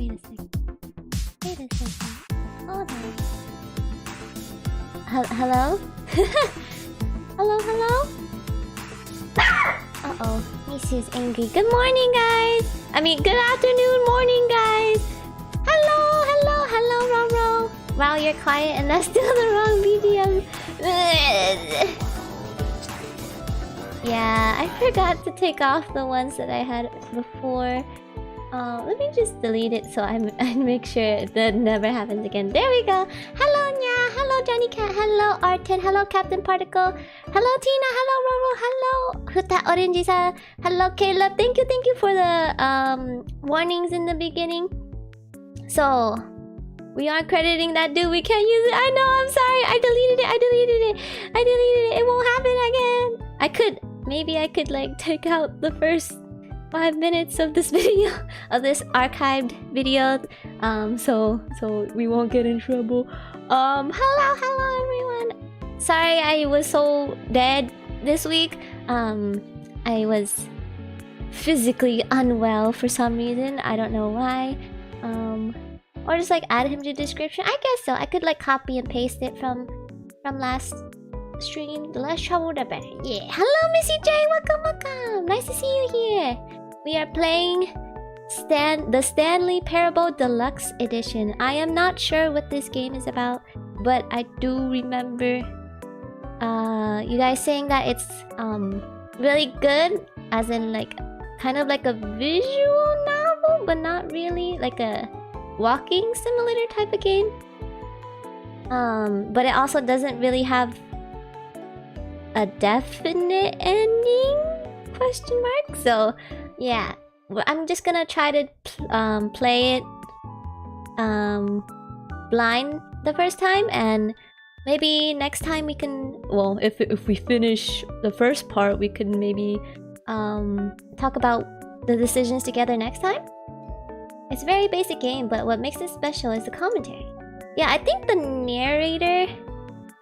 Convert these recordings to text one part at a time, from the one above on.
Wait a second. Wait a second. Hold on. Hello? Hello, hello? Uh-oh. Misu's angry. Good morning, guys! I mean, good afternoon, morning, guys! Hello, hello, hello, Roro! Wow, you're quiet and that's still the wrong BGM. Yeah, I forgot to take off the ones that I had before. Let me just delete it so I make sure that never happens again. There we go. Hello Nya, hello Johnny Cat, hello Artin, hello Captain Particle, hello Tina, hello Roro, hello Huta Orange-san, hello Caleb. Thank you for the warnings in the beginning. So we aren't crediting that dude. We can't use it. I know. I'm sorry. I deleted it. It won't happen again. Maybe I could like take out the first 5 minutes of this video, of this archived video, so we won't get in trouble. Hello everyone. Sorry I was so dead this week. I was physically unwell for some reason. I don't know why. Or just like add him to the description. I guess so. I could like copy and paste it from last stream. The less trouble the better. Yeah. Hello Missy J. Welcome. Nice to see you here. We are playing the Stanley Parable Deluxe Edition. I am not sure what this game is about, but I do remember you guys saying that it's really good, as in like kind of like a visual novel, but not really, like a walking simulator type of game. But it also doesn't really have a definite ending? Question mark. So yeah, I'm just gonna try to play it blind the first time, and maybe next time we can, well, if we finish the first part, we can maybe talk about the decisions together next time. It's a very basic game, but what makes it special is the commentary. Yeah, I think the narrator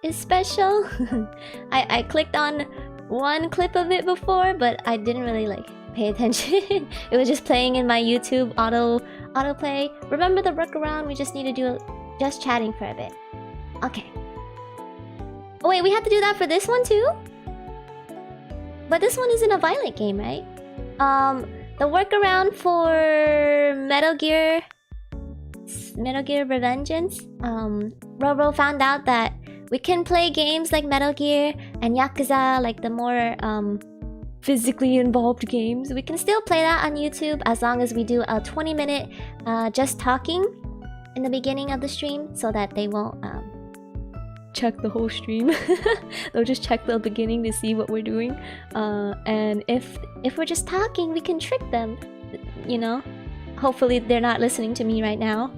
is special. I clicked on one clip of it before, but I didn't really like pay attention. It was just playing in my YouTube autoplay. Remember the workaround? We just need to do just chatting for a bit. Okay. Oh wait, we have to do that for this one too? But this one isn't a violent game, right? The workaround for Metal Gear Revengeance, Roro found out that we can play games like Metal Gear and Yakuza, like the more physically involved games. We can still play that on YouTube as long as we do a 20-minute just talking in the beginning of the stream, so that they won't check the whole stream. They'll just check the beginning to see what we're doing. And if we're just talking, we can trick them, you know? Hopefully they're not listening to me right now.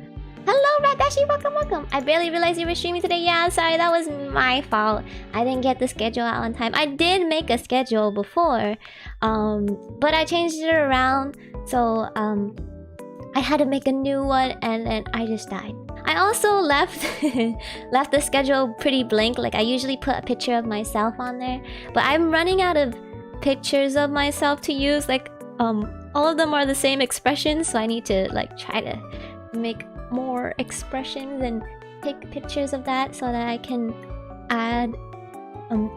Hello Radashi, welcome. I barely realized you were streaming today. Yeah, sorry, that was my fault. I didn't get the schedule out on time. I did make a schedule before, but I changed it around, so I had to make a new one, and then I just died. I also left the schedule pretty blank. Like I usually put a picture of myself on there, but I'm running out of pictures of myself to use. Like all of them are the same expressions, so I need to like try to make more expressions and take pictures of that so that I can add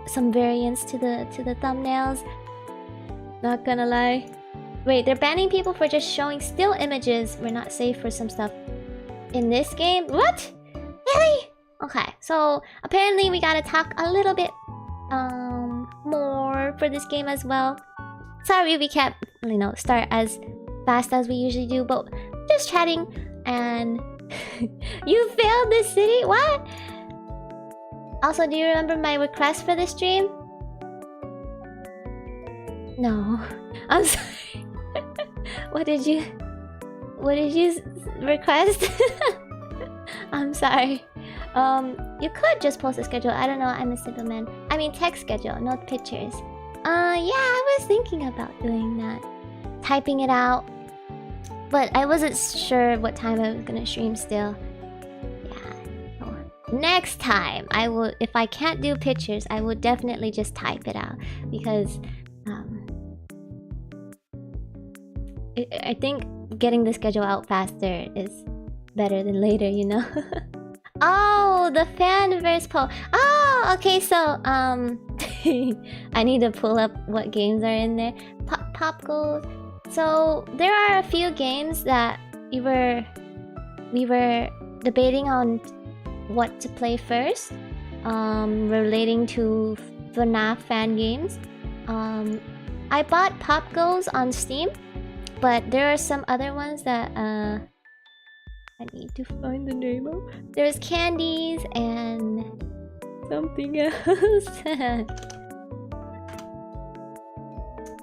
some variants to the thumbnails. Not gonna lie. Wait, they're banning people for just showing still images. We're not safe for some stuff in this game. What? Really? Okay, so apparently we gotta talk a little bit more for this game as well. Sorry we can't, you know, start as fast as we usually do, but just chatting. And you failed this city? What? Also, do you remember my request for this stream? No. I'm sorry. What did you request? I'm sorry. You could just post a schedule. I don't know, I'm a simple man. I mean text schedule, not pictures. Yeah, I was thinking about doing that. Typing it out. But I wasn't sure what time I was gonna stream still. Yeah. Oh. Next time, I will. If I can't do pictures, I will definitely just type it out, because I think getting the schedule out faster is better than later, you know. Oh, the Faniverse poll. Oh, okay. So I need to pull up what games are in there. Pop goals. So there are a few games that we were debating on what to play first, relating to FNAF fan games. I bought Pop Goes on Steam, but there are some other ones that I need to find the name of. There's Candies and something else.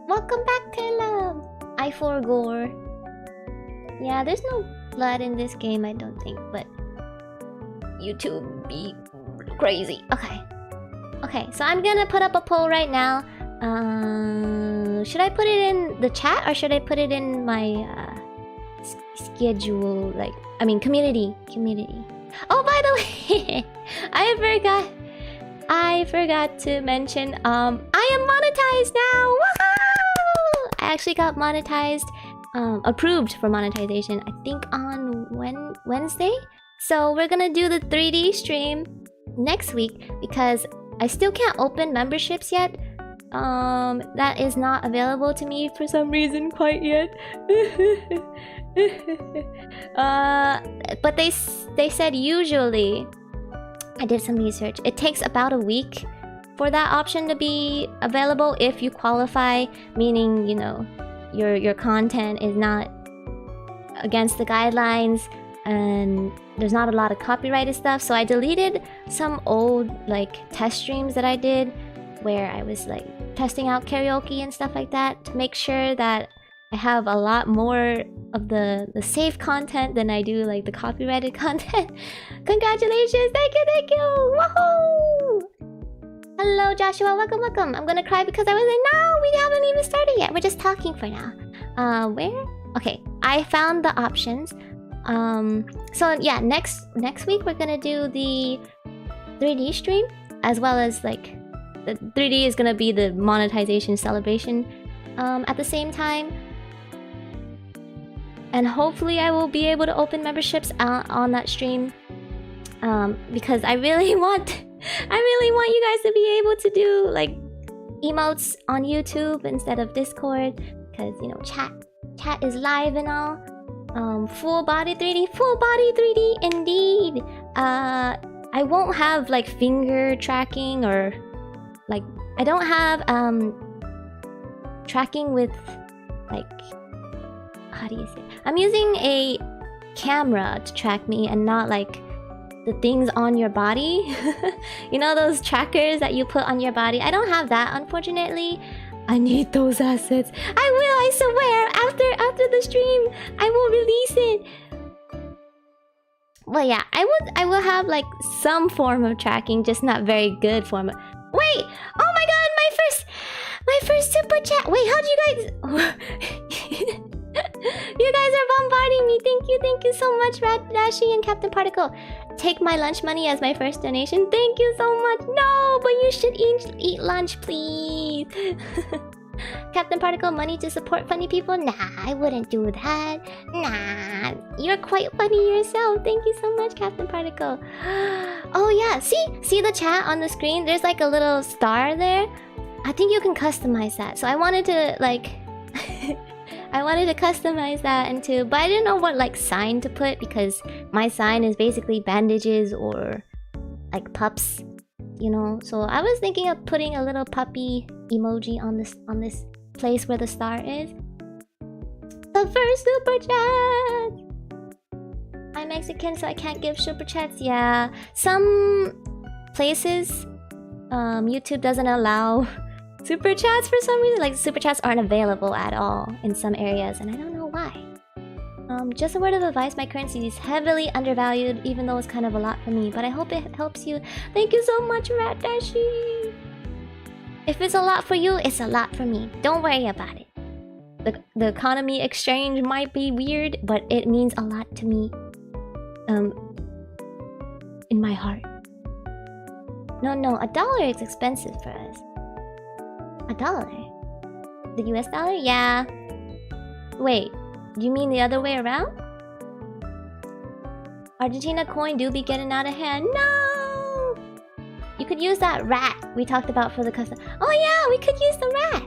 Welcome back, Caleb. I forgore. Yeah, there's no blood in this game, I don't think, but YouTube be crazy. Okay, so I'm gonna put up a poll right now. Should I put it in the chat or should I put it in my schedule? Community. Oh, by the way, I forgot to mention. I am monetized now. Woohoo! I actually got monetized. Approved for monetization, I think on Wednesday. So we're gonna do the 3D stream next week because I still can't open memberships yet. That is not available to me for some reason quite yet. But they said usually, I did some research, it takes about a week for that option to be available if you qualify, meaning, you know, your content is not against the guidelines and there's not a lot of copyrighted stuff. So I deleted some old test streams that I did where I was testing out karaoke and stuff like that to make sure that I have a lot more of the safe content than I do the copyrighted content. Congratulations, thank you, woohoo! Hello Joshua, welcome. I'm gonna cry because I was no, we haven't even started yet. We're just talking for now. Where? Okay, I found the options. So yeah, next week we're gonna do the 3D stream as well as the 3D is gonna be the monetization celebration at the same time. And hopefully I will be able to open memberships on that stream. Because I really want you guys to be able to do emotes on YouTube instead of Discord, because you know chat is live and all. Full body 3D indeed. I won't have finger tracking or I don't have tracking with how do you say? I'm using a camera to track me and not the things on your body. You know those trackers that you put on your body? I don't have that, unfortunately. I need those assets. I will, I swear. After the stream, I will release it. Well, yeah, I will have some form of tracking, just not very good form of... Wait! Oh my god, my first super chat. Wait, how'd you guys... You guys are bombarding me. Thank you so much, Rashi and Captain Particle. Take my lunch money as my first donation. Thank you so much. No, but you should eat lunch, please. Captain Particle, money to support funny people? Nah, I wouldn't do that. Nah, you're quite funny yourself. Thank you so much, Captain Particle. Oh yeah, see the chat on the screen? There's a little star there. I think you can customize that. So I wanted to I wanted to customize that into, but I didn't know what sign to put because my sign is basically bandages or pups, you know. So I was thinking of putting a little puppy emoji on this place where the star is. The first super chat. I'm Mexican, so I can't give super chats. Yeah, some places YouTube doesn't allow super chats for some reason. Super chats aren't available at all in some areas, and I don't know why. Just a word of advice, my currency is heavily undervalued, even though it's kind of a lot for me, but I hope it helps you. Thank you so much, Rat Dashi. If it's a lot for you, it's a lot for me. Don't worry about it. The economy exchange might be weird, but it means a lot to me. In my heart. No, $1 is expensive for us. $1? The US dollar? Yeah. Wait. You mean the other way around? Argentina coin do be getting out of hand. No! You could use that rat we talked about for the custom. Oh yeah, we could use the rat!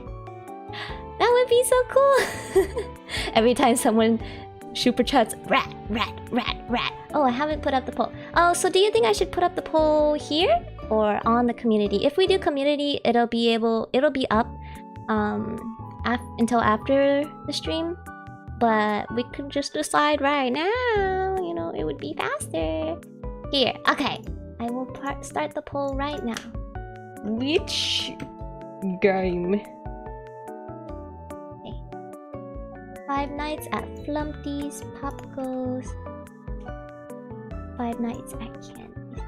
That would be so cool! Every time someone super chats, rat, rat, rat, rat. Oh, I haven't put up the poll. Oh, so do you think I should put up the poll here? Or on the community? If we do community, it'll be up until after the stream. But we could just decide right now. You know, it would be faster. Here, okay. I will start the poll right now. Which game? Okay. 5 Nights at Flumpty's, Pop Goes. 5 Nights at Candy's.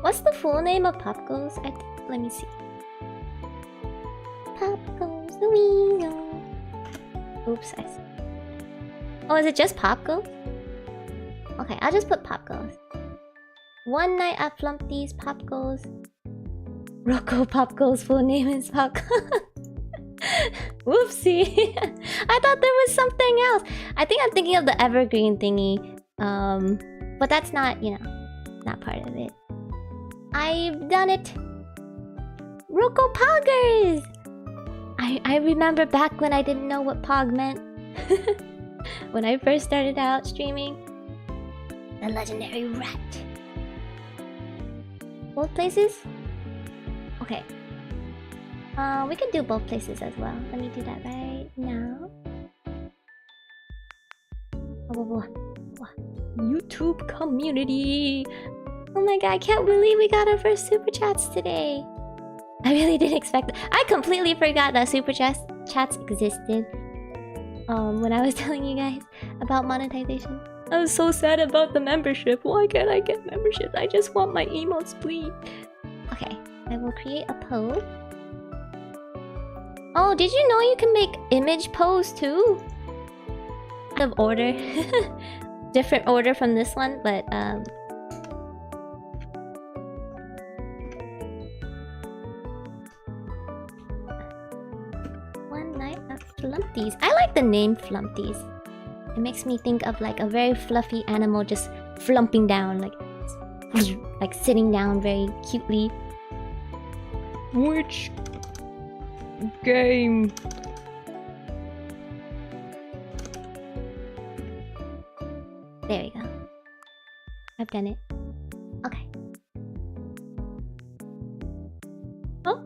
What's the full name of Pop Goes? Let me see. Pop Goes the wheel. Oops, I see. Oh, is it just Pop Goes? Okay, I'll just put Pop Goes. 1 Night at Flumpty's, Pop Goes. Rocco Pop Goes' full name is Pop Goes. Whoopsie. I thought there was something else. I think I'm thinking of the evergreen thingy. But that's not, you know, not part of it. I've done it. Rocco Poggers! I remember back when I didn't know what Pog meant. When I first started out streaming. The legendary rat. Both places? Okay. We can do both places as well. Let me do that right now. YouTube community. Oh my god, I can't believe we got our first super chats today. I really didn't expect it. I completely forgot that super chats existed. When I was telling you guys about monetization. I was so sad about the membership. Why can't I get membership? I just want my emotes, please. Okay, I will create a pose. Oh, did you know you can make image pose too? Out of order. Different order from this one, but One Night at Flumpty's. I like the name Flumpty's. It makes me think of like a very fluffy animal just flumping down, like sitting down very cutely. Which game? There we go. I've done it. Okay. Oh!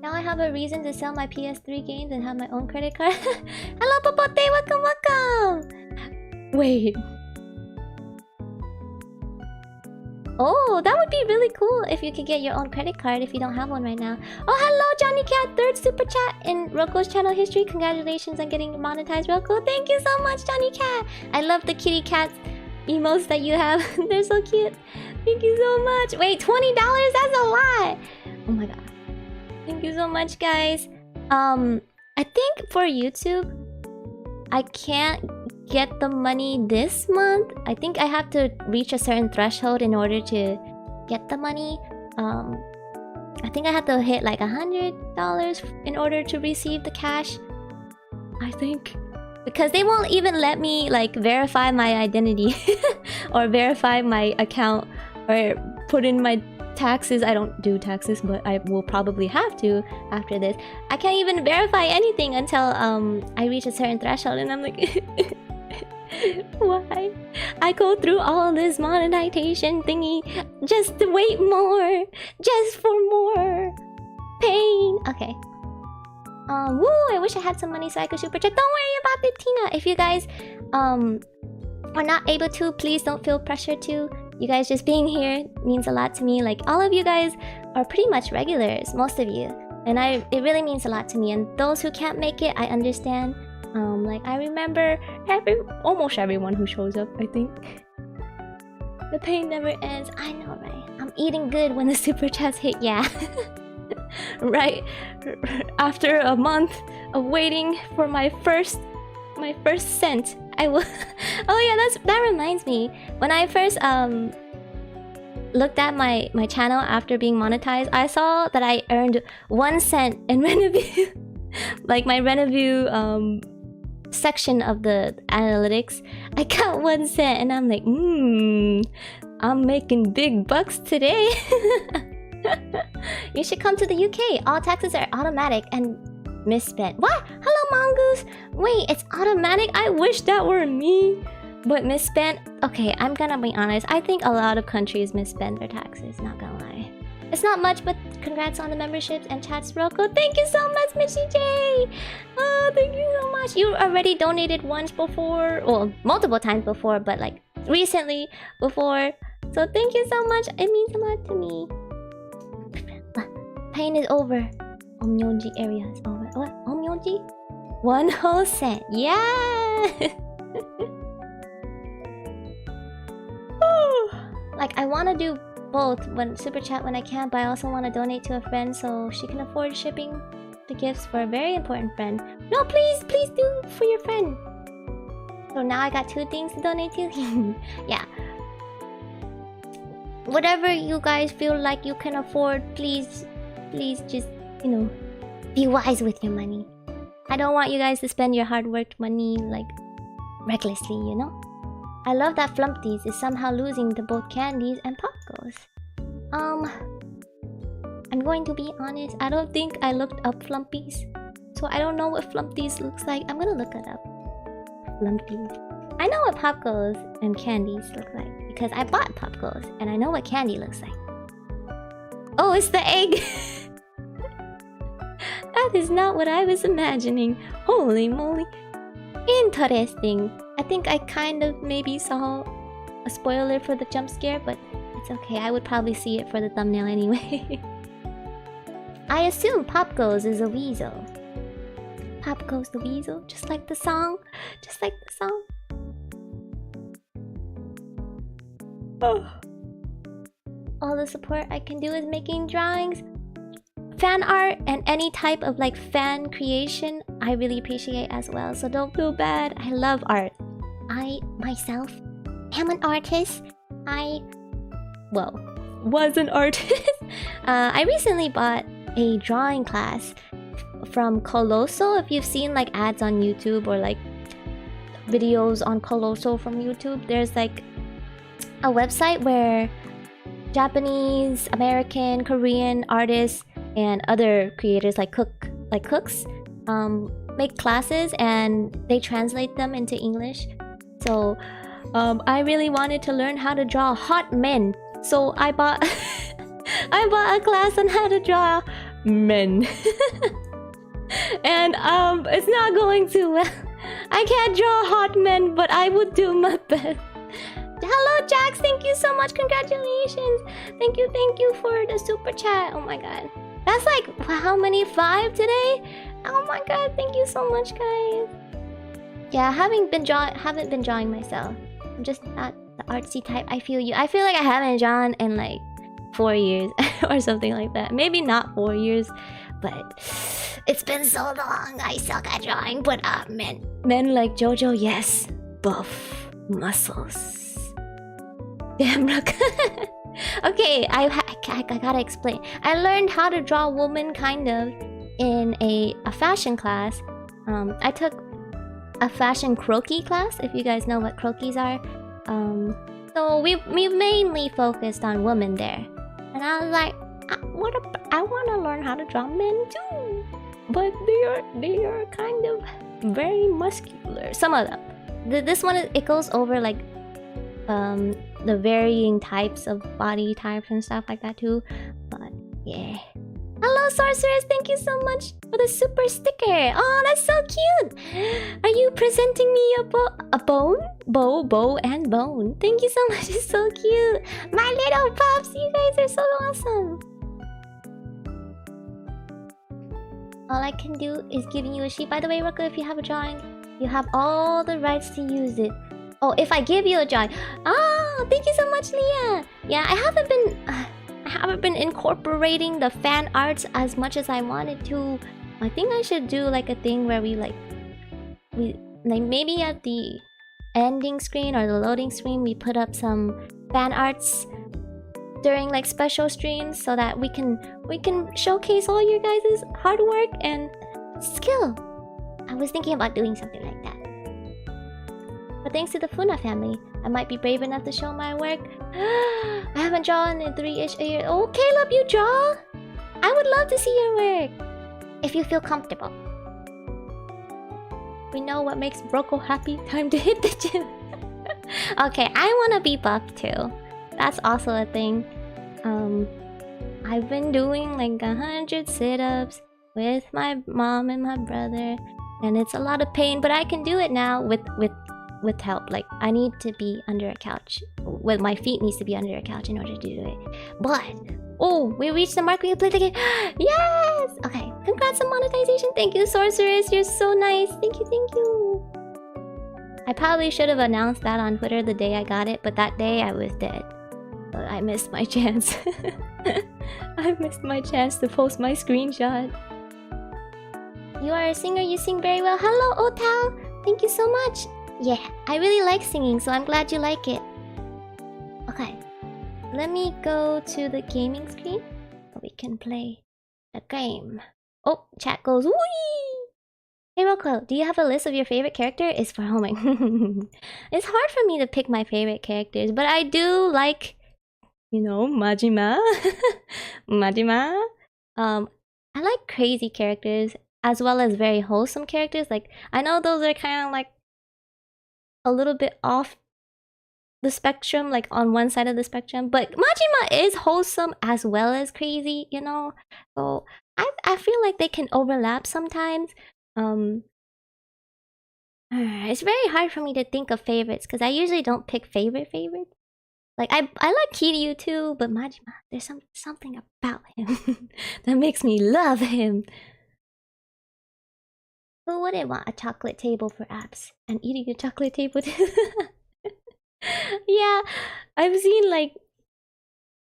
Now I have a reason to sell my PS3 games and have my own credit card. Hello, Popote! Welcome, welcome! Wait. Oh, that would be really cool if you could get your own credit card if you don't have one right now. Oh, hello, Johnny Cat! 3rd super chat in Rocco's channel history. Congratulations on getting monetized, Rocco. Thank you so much, Johnny Cat! I love the kitty cat emotes that you have. They're so cute. Thank you so much. Wait, $20? That's a lot! Oh my god. Thank you so much, guys. I think for YouTube, I can't get the money this month. I think I have to reach a certain threshold in order to get the money. I think I have to hit like $100 in order to receive the cash. I think. Because they won't even let me like verify my identity or verify my account or put in my taxes. I don't do taxes, but I will probably have to after this. I can't even verify anything until I reach a certain threshold, and I'm like why? I go through all this monetization thingy just to wait more, just for more pain. Okay. Woo! I wish I had some money so I could super chat. Don't worry about it, Tina. If you guys are not able to, please don't feel pressure to. You guys just being here means a lot to me. Like, all of you guys are pretty much regulars, most of you. And it really means a lot to me. And those who can't make it, I understand. Like, I remember almost everyone who shows up, I think. The pain never ends. I know, right? I'm eating good when the super chats hit, yeah. Right after a month of waiting for my first cent, I will. Oh yeah, that reminds me. When I first looked at my channel after being monetized, I saw that I earned 1 cent in Renoview. Like my Renoview section of the analytics, I got 1 cent, and I'm like, I'm making big bucks today. You should come to the UK. All taxes are automatic and misspent. What? Hello, Mongoose. Wait, it's automatic? I wish that were me. But misspent? Okay, I'm gonna be honest. I think a lot of countries misspend their taxes, not gonna lie. It's not much, but congrats on the memberships and chats, Rocco. Thank you so much, Mitchy J. Oh, thank you so much. You already donated once before, well, multiple times before, but like recently before. So thank you so much. It means a lot to me. Pain is over. Omyonji area is over. What? Omyonji? 1 whole cent. Yeah. Like I want to do both when super chat when I can, but I also want to donate to a friend so she can afford shipping the gifts for a very important friend. No, please do for your friend. So now I got 2 things to donate to. Yeah. Whatever you guys feel like you can afford, please just, you know, be wise with your money. I don't want you guys to spend your hard-worked money like recklessly, you know? I love that Flumpties is somehow losing to both candies and popcorns. I'm going to be honest, I don't think I looked up Flumpies. So I don't know what Flumpties looks like. I'm gonna look it up. Flumpies. I know what popcorns and candies look like because I bought popcorns and I know what candy looks like. Oh, it's the egg! That is not what I was imagining. Holy moly. Interesting. I think I kind of maybe saw a spoiler for the jump scare, but it's okay. I would probably see it for the thumbnail anyway. I assume Pop Goes is a weasel. Pop Goes the weasel, just like the song. Just like the song. Oh. All the support I can do is making drawings. Fan art and any type of like fan creation I really appreciate as well, so don't feel bad. I love art. I myself am an artist. Was an artist. I recently bought a drawing class from Colossal. If you've seen like ads on YouTube or like videos on Colossal from YouTube, there's like a website where Japanese, American, Korean artists and other creators like cooks make classes and they translate them into English. So I really wanted to learn how to draw hot men, so I bought a class on how to draw men. And it's not going too well. I can't draw hot men, but I would do my best. Hello Jax, thank you so much, congratulations. Thank you for the super chat. Oh my god, that's like how many? 5 today? Oh my god, thank you so much guys. Yeah, I haven't been drawing myself. I'm just not the artsy type. I feel you. I feel like I haven't drawn in like 4 years or something like that. Maybe not 4 years, but it's been so long. I suck at drawing. But men like JoJo, yes, buff muscles. Damn, Rook. Okay, I gotta explain. I learned how to draw a woman kind of in a fashion class. I took a fashion croquis class, if you guys know what croquis are. So we mainly focused on women there. And I was like, I want to learn how to draw men too. But they are kind of very muscular. Some of them. This one, it goes over like the varying types of body types and stuff like that too. But yeah. Hello sorceress, thank you so much for the super sticker. Oh, that's so cute. Are you presenting me a bone? Bow and bone. Thank you so much, it's so cute. My little pups, you guys are so awesome. All I can do is giving you a sheet. By the way, Ruka, if you have a drawing, you have all the rights to use it. Oh, if I give you a drawing. Oh, thank you so much, Leah. Yeah, I haven't been incorporating the fan arts as much as I wanted to. I think I should do like a thing where we maybe at the ending screen or the loading screen we put up some fan arts during like special streams so that we can showcase all your guys' hard work and skill. I was thinking about doing something like that. But thanks to the Funa family, I might be brave enough to show my work. I haven't drawn in 3-ish years. Oh, Caleb, you draw? I would love to see your work. If you feel comfortable. We know what makes Broco happy. Time to hit the gym. Okay, I want to be buff too. That's also a thing. I've been doing like 100 sit-ups with my mom and my brother. And it's a lot of pain, but I can do it now with help. Like, I need to be under a couch. Well, my feet needs to be under a couch in order to do it. But, oh, we reached the mark. We can play the game. Yes! Okay, congrats on monetization. Thank you, Sorceress. You're so nice. Thank you, thank you. I probably should have announced that on Twitter the day I got it, but that day I was dead. But I missed my chance. I missed my chance to post my screenshot. You are a singer, you sing very well. Hello, Otao! Thank you so much! Yeah, I really like singing, so I'm glad you like it. Okay, let me go to the gaming screen so we can play the game. Oh, chat goes, wee! Hey Rocco, do you have a list of your favorite character? It's for homing. It's hard for me to pick my favorite characters, but I do like, you know, Majima. Majima. I like crazy characters as well as very wholesome characters. Like, I know those are kind of like a little bit off the spectrum, like on one side of the spectrum, but Majima is wholesome as well as crazy, you know? So I feel like they can overlap sometimes. It's very hard for me to think of favorites because I usually don't pick favorites. Like, I like Kiryu too, but Majima, there's something about him that makes me love him. Who wouldn't want a chocolate table for apps? And eating a chocolate table too? Yeah, I've seen like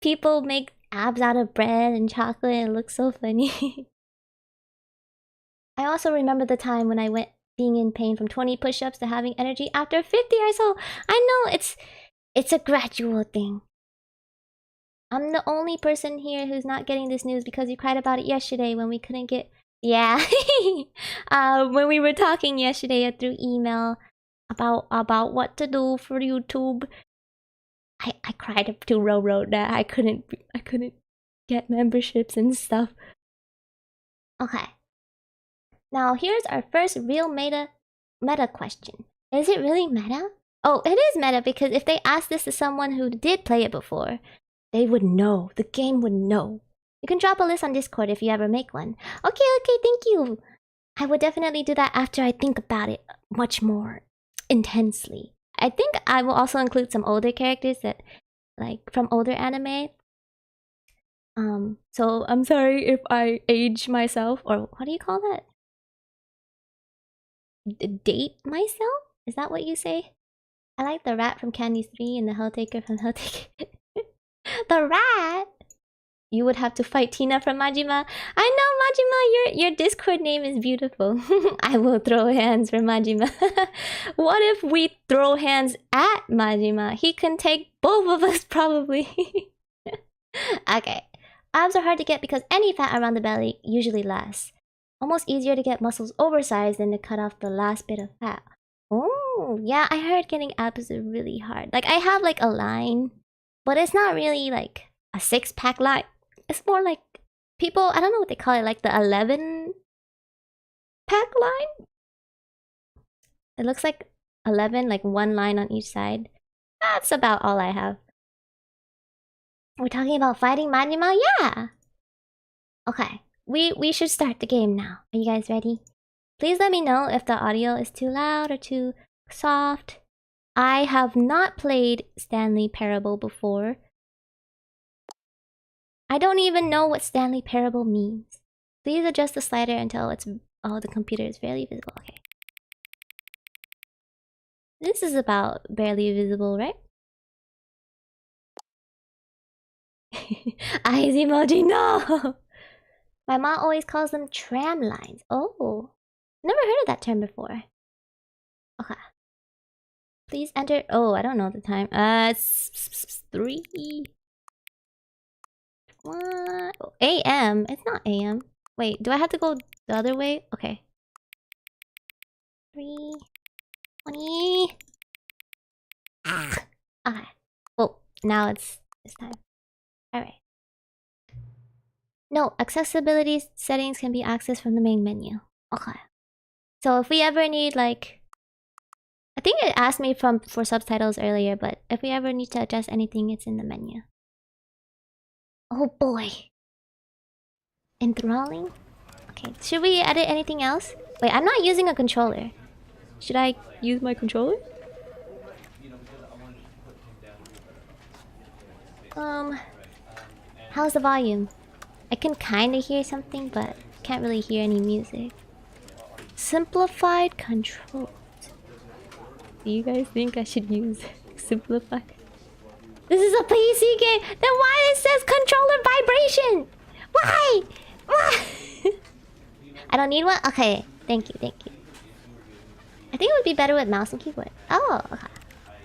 people make abs out of bread and chocolate and it looks so funny. I also remember the time when I went being in pain from 20 push-ups to having energy after 50 or so. I know it's a gradual thing. I'm the only person here who's not getting this news because you cried about it yesterday when we couldn't get... Yeah. When we were talking yesterday through email about what to do for YouTube. I cried up to Roro that I couldn't get memberships and stuff. Okay. Now here's our first real meta question. Is it really meta? Oh, it is meta because if they asked this to someone who did play it before, they would know. The game would know. You can drop a list on Discord if you ever make one. Okay, thank you. I would definitely do that after I think about it much more intensely. I think I will also include some older characters that, like, from older anime. So I'm sorry if I age myself, or what do you call that? Date myself? Is that what you say? I like the rat from Candy 3 and the Helltaker from Helltaker. The rat? You would have to fight Tina from Majima. I know, Majima, your Discord name is beautiful. I will throw hands for Majima. What if we throw hands at Majima? He can take both of us, probably. Okay. Abs are hard to get because any fat around the belly usually lasts. Almost easier to get muscles oversized than to cut off the last bit of fat. Oh, yeah, I heard getting abs is really hard. Like, I have like a line, but it's not really like a 6-pack line. It's more like people, I don't know what they call it, like the 11-pack line? It looks like 11, like one line on each side. That's about all I have. We're talking about fighting Majima? Yeah! Okay, we should start the game now. Are you guys ready? Please let me know if the audio is too loud or too soft. I have not played Stanley Parable before. I don't even know what Stanley Parable means. Please adjust the slider until it's... Oh, the computer is barely visible. Okay. This is about barely visible, right? Eyes emoji, no! My mom always calls them tram lines. Oh. Never heard of that term before. Okay. Please enter... Oh, I don't know the time. It's 3... What? AM? It's not AM. Wait, do I have to go the other way? Okay. 3:20. Ah. Okay. Oh, now it's this time. Alright. No, accessibility settings can be accessed from the main menu. Okay. So if we ever need like... I think it asked me for subtitles earlier, but if we ever need to adjust anything, it's in the menu. Oh boy. Enthralling? Okay, should we edit anything else? Wait, I'm not using a controller. Should I use my controller? How's the volume? I can kinda hear something, but can't really hear any music. Simplified controls. Do you guys think I should use simplified? This is a PC game! Then why it says controller vibration? Why? Why? I don't need one? Okay, thank you, thank you. I think it would be better with mouse and keyboard. Oh, okay.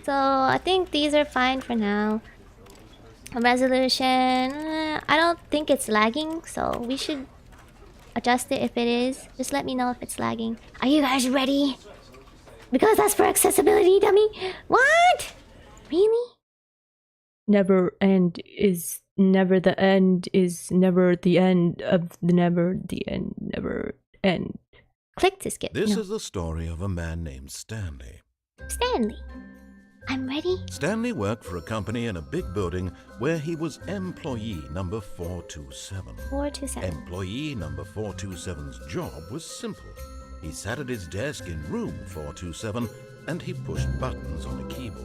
So I think these are fine for now. Resolution, I don't think it's lagging, so we should adjust it if it is. Just let me know if it's lagging. Are you guys ready? Because that's for accessibility, dummy. What? Really? Never end is never the end is never the end of the never the end never end. Click to skip. This is the story of a man named Stanley. Stanley. I'm ready. Stanley worked for a company in a big building where he was employee number 427. 427. Employee number 427's job was simple. He sat at his desk in room 427 and he pushed buttons on a keyboard.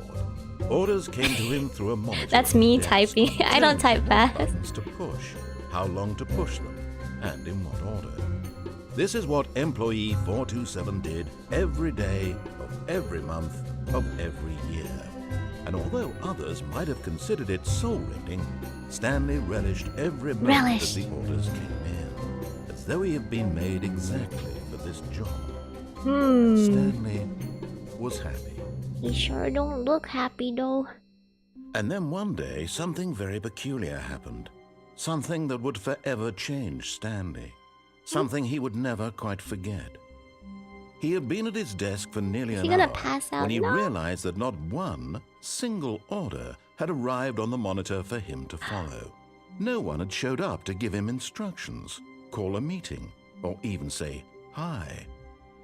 Orders came to him through a monitor. That's me typing. I don't type fast. Buttons to push, how long to push them, and in what order. This is what employee 427 did every day of every month of every year. And although others might have considered it soul-rending, Stanley relished every moment that the orders came in, as though he had been made exactly for this job. Stanley was happy. You sure don't look happy though. And then one day, something very peculiar happened. Something that would forever change Stanley. Something he would never quite forget. He had been at his desk for nearly an hour when he realized that not one single order had arrived on the monitor for him to follow. No one had showed up to give him instructions, call a meeting, or even say hi.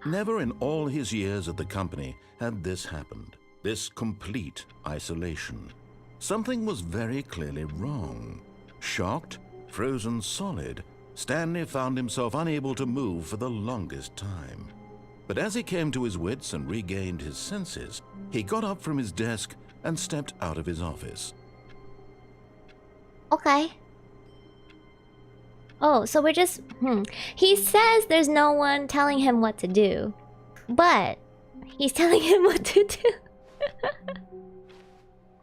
Never in all his years at the company had this happened, this complete isolation. Something was very clearly wrong. Shocked, frozen solid, Stanley found himself unable to move for the longest time. But as he came to his wits and regained his senses, he got up from his desk and stepped out of his office. Okay. Oh, so we're just... He says there's no one telling him what to do. But he's telling him what to do.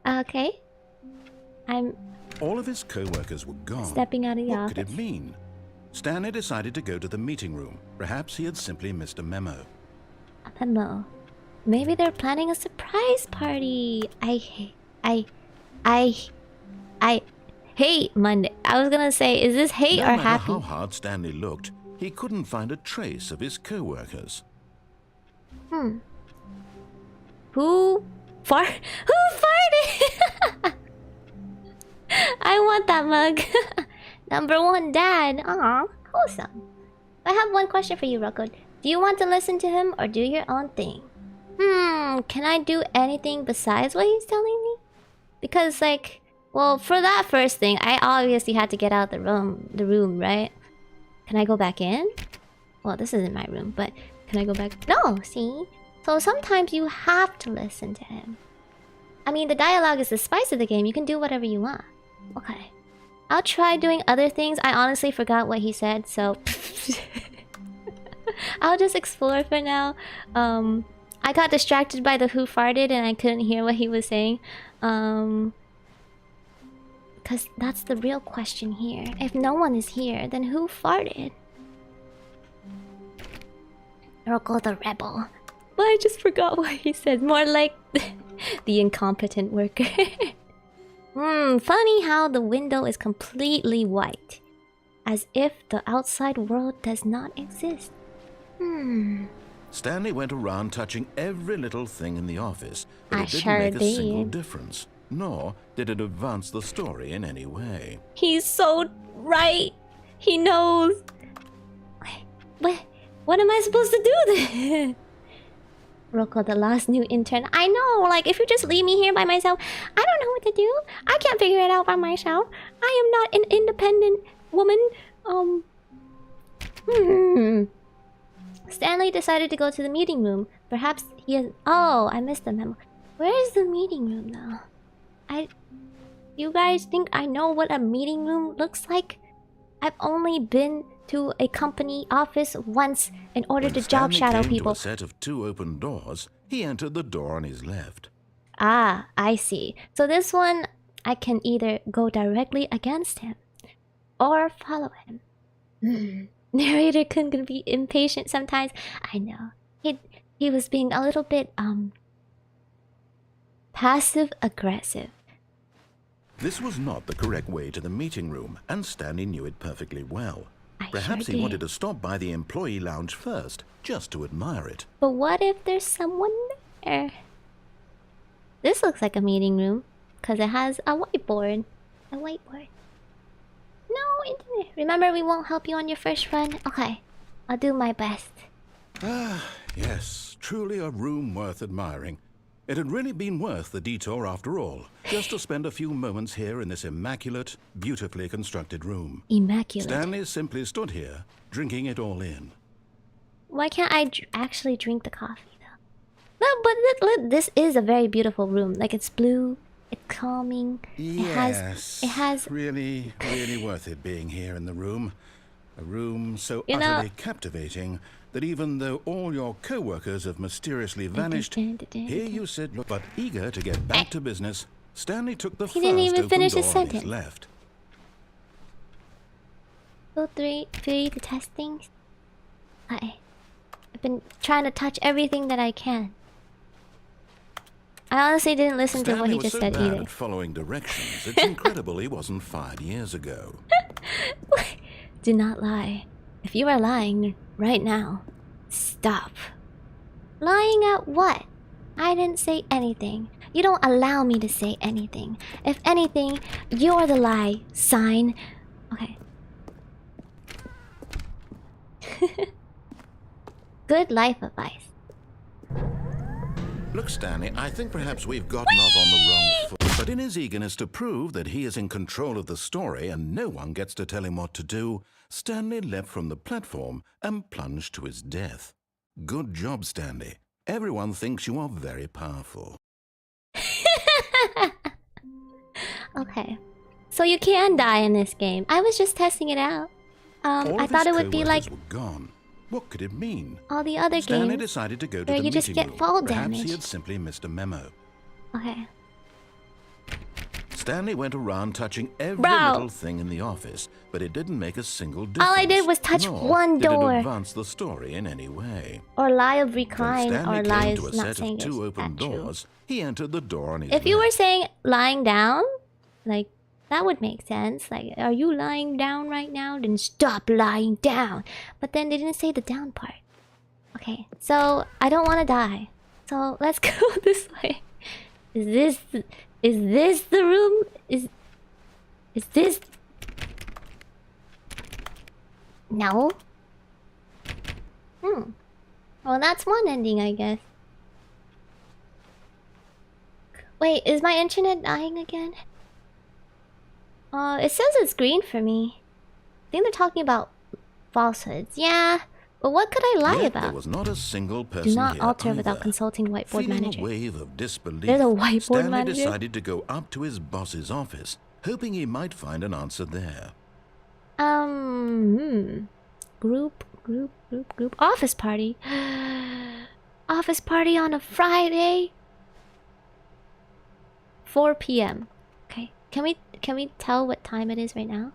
Okay. All of his co-workers were gone. Stepping out of the office. What could it mean? Stanley decided to go to the meeting room. Perhaps he had simply missed a memo. A memo. Maybe they're planning a surprise party. I hate Monday. I was gonna say, is this hate or happy? No matter how hard Stanley looked, he couldn't find a trace of his co-workers. Who farted? I want that mug. Number one, Dad. Aw, wholesome. I have one question for you, Rocco. Do you want to listen to him or do your own thing? Can I do anything besides what he's telling me? Because, like, well, for that first thing, I obviously had to get out the room, right? Can I go back in? Well, this isn't my room, but can I go back? No, see? So sometimes you have to listen to him. I mean, the dialogue is the spice of the game. You can do whatever you want. Okay. I'll try doing other things. I honestly forgot what he said, so... I'll just explore for now. I got distracted by the who farted and I couldn't hear what he was saying. Because that's the real question here. If no one is here, then who farted? Rocco the rebel. Well, I just forgot what he said. More like the incompetent worker. Funny how the window is completely white. As if the outside world does not exist. Stanley went around touching every little thing in the office, but I it didn't sure make a single did. difference, nor did it advance the story in any way. He's so right. He knows. What am I supposed to do then? Rocco, the last new intern. I know, like, if you just leave me here by myself, I don't know what to do. I can't figure it out by myself. I am not an independent woman. Stanley decided to go to the meeting room. Perhaps he has... Oh, I missed the memo. Where is the meeting room, though? You guys think I know what a meeting room looks like? I've only been to a company office once in order to job shadow people. To a set of 2 open doors, he entered the door on his left. Ah, I see. So this one, I can either go directly against him or follow him. Narrator couldn't be impatient sometimes. I know. He was being a little bit passive aggressive. This was not the correct way to the meeting room, and Stanley knew it perfectly well. Perhaps he wanted to stop by the employee lounge first, just to admire it. But what if there's someone there? This looks like a meeting room, because it has a whiteboard. A whiteboard. No, internet. Remember, we won't help you on your first run? Okay, I'll do my best. Ah, yes, truly a room worth admiring. It had really been worth the detour after all, just to spend a few moments here in this immaculate, beautifully constructed room. Immaculate. Stanley simply stood here, drinking it all in. Why can't I actually drink the coffee, though? No, but this is a very beautiful room. Like, it's blue, it's calming. Yes, it has really, really worth it being here in the room. A room so utterly captivating that even though all your co-workers have mysteriously vanished, here you sit, but eager to get back to business. Stanley took the He didn't even finish his door on his sentence. left. Go three to testing. I've been trying to touch everything that I can. I honestly didn't listen to what he just said either. At following directions, it's incredible he wasn't fired years ago. Do not lie. If you are lying right now, stop. Lying at what? I didn't say anything. You don't allow me to say anything. If anything, you're the lie sign. Okay. Good life advice. Look, Stanley, I think perhaps we've gotten off on the wrong foot. But in his eagerness to prove that he is in control of the story and no one gets to tell him what to do, Stanley leapt from the platform and plunged to his death. Good job, Stanley. Everyone thinks you are very powerful. Okay. So you can die in this game. I was just testing it out. I thought it would be like were gone. What could it mean? all the other Stanley games decided to go to where the you just meeting get room. fall Perhaps damage. he had simply missed a memo. Okay. Stanley went around touching every Bro. little thing in the office, but it didn't make a single difference. All I did was touch nor one did door. it advance the story in any way. Or lie of When recline, Stanley or came lie to a is not set saying of 2 it's open that true. doors, he entered the door on his If you were left. saying lying down, like, that would make sense. Like, are you lying down right now? Then stop lying down. But then they didn't say the down part. Okay, so I don't want to die. So let's go this way. Is this the room? Is this? No. Well, that's one ending, I guess. Wait, is my internet dying again? It says it's green for me. I think they're talking about falsehoods. Yeah, but what could I lie Yet about? there was not a single person Do not here alter either. without consulting whiteboard Feeling manager. a wave of disbelief, There's a whiteboard Stanley manager? decided to go up to his boss's office, hoping he might find an answer there. Group. Office party. Office party on a Friday. 4 p.m. Okay. Can we tell what time it is right now?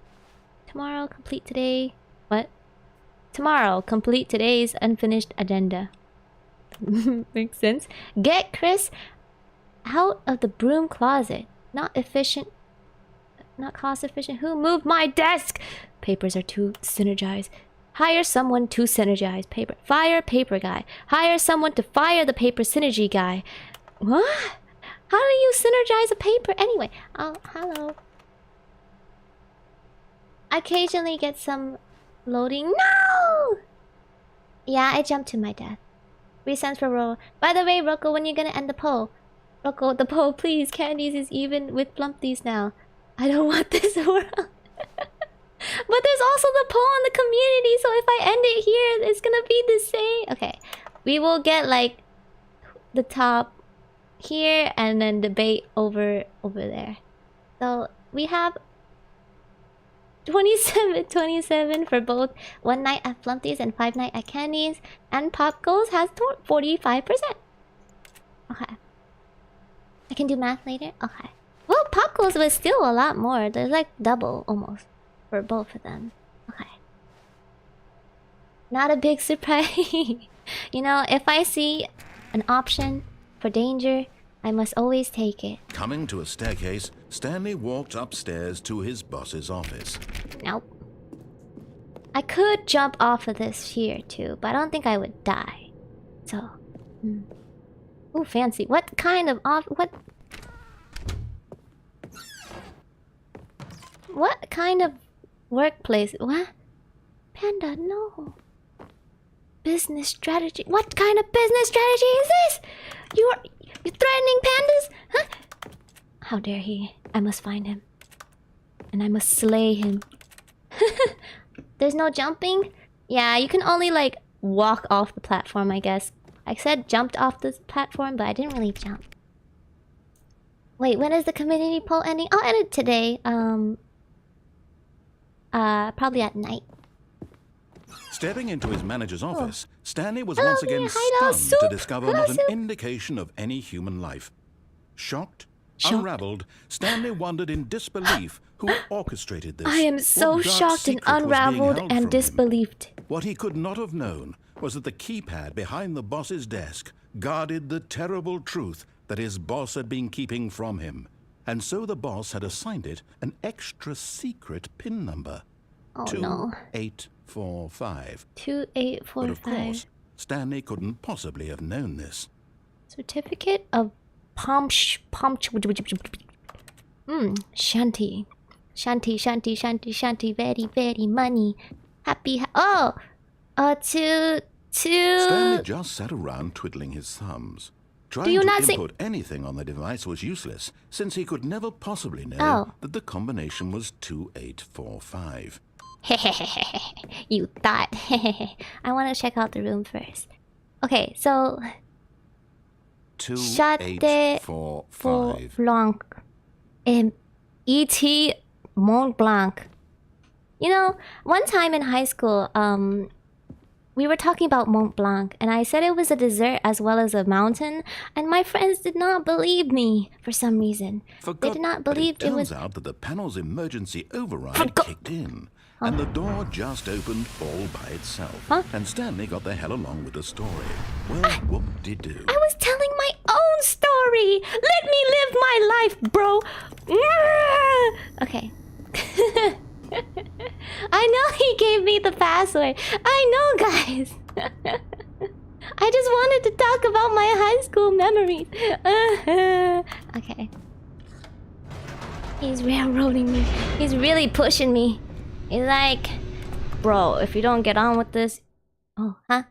Tomorrow, complete today. What? Tomorrow, complete today's unfinished agenda. Makes sense. Get Chris out of the broom closet. Not efficient not cost efficient. Who moved my desk? Papers are too synergized. Hire someone to synergize paper. Fire paper guy. Hire someone to fire the paper synergy guy. What? How do you synergize a paper? Anyway, oh, hello. Occasionally get some loading. No! Yeah, I jumped to my death. 3 cents per roll. By the way, Rocco, when you gonna end the poll? Rocco, the poll, please. Candies is even with Plumpties now. I don't want this world. But there's also the poll on the community, so if I end it here, it's gonna be the same. Okay, we will get like the top here and then debate over there. So we have 27 for both 1 night at Plumpties and 5 night at Candies, and Pop Goes has 45%. Okay, I can do math later. Okay, well, Pop Goes was still a lot more. There's like double almost for both of them. Okay, not a big surprise. You know, if I see an option for danger, I must always take it. Coming to a staircase, Stanley walked upstairs to his boss's office. Nope. I could jump off of this here too, but I don't think I would die. So, ooh, fancy. What kind of What kind of workplace? What? Panda, no. Business strategy. What kind of business strategy is this? You're threatening pandas? Huh? How dare he? I must find him. And I must slay him. There's no jumping? Yeah, you can only like walk off the platform, I guess. I said jumped off the platform, but I didn't really jump. Wait, when is the community poll ending? I'll end it today. Probably at night. Stepping into his manager's office, Stanley was once again stunned to discover not an indication of any human life. Shocked, unraveled, Stanley wondered in disbelief who orchestrated this. I am so shocked and unraveled and disbelieved. What he could not have known was that the keypad behind the boss's desk guarded the terrible truth that his boss had been keeping from him. And so the boss had assigned it an extra secret PIN number. Oh no. 2845. 2845. But of course, Stanley couldn't possibly have known this. Certificate of Shanti. Shanti. Very money. Happy. Stanley just sat around twiddling his thumbs. Trying to input anything on the device was useless, since he could never possibly know that the combination was 2845. You thought. I want to check out the room first. Okay, so 2845. Blanc. E.T. Mont Blanc. You know, one time in high school, we were talking about Mont Blanc, and I said it was a dessert as well as a mountain, and my friends did not believe me for some reason. They did not believe it was. Turns out that the panel's emergency override kicked in, and the door just opened all by itself. And Stanley got the hell along with the story. Well, whoop-de-doo. I was telling my own story. Let me live my life, bro. Okay. I know he gave me the password. I know, guys. I just wanted to talk about my high school memories. Okay. He's railroading me. He's really pushing me. He's like, bro, if you don't get on with this... Oh, huh?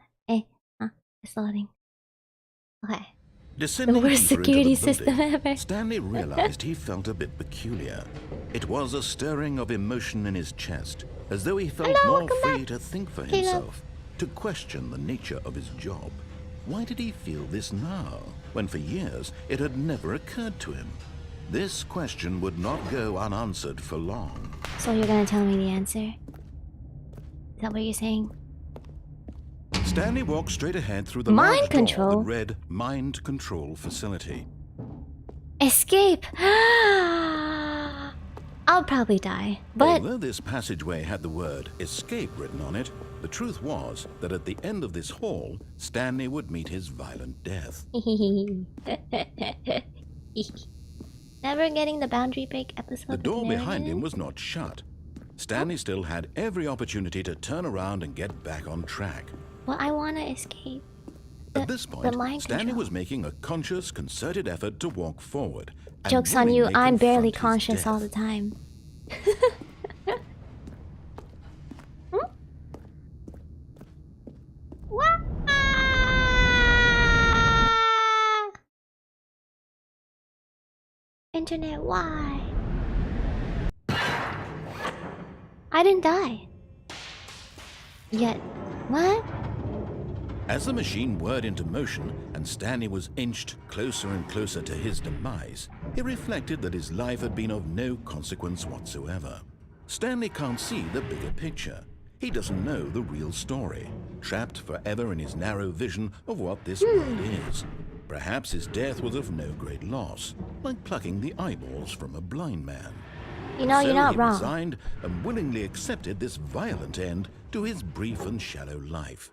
It's loading. Okay. Descending the worst security system building, ever. Stanley realized he felt a bit peculiar. It was a stirring of emotion in his chest, as though he felt more free to think for himself, to question the nature of his job. Why did he feel this now, when for years it had never occurred to him? This question would not go unanswered for long. So you're gonna tell me the answer? Is that what you're saying? Stanley walked straight ahead through the mind large control door that read Mind Control Facility. Escape! I'll probably die, but... Although this passageway had the word escape written on it, the truth was that at the end of this hall, Stanley would meet his violent death. Never getting the boundary break episode. The door behind him was not shut. Stanley still had every opportunity to turn around and get back on track. Well, I want to escape. At this point, Stanley was making a conscious, concerted effort to walk forward. Joke's on you, I'm barely conscious all the time. What? Internet, why? I didn't die. Yet. What? As the machine whirred into motion and Stanley was inched closer and closer to his demise, he reflected that his life had been of no consequence whatsoever. Stanley can't see the bigger picture. He doesn't know the real story, trapped forever in his narrow vision of what this world is. Perhaps his death was of no great loss, like plucking the eyeballs from a blind man. You know, you're not wrong. So he resigned and willingly accepted this violent end to his brief and shallow life.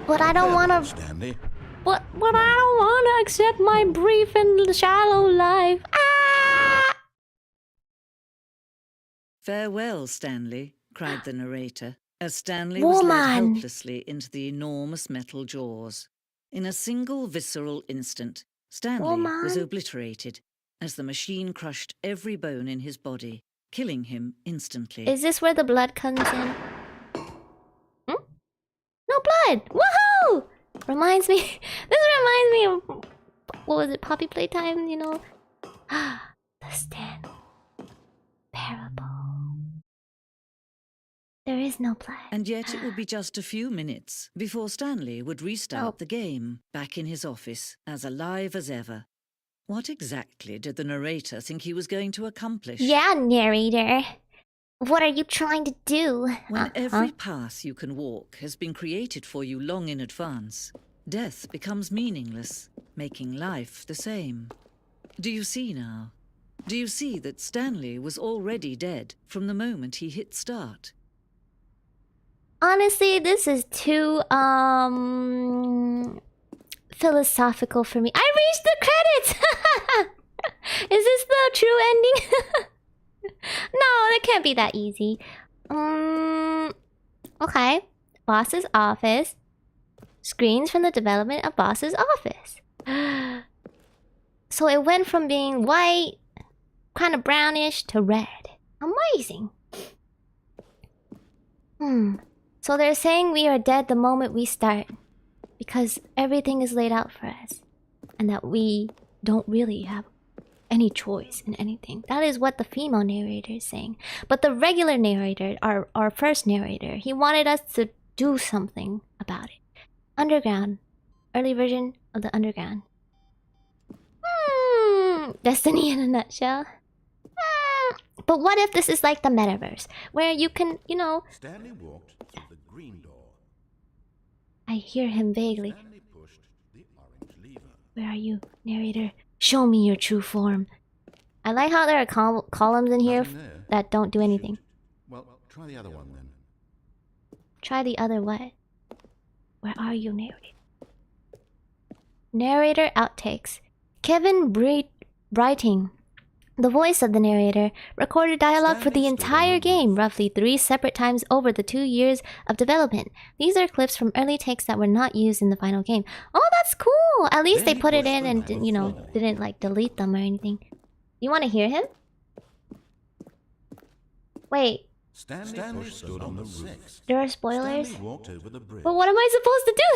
But I don't want to... Stanley. But I don't want to accept my brief and shallow life. Ah! Farewell, Stanley, cried the narrator, as Stanley was led helplessly into the enormous metal jaws. In a single visceral instant, Stanley was obliterated as the machine crushed every bone in his body, killing him instantly. Is this where the blood comes in? No blood! Woohoo! Reminds me... This reminds me of... What was it? Poppy Playtime, you know? The Stanley parable. There is no blood. And yet it would be just a few minutes before Stanley would restart the game, back in his office, as alive as ever. What exactly did the narrator think he was going to accomplish? Yeah, narrator. What are you trying to do? When every path you can walk has been created for you long in advance, death becomes meaningless, making life the same. Do you see now? Do you see that Stanley was already dead from the moment he hit start? Honestly, this is too, philosophical for me. I reached the credits! Is this the true ending? No, it can't be that easy. Okay. Boss's office. Screens from the development of Boss's office. So it went from being white, kind of brownish, to red. Amazing. So they're saying we are dead the moment we start. Because everything is laid out for us. And that we don't really have any choice in anything. That is what the female narrator is saying. But the regular narrator, our first narrator, he wanted us to do something about it. Underground. Early version of the underground. Destiny in a nutshell. But what if this is like the metaverse, where you can, you know... Stanley walked to the green door. I hear him vaguely. Stanley pushed the orange lever. Where are you, narrator? Show me your true form. I like how there are columns in here that don't do anything. Well, try the other one then. Try the other what? Where are you, narrator? Narrator outtakes. Kevin Brighting, the voice of the narrator, recorded dialogue for the entire game roughly 3 separate times over the 2 years of development. These are clips from early takes that were not used in the final game. Oh, that's cool! At least they put it in and, you know, didn't like delete them or anything. You want to hear him? Wait. Stanley stood on the roof. There are spoilers? Stanley walked over the bridge. But what am I supposed to do?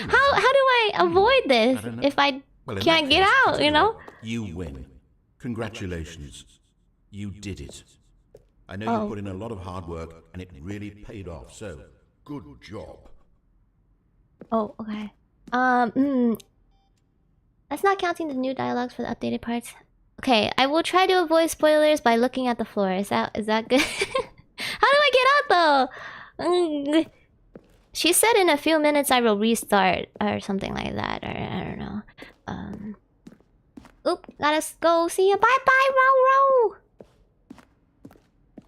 How do I avoid this if I can't get out, you know? You win. Congratulations. You did it. I know you put in a lot of hard work and it really paid off, so good job. Oh, okay. That's not counting the new dialogues for the updated parts. Okay, I will try to avoid spoilers by looking at the floor. Is that good? How do I get out though? She said in a few minutes I will restart or something like that, or I don't know. Oop, gotta go. See ya. Bye bye, row.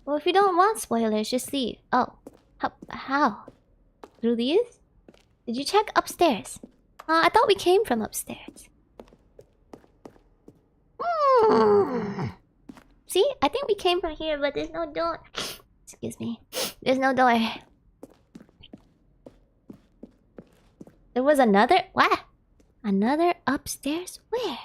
Well, if you don't want spoilers, just leave. Oh, how? Through these? Did you check upstairs? I thought we came from upstairs. See? I think we came from here, but there's no door. Excuse me. There's no door. There was another... What? Another upstairs? Where?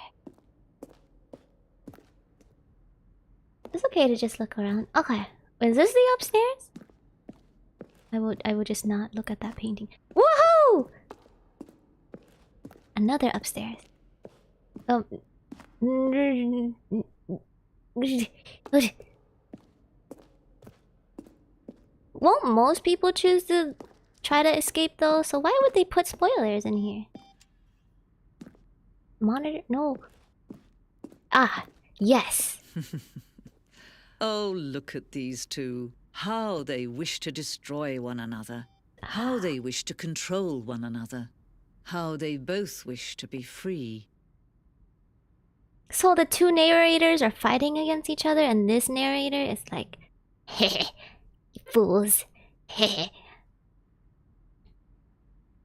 It's okay to just look around. Okay. Is this the upstairs? I would just not look at that painting. Woohoo! Another upstairs. Won't most people choose to try to escape though? So why would they put spoilers in here? Monitor? No. Ah, yes. Oh, look at these two. How they wish to destroy one another. How they wish to control one another. How they both wish to be free. So the two narrators are fighting against each other, and this narrator is like, heh, you fools, heh.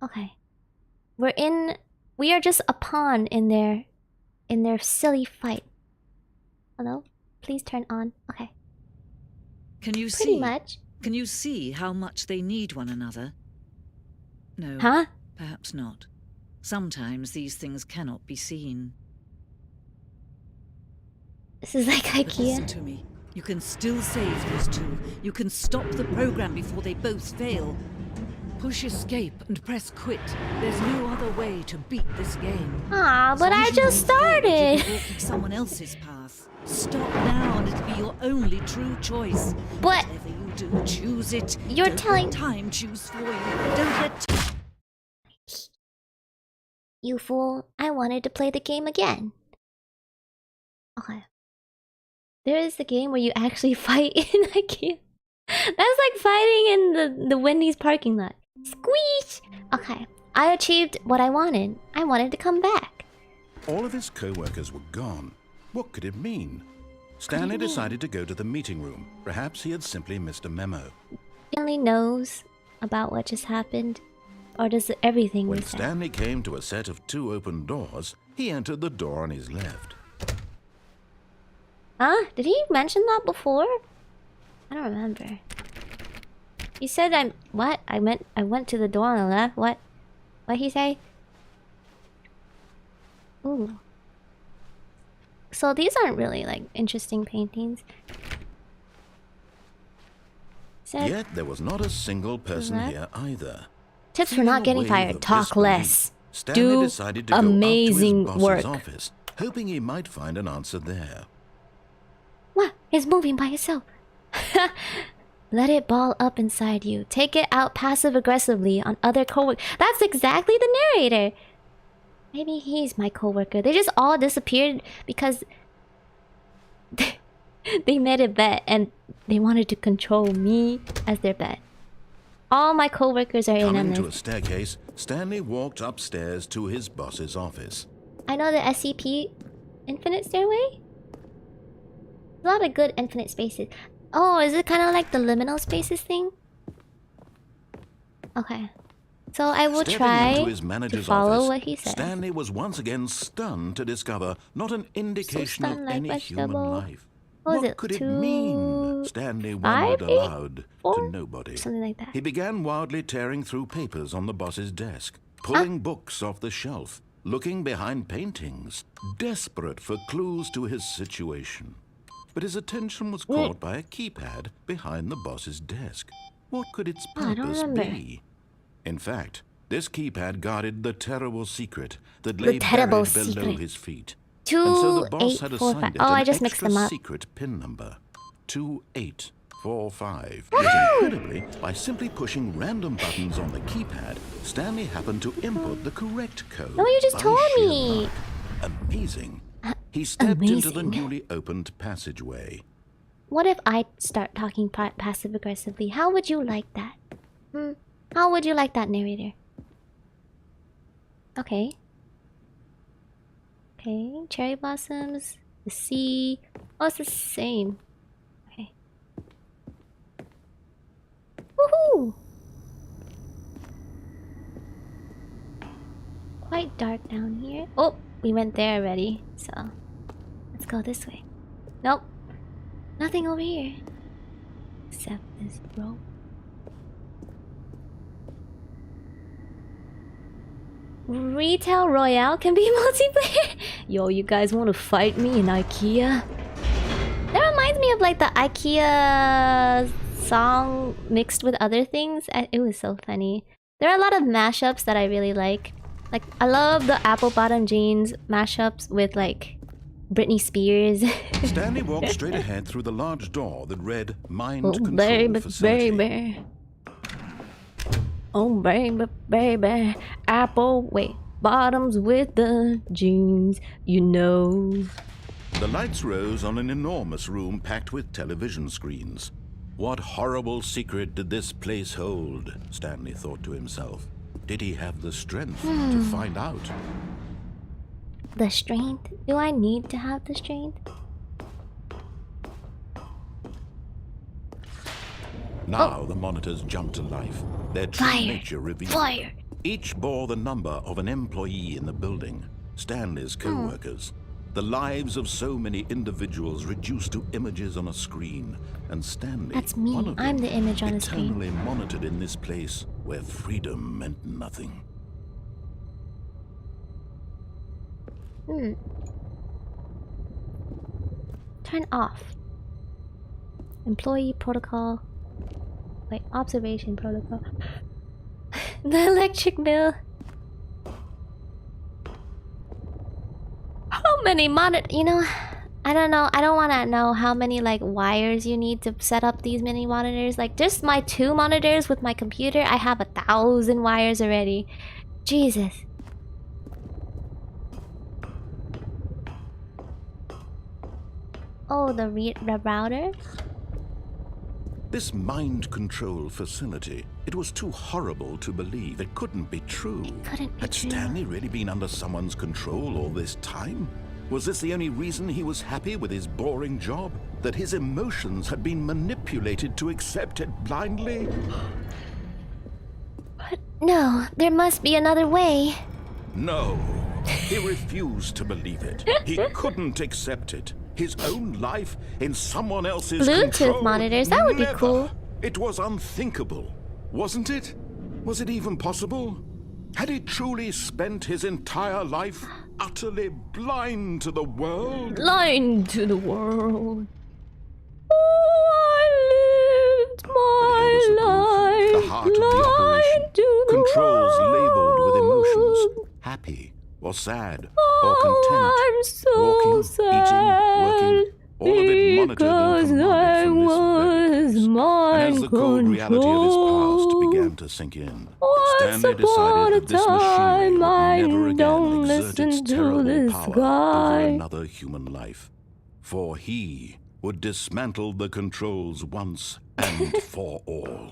Okay. We are just a pawn in their silly fight. Hello? Please turn on. Okay. Can you see? Pretty much. Can you see how much they need one another? No. Huh? Perhaps not. Sometimes these things cannot be seen. This is like But IKEA. listen to me. You can still save these two. You can stop the program before they both fail. Push escape and press quit. There's no other way to beat this game. Ah, but I just started. You're walking someone else's path. Stop now and it'll be your only true choice. But Whatever you do, choose it. You're Don't telling- let time choose for you. Don't let... You fool, I wanted to play the game again. Okay. There is the game where you actually fight in IKEA. That's like fighting in the Wendy's parking lot. Squeeze! Okay, I achieved what I wanted. I wanted to come back. All of his co-workers were gone. What could it mean? Stanley decided to go to the meeting room. Perhaps he had simply missed a memo. Stanley knows about what just happened. Or does everything When reset? Stanley came to a set of 2 open doors, he entered the door on his left. Huh? Did he mention that before? I don't remember. He said what? I went to the door on the left. What? What'd he say? Ooh. So these aren't really like interesting paintings. Said Yet there was not a single person Left. here either. tips for not getting Feeling a wave fired. of Talk disbelief, less. Stanley Do decided to amazing go up to his work. boss's office, hoping he might find an answer there. What? It's moving by itself. Let it ball up inside you. Take it out passive-aggressively on other coworkers. That's exactly the narrator. Maybe he's my coworker. They just all disappeared because they made a bet and they wanted to control me as their bet. All my coworkers are in on Coming to a this. staircase, Stanley walked upstairs to his boss's office. I know the SCP infinite stairway. A lot of good infinite spaces. Oh, is it kind of like the liminal spaces thing? Okay. So I will Stepping try into his to manager's follow office, what he says. Stanley was once again stunned to discover not an indication stunned of like any human vegetable. life. What was What it, could it 2, mean? Stanley 5, wondered 8, aloud 4? to nobody. Something like that. He began wildly tearing through papers on the boss's desk, pulling books off the shelf, looking behind paintings, desperate for clues to his situation. But his attention was caught by a keypad behind the boss's desk. What could its I don't purpose remember. be? In fact, this keypad guarded the terrible secret that The lay terrible buried below secret. his feet. 2, And so the boss 8, had 4, assigned 5. it Oh, an I just mixed extra them up. secret pin number, 2845. Yet incredibly, by simply pushing random buttons on the keypad, Stanley happened to input the correct code. No, you just by told sheer me. luck. Amazing. He stepped into the amazing. newly opened passageway. What if I start talking passive-aggressively? How would you like that? How would you like that, narrator? Okay. Okay, cherry blossoms, the sea. Oh, it's the same. Okay. Woohoo! Quite dark down here. Oh, we went there already, so let's go this way. Nope. Nothing over here. Except this rope. Retail Royale can be multiplayer? Yo, you guys want to fight me in IKEA? That reminds me of like the IKEA song mixed with other things. It was so funny. There are a lot of mashups that I really like. Like, I love the apple bottom jeans mashups with like Britney Spears. Stanley walked straight ahead through the large door that read Mind Control baby, Facility. baby. Oh baby, baby. Apple, wait, bottoms with the jeans, you know. The lights rose on an enormous room packed with television screens. What horrible secret did this place hold? Stanley thought to himself. Did he have the strength to find out? The strength? Do I need to have the strength? Now the monitors jumped to life. Their true nature revealed. Fire! Each bore the number of an employee in the building. Stanley's co-workers. The lives of so many individuals reduced to images on a screen. And Stanley, That's me. one of them, I'm the image on the screen. eternally monitored in this place where freedom meant nothing. Turn off. Employee protocol. Wait, observation protocol. The electric bill. How many you know, I don't know. I don't want to know how many like wires you need to set up these mini monitors. Like just my 2 monitors with my computer, I have 1,000 wires already. Jesus. Oh, the router? This mind control facility, it was too horrible to believe. It couldn't be true. It couldn't be Had true. Stanley really been under someone's control all this time? Was this the only reason he was happy with his boring job? That his emotions had been manipulated to accept it blindly? What? No, there must be another way. No. He refused to believe it. He couldn't accept it. His own life in someone else's Bluetooth control. monitors, that would be Never. cool. It was unthinkable, wasn't it? Was it even possible? Had he truly spent his entire life utterly blind to the world? Blind to the world. Oh, I lived my life The heart of the operation. blind to the Controls labeled with emotions. world. Happy or sad or Oh, content. I'm so Walking, sad eating, working. All of it monitored because and I commanded from was this very place. mind And as the cold reality of his past controlled. began to sink in, Once Stanley upon decided a that this machinery time, would I never again don't exert its listen to terrible this power guy. over another human life. For he would dismantle the controls once and for all.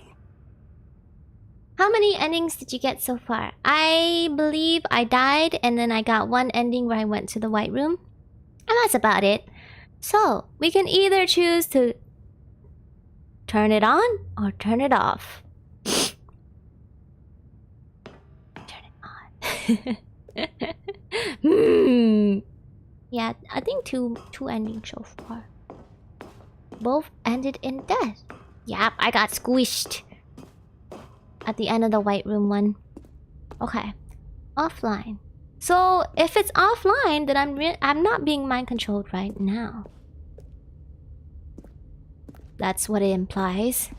How many endings did you get so far? I believe I died and then I got one ending where I went to the white room. And that's about it. So, we can either choose to turn it on or turn it off. Turn it on. Yeah, I think two endings so far. Both ended in death. Yep, I got squished at the end of the white room one. Okay, offline. So if it's offline, then I'm not being mind controlled right now. That's what it implies.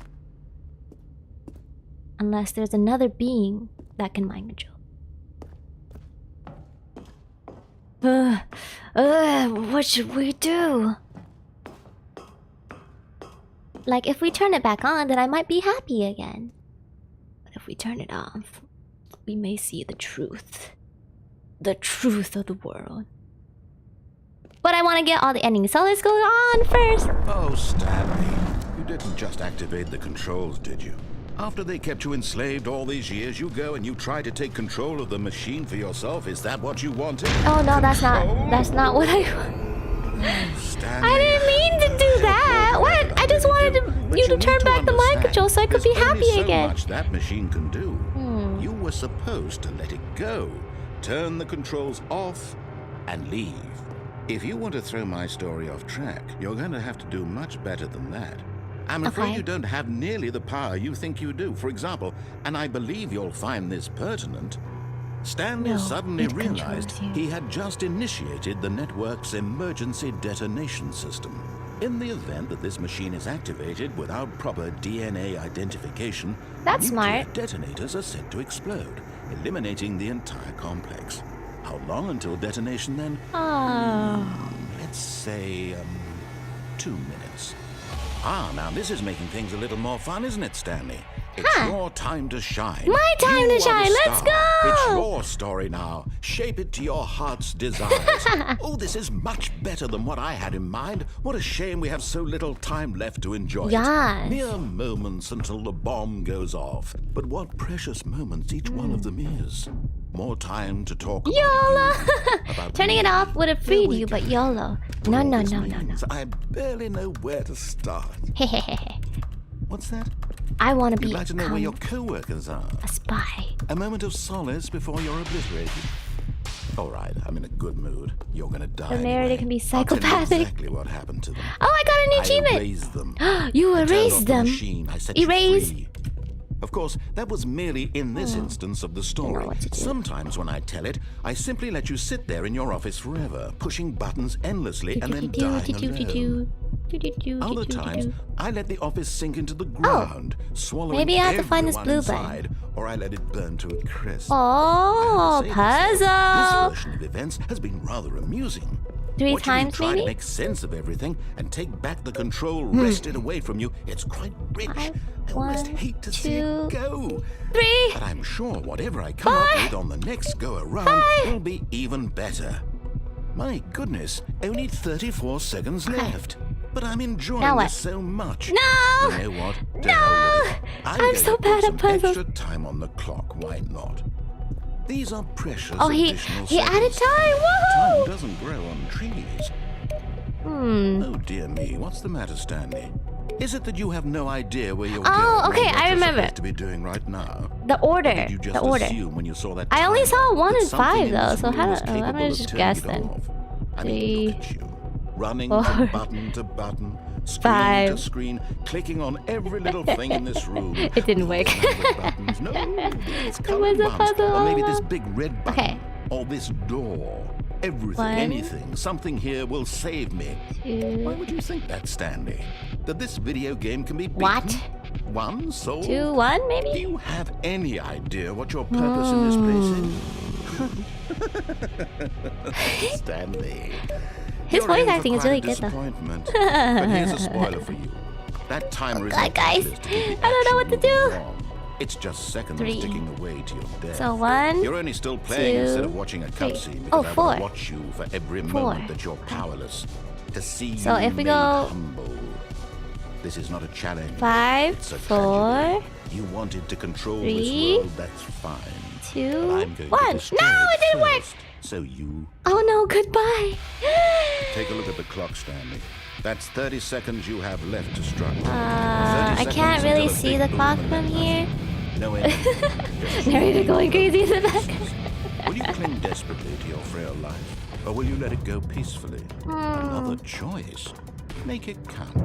Unless there's another being that can mind control. What should we do? Like if we turn it back on, then I might be happy again. But if we turn it off, we may see the truth. The truth of the world. But I want to get all the endings, so let's go on first. Oh, Stanley, you didn't just activate the controls, did you? After they kept you enslaved all these years, you go and you try to take control of the machine for yourself. Is that what you wanted? Oh no, that's not what I want. Stanley, I didn't mean to do that. What? I just wanted you to turn back the mind control so I could be happy so again. Much that machine can do. You were supposed to let it go. Turn the controls off and leave. If you want to throw my story off track, you're going to have to do much better than that. I'm afraid you don't have nearly the power you think you do. For example, and I believe you'll find this pertinent, Stanley suddenly realized he had just initiated the network's emergency detonation system. In the event that this machine is activated without proper DNA identification, nuclear detonators are set to explode, eliminating the entire complex. How long until detonation then? Let's say, 2 minutes. Now this is making things a little more fun, isn't it, Stanley? It's your time to shine. My time to shine. Let's go! It's your story now. Shape it to your heart's desires. Oh, this is much better than what I had in mind. What a shame we have so little time left to enjoy it. Mere moments until the bomb goes off. But what precious moments each one of them is. More time to talk about YOLO! Turning it off would have freed you, but YOLO. No. I barely know where to start. What's that? I want to be You'd like to know where your co-workers are? a spy. A moment of solace before you're obliterated. All right, I'm in a good mood. You're gonna die. The narrator can be I'll tell you psychopathic. exactly what happened to them. Oh, I got an I achievement. erased them. You I turned off erased the them. machine. I set you Erase. free. Of course, that was merely in this instance of the story. what to do. Sometimes when I tell it, I simply let you sit there in your office forever, pushing buttons endlessly and then dying alone. Other times, I let the office sink into the ground, swallowing maybe I have to find this everyone blue button. inside, or I let it burn to a crisp. Oh, This puzzle. version of events has been rather amusing. 3 Watching times you try maybe? to make sense of everything and take back the control wrested away from you, it's quite rich. I almost hate to see it go. 3. But I'm sure whatever I come up with on the next go around will be even better. My goodness, only 34 seconds left. But I'm enjoying Now what? this so much. No! You know what? To No! hell with it. I'm going so to put bad at some puzzles. Extra time on the clock, why not? These are precious He additional added seconds. time. Time Woohoo! doesn't grow on trees. Oh dear me, what's the matter, Stanley? Is it that you have no idea where you're going? Okay, or what I you're remember. supposed to be doing right now? The order. Did you just The order. assume when you saw that I only timer saw 1 that and something 5 in though, this so room how was do I'm capable gonna of just turning guess it then. off? I 3, mean, look at you. Running 4, from button to button, screen 5. to screen, clicking on every little thing in this room. It didn't work. Buttons. No, these It colored was a ones. puzzle Or maybe all this along. big red button. Okay. Or this door. Everything, 1, anything, something here will save me. Why 2, would you think that, Stanley? That this video game can be beaten? What? 1 soul? 2, 1 Do maybe? you have any idea what your purpose in this place is? Stanley. His you're voice in for acting is quite a really good though. disappointment. But here's a spoiler for you. That timer is not guys, useless to keep the I don't know action what to moving do. along. It's just seconds 3. ticking away to your death. So 1, You're only still playing 2, instead of watching a 3. cutscene Oh, because I 4. will watch you for every 4. moment that you're powerless. To see So you if we made go humble. This is not a challenge. 5, It's a 4, tragedy. You wanted to control 3, this world, that's fine. 2, But I'm going 1. to destroy No, it didn't work. first, so you Oh no, goodbye. take a look at the clock, Stanley. That's 30 seconds you have left to strike. 30 I seconds can't really until a see big the boom clock and from then here. no ending. Just Narrator going crazy in the back. Will you cling desperately to your frail life, or will you let it go peacefully? Another choice. Make it count,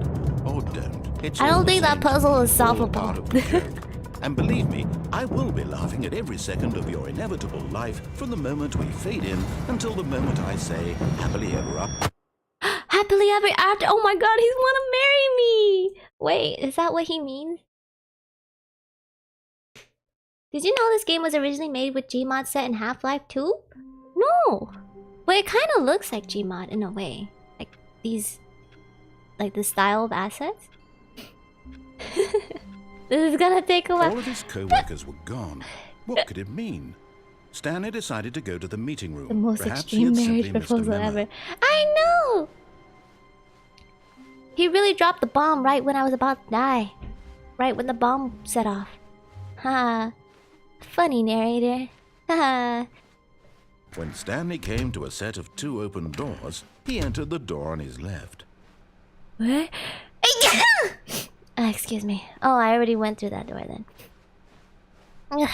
or don't. It's I all don't the think that same. puzzle is All solvable. part of the joke. And believe me, I will be laughing at every second of your inevitable life from the moment we fade in until the moment I say happily ever up. Happily ever after. Oh my god, he's wanna marry me. Wait, is that what he means? Did you know this game was originally made with Gmod set in Half-Life 2? No. But it kind of looks like Gmod in a way. Like these, like the style of assets. This is gonna take a while. All of his co-workers were gone. What could it mean? Stanley decided to go to the meeting room. The most Perhaps he extreme had marriage simply missed a proposal memo. ever. I know! He really dropped the bomb right when I was about to die. Right when the bomb set off. Ha. Funny narrator. Ha. When Stanley came to a set of 2 open doors, he entered the door on his left. What? Excuse me. Oh, I already went through that door then. Ugh.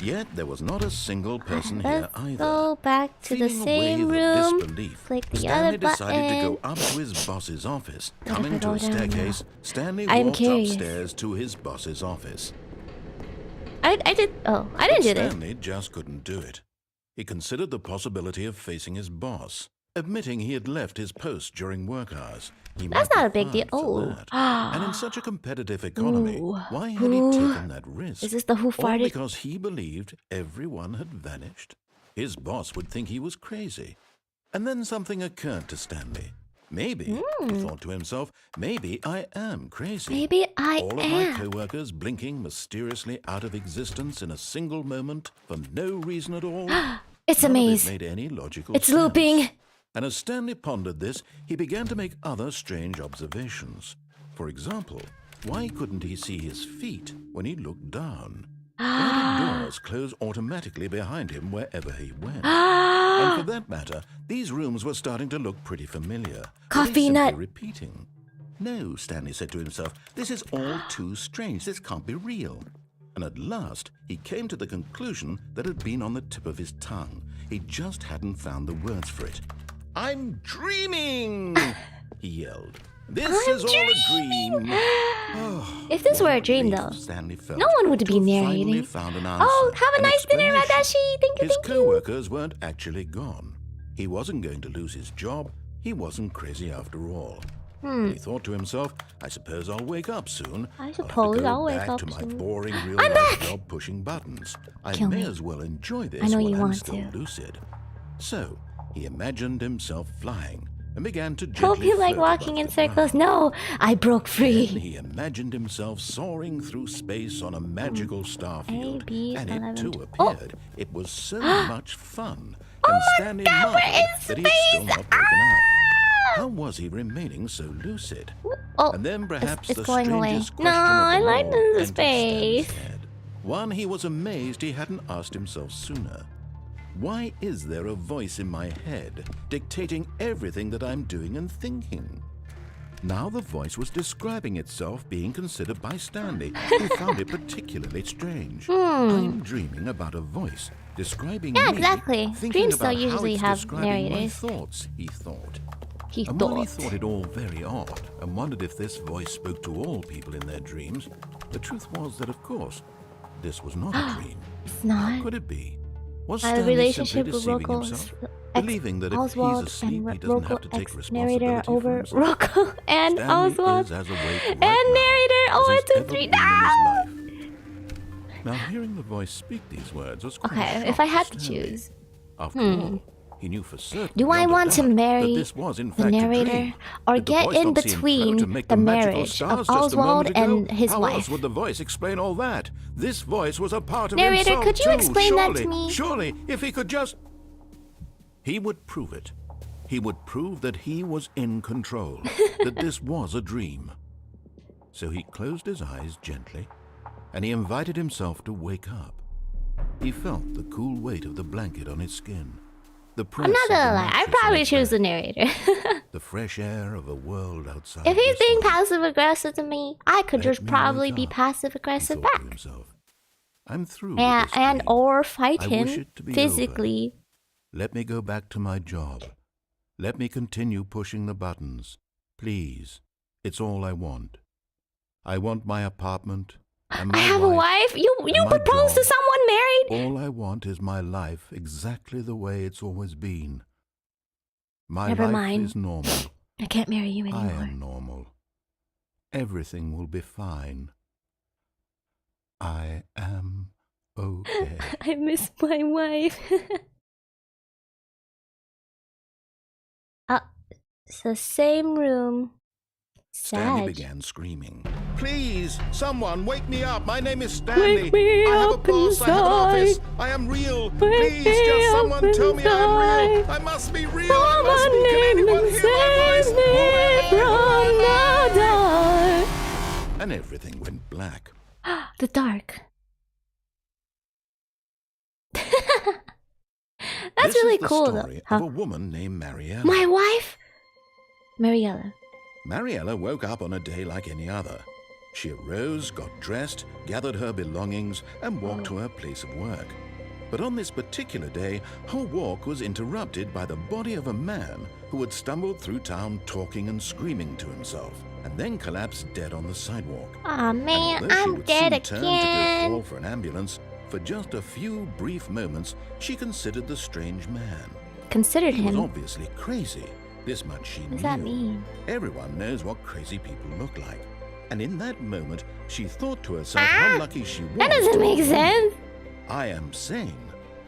Yet there was not a single person here Let's either. go back to the Feeling a same wave of room. disbelief, Click the Stanley other decided to button. go up to his boss's office. What if I Coming to go a down now? staircase, Stanley I'm walked curious. upstairs to his boss's office. I did. Oh, I didn't do this. Stanley just couldn't do it. He considered the possibility of facing his boss, admitting he had left his post during work hours. He That's might not be a big deal. fired for Oh. that. And in such a competitive economy, Ooh. why had he Who? taken that risk? Is this the who All farted? because he believed everyone had vanished? His boss would think he was crazy. And then something occurred to Stanley. Maybe, he thought to himself, maybe I am crazy. Maybe I All of my am. co-workers blinking mysteriously out of existence in a single moment for no reason at all. It's a None of it maze. made any logical It's sense. looping. And as Stanley pondered this, he began to make other strange observations. For example, why couldn't he see his feet when he looked down? Why did doors close automatically behind him wherever he went? And for that matter, these rooms were starting to look pretty familiar. Were they Coffee simply nut. repeating? No, Stanley said to himself, this is all too strange. This can't be real. And at last, he came to the conclusion that had been on the tip of his tongue. He just hadn't found the words for it. I'm dreaming! He yelled. This I'm is all a dream. Oh, If this were a dream, relief though, Stanley felt no one would to be have narrating. finally found an answer, Oh, have a an nice dinner, explanation. Radashi. Thank you, His thank you. co-workers weren't actually gone. He wasn't going to lose his job. He wasn't crazy after all. He thought to himself, I suppose I'll wake up soon. I I'll have suppose to go I'll wake back up to my soon. boring I'm real-life back! job pushing buttons. I Kill may me. as well enjoy this I know while you I'm want still to. lucid. So he imagined himself flying and began to Hope gently you like float walking above in the circles. ground. No, I broke Then free. he imagined himself soaring through space on a magical star field, A, B, and it 11. too Oh. appeared. It was so much fun, and Stanley God, we're marveled in that he had still space! not woken up. How was he remaining so lucid? Oh, And then perhaps it's the going away. strangest No, question of I them like all the entered space. Stanley's head. One he was amazed he hadn't asked himself sooner. Why is there a voice in my head dictating everything that I'm doing and thinking? Now the voice was describing itself being considered by Stanley, who found it particularly strange. I'm dreaming about a voice describing Yeah, me, exactly. thinking Dreams about don't how usually it's have describing my narrators. thoughts, he thought. He And while he thought. thought it all very odd and wondered if this voice spoke to all people in their dreams, the truth was that, of course, this was not a dream. It's How not. could it be? Was My Stanley relationship simply with deceiving Rocco himself, ex believing that if Oswald he's asleep, and he doesn't Rocco have to take ex responsibility narrator for over himself? Rocco and Stanley Oswald is as awake right and now narrator. as Oh, he's it's a ever three. been in his No! life. Now, hearing the voice speak these words was quite a Okay, shock if I had to Stanley. choose, After all, he knew for certain. do I beyond a want to doubt, that marry this was in the fact a narrator dream? or Did the get voice in not see him float between and make the magical marriage stars of just a Oswald moment ago? and his How wife? else would the voice explain all that? This voice was a part of Narrator, himself could you too. explain that to Surely, me? Surely, if he could just... He would prove it. He would prove that he was in control, that this was a dream. So he closed his eyes gently, and he invited himself to wake up. He felt the cool weight of the blanket on his skin. The press I'm not of the gonna lie, I'd mattress on probably his choose the back, narrator. the fresh air of a world outside. If he's this being life. passive aggressive to me, I could Let just me probably wake be up, passive he aggressive thought to back. himself. I'm through Yeah, with this and dream. or fight I wish him it to be physically. Let me go back to my job. Let me continue pushing the buttons. Please. It's all I want. I want my apartment and my I have a wife. You my proposed to job. someone married. All I want is my life exactly the way it's always been. My Never life mind. is normal. I can't marry you I anymore. am normal. Everything will be fine. I am okay. I miss my wife. It's the same room. Stanley Sad. began screaming. Please, someone, wake me up. My name is Stanley. Wake me I have a up boss. I have an office. inside. I am real. Wake Please, me just up someone tell me I'm real. inside. I must be real. I must Someone be. Can name anyone and hear my save voice? me from the dark. And everything went black. The dark. That's This really is the cool story though. of Huh? a woman named Mariella. My wife? Mariella. Mariella woke up on a day like any other. She arose, got dressed, gathered her belongings, and walked to her place of work. But on this particular day, her walk was interrupted by the body of a man who had stumbled through town talking and screaming to himself, and then collapsed dead on the sidewalk. Aw, man, And although she I'm would dead soon turn to go again. call for an ambulance, for just a few brief moments, she considered the strange man. Considered He was him. obviously crazy. This much she What knew. does that mean? Everyone knows what crazy people look like. And in that moment, she thought to herself how lucky she was. That doesn't to make have sense. I am sane.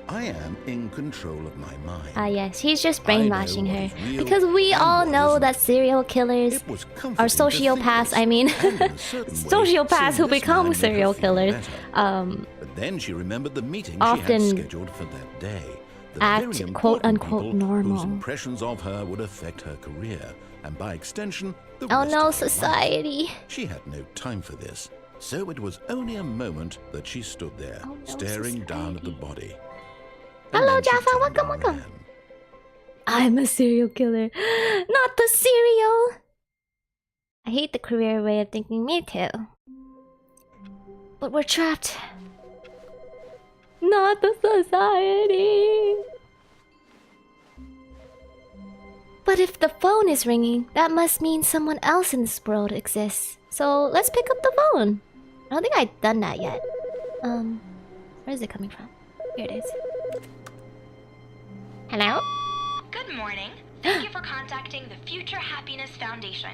I am in control of my mind. Ah, yes, he's just I know brainwashing what her. is real Because we and all what know isn't. that serial killers It was comforting are to think sociopaths. this, I mean, and in a certain way, sociopaths seeing who this become man made her serial feel killers. better. But then she remembered the meeting Often she had scheduled for that day. The act, very important quote-unquote, people normal. whose impressions of her would affect her career, and by extension, the Oh rest no, of her life. society. She had no time for this, so it was only a moment that she stood there, Oh, no, staring down at the society. body. Hello, then she Jaffa, turned welcome, and welcome. ran. I'm a serial killer. Not the cereal. I hate the career way of thinking. Me too. But we're trapped. Not the society. But if the phone is ringing, that must mean someone else in this world exists. So let's pick up the phone. I don't think I've done that yet. Where is it coming from? Here it is. Hello? Good morning. Thank you for contacting the Future Happiness Foundation.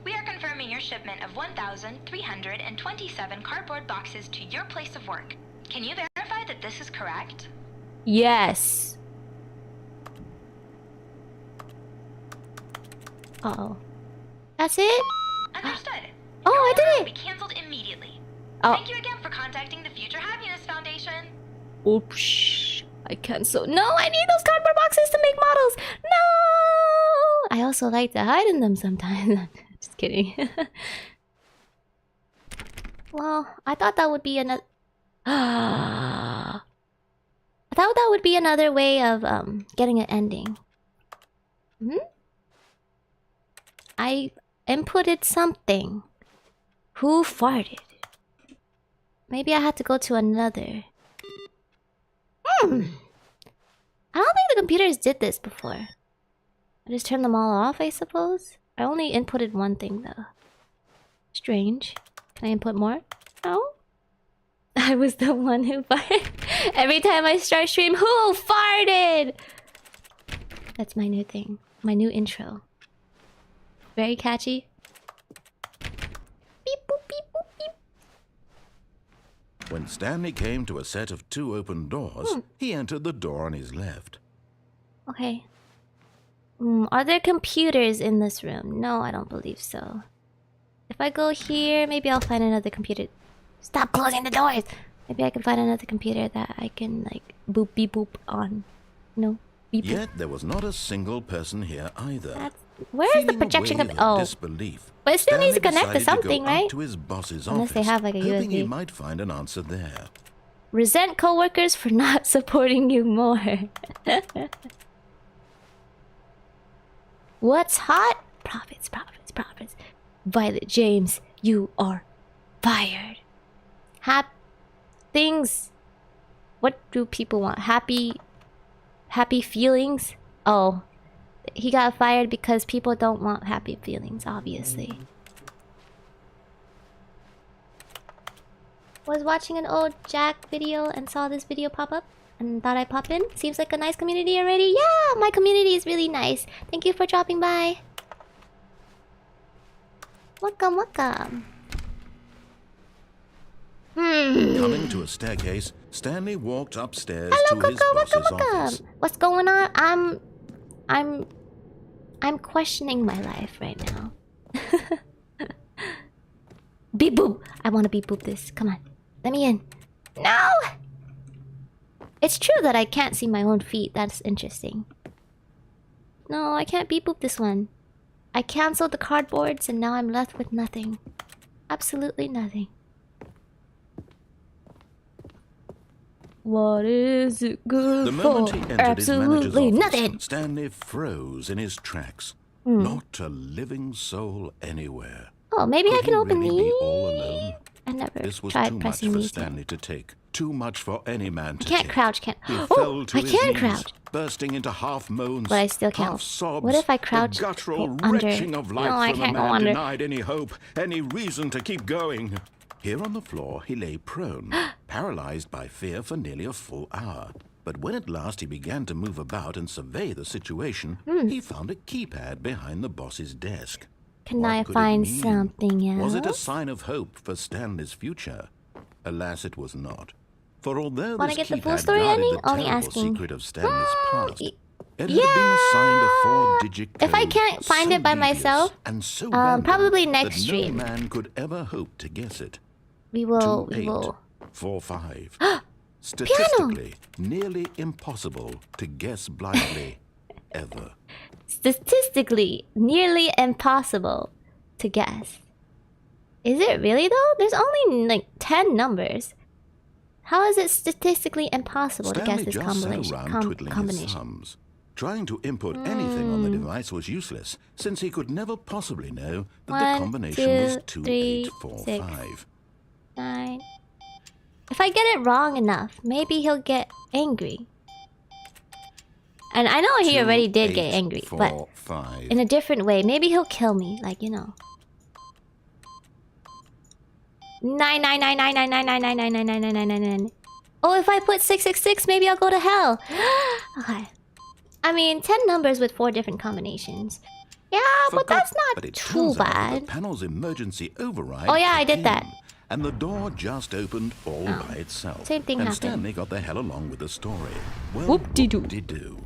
We are confirming your shipment of 1,327 cardboard boxes to your place of work. Can you verify that this is correct? Yes. Uh-oh. That's it? Understood. Oh, Your I order did will it! be canceled immediately. Oh. Thank you again for contacting the Future Happiness Foundation. Oops. I cancel. No, I need those cardboard boxes to make models. No! I also like to hide in them sometimes. Just kidding. Well, I thought that would be another... I thought that would be another way of getting an ending. I inputted something. Who farted? Maybe I had to go to another. I don't think the computers did this before. I just turned them all off, I suppose. I only inputted one thing though. Strange. Can I input more? No. I was the one who farted. Every time I start stream, who farted? That's my new thing. My new intro. Very catchy. Beep boop beep boop beep. When Stanley came to a set of 2 open doors, he entered the door on his left. Okay. Are there computers in this room? No, I don't believe so. If I go here, maybe I'll find another computer. Stop closing the doors! Maybe I can find another computer that I can, like, boop beep boop on. No? Beep boop. Yet there was not a single person here either. That's... Where is the Feeling a projection wave of... of Oh. disbelief, But it still needs to Stanley connect to decided something, go up right? to his boss's Unless they office, have, like, a hoping he USB. might find an answer there. Resent coworkers for not supporting you more. What's hot? Profits, profits, profits. Violet James, you are fired. Things. What do people want? Happy feelings? Oh. He got fired because people don't want happy feelings, obviously. Was watching an old Jack video and saw this video pop up and thought I'd pop in. Seems like a nice community already. Yeah, my community is really nice. Thank you for dropping by. Welcome, welcome. Coming to a staircase, Stanley walked upstairs Hello, to his Coco, boss's welcome, office. welcome. What's going on? I'm questioning my life right now. Beep boop. I want to beep boop this. Come on. Let me in. No! It's true that I can't see my own feet. That's interesting. No, I can't beep boop this one. I canceled the cardboards and now I'm left with nothing. Absolutely nothing. What is it good The moment he for? entered his manager's Absolutely office, nothing. Stanley froze in his tracks. Not a living soul anywhere. Oh, maybe I Could can he open really be these. all alone? I never This was tried too much pressing for these. Stanley to take. Too much for any man to I can't take. crouch, can't. He Oh, fell to I his can knees, crouch. bursting into half moans, But I still can't. half sobs. What if I crouch, the guttural go under? retching of life No, I from can't a go man under. denied any hope, any reason to keep going. Here on the floor, he lay prone, paralyzed by fear for nearly a full hour. But when at last he began to move about and survey the situation, he found a keypad behind the boss's desk. Can What I could it find mean? something else? Was it a sign of hope for Stanley's future? Alas, it was not. For although Wanna this get the keypad full story guarded ending? the Only terrible asking. secret of Stanley's past, y- it had been assigned a four-digit code If I can't find so it by devious myself, and so random probably that next no stream. man could ever hope to guess it. We will. 2845. Statistically, nearly impossible to guess blindly, ever. Statistically, nearly impossible to guess. Is it really though? There's only like 10 numbers. How is it statistically impossible to guess Stanley this just combination? sat around twiddling his thumbs. Trying to input anything on the device was useless, since he could never possibly know that the 1, combination 2, was 3, 2845. 9. If I get it wrong enough, maybe he'll get angry. And I know he already did get angry, but 2845. in a different way. Maybe he'll kill me, like, you know. 999999999999999. Oh, if I put 666, maybe I'll go to hell. Okay. I mean, 10 numbers with 4 different combinations. Yeah, but that's not But it too turns out that bad. the panel's emergency override. Oh, yeah, I kicked did that. in, and the door just opened all by itself. Same thing and happened. Stanley got the hell along with the story. Well, Whoop-de-doo. whoop-de-doo.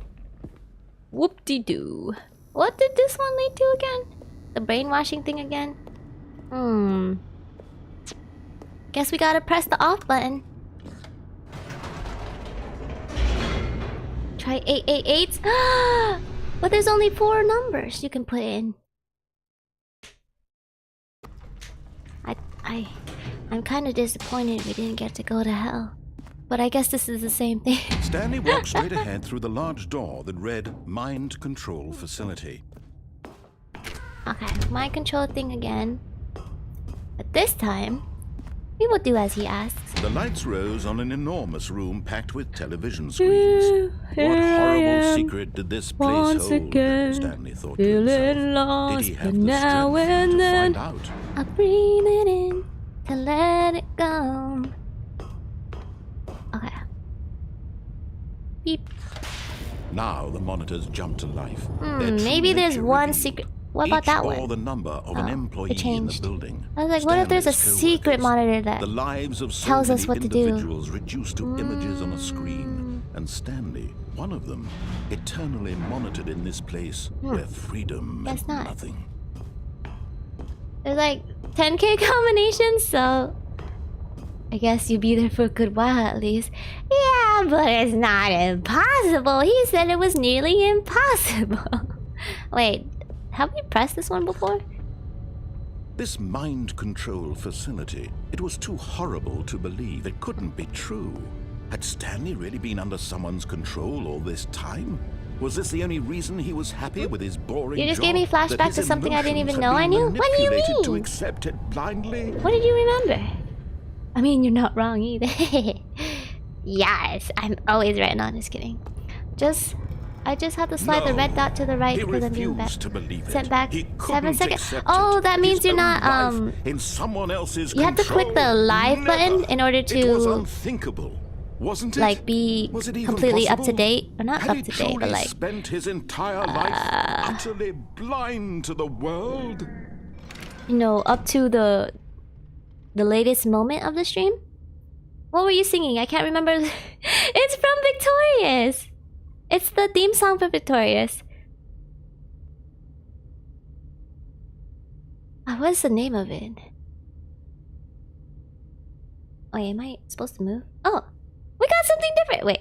Whoop-de-doo. What did this one lead to again? The brainwashing thing again? Guess we gotta press the off button. Try 888. But there's only 4 numbers you can put in. I'm kind of disappointed we didn't get to go to hell. But I guess this is the same thing. Stanley walked straight ahead through the large door that read Mind Control Facility. Okay, mind control thing again. But this time, we will do as he asks. The lights rose on an enormous room packed with television screens. What horrible secret did this place once hold? again, Stanley thought to feeling himself. lost, Did he but have the now strength and to then find out? I breathe it in to let it go. Okay. Beep. Now the monitors jumped to life. Their true Maybe there's nature one revealed. secret. What about Each that bore one? the number of an Oh, employee it changed. in the building. I was like, what if there's a Stanley's secret co-workers, monitor that the lives of so tells many us what to do? individuals reduced to images on a screen, and Stanley, one of them, eternally monitored in this place where freedom Guess meant not. nothing. There's like 10k combinations, so I guess you'll be there for a good while at least. Yeah, but it's not impossible. He said it was nearly impossible. Wait, have we pressed this one before? This mind control facility, it was too horrible to believe. It couldn't be true. Had Stanley really been under someone's control all this time? Was this the only reason he was happy with his boring You just job? gave me flashback That his to something I didn't emotions even had know I been knew? What do you manipulated to mean? accept it blindly? What did you remember? I mean, you're not wrong either. Yes, I'm always right. No, just kidding. I just have to slide the red dot to the right He because I'm being refused to believe it. sent back He 7 couldn't seconds. accept Oh, it. that means His you're own not life in someone else's you have to click the control. live Never. button in order It was to unthinkable, wasn't it? like be Was it even completely up to possible? date or not Had up he to date, but truly like spent his entire life utterly blind to the world? you know, up to the latest moment of the stream. What were you singing? I can't remember. It's from Victorious. It's the theme song for Victorious. What's the name of it? Wait, am I supposed to move? Oh, we got something different. Wait.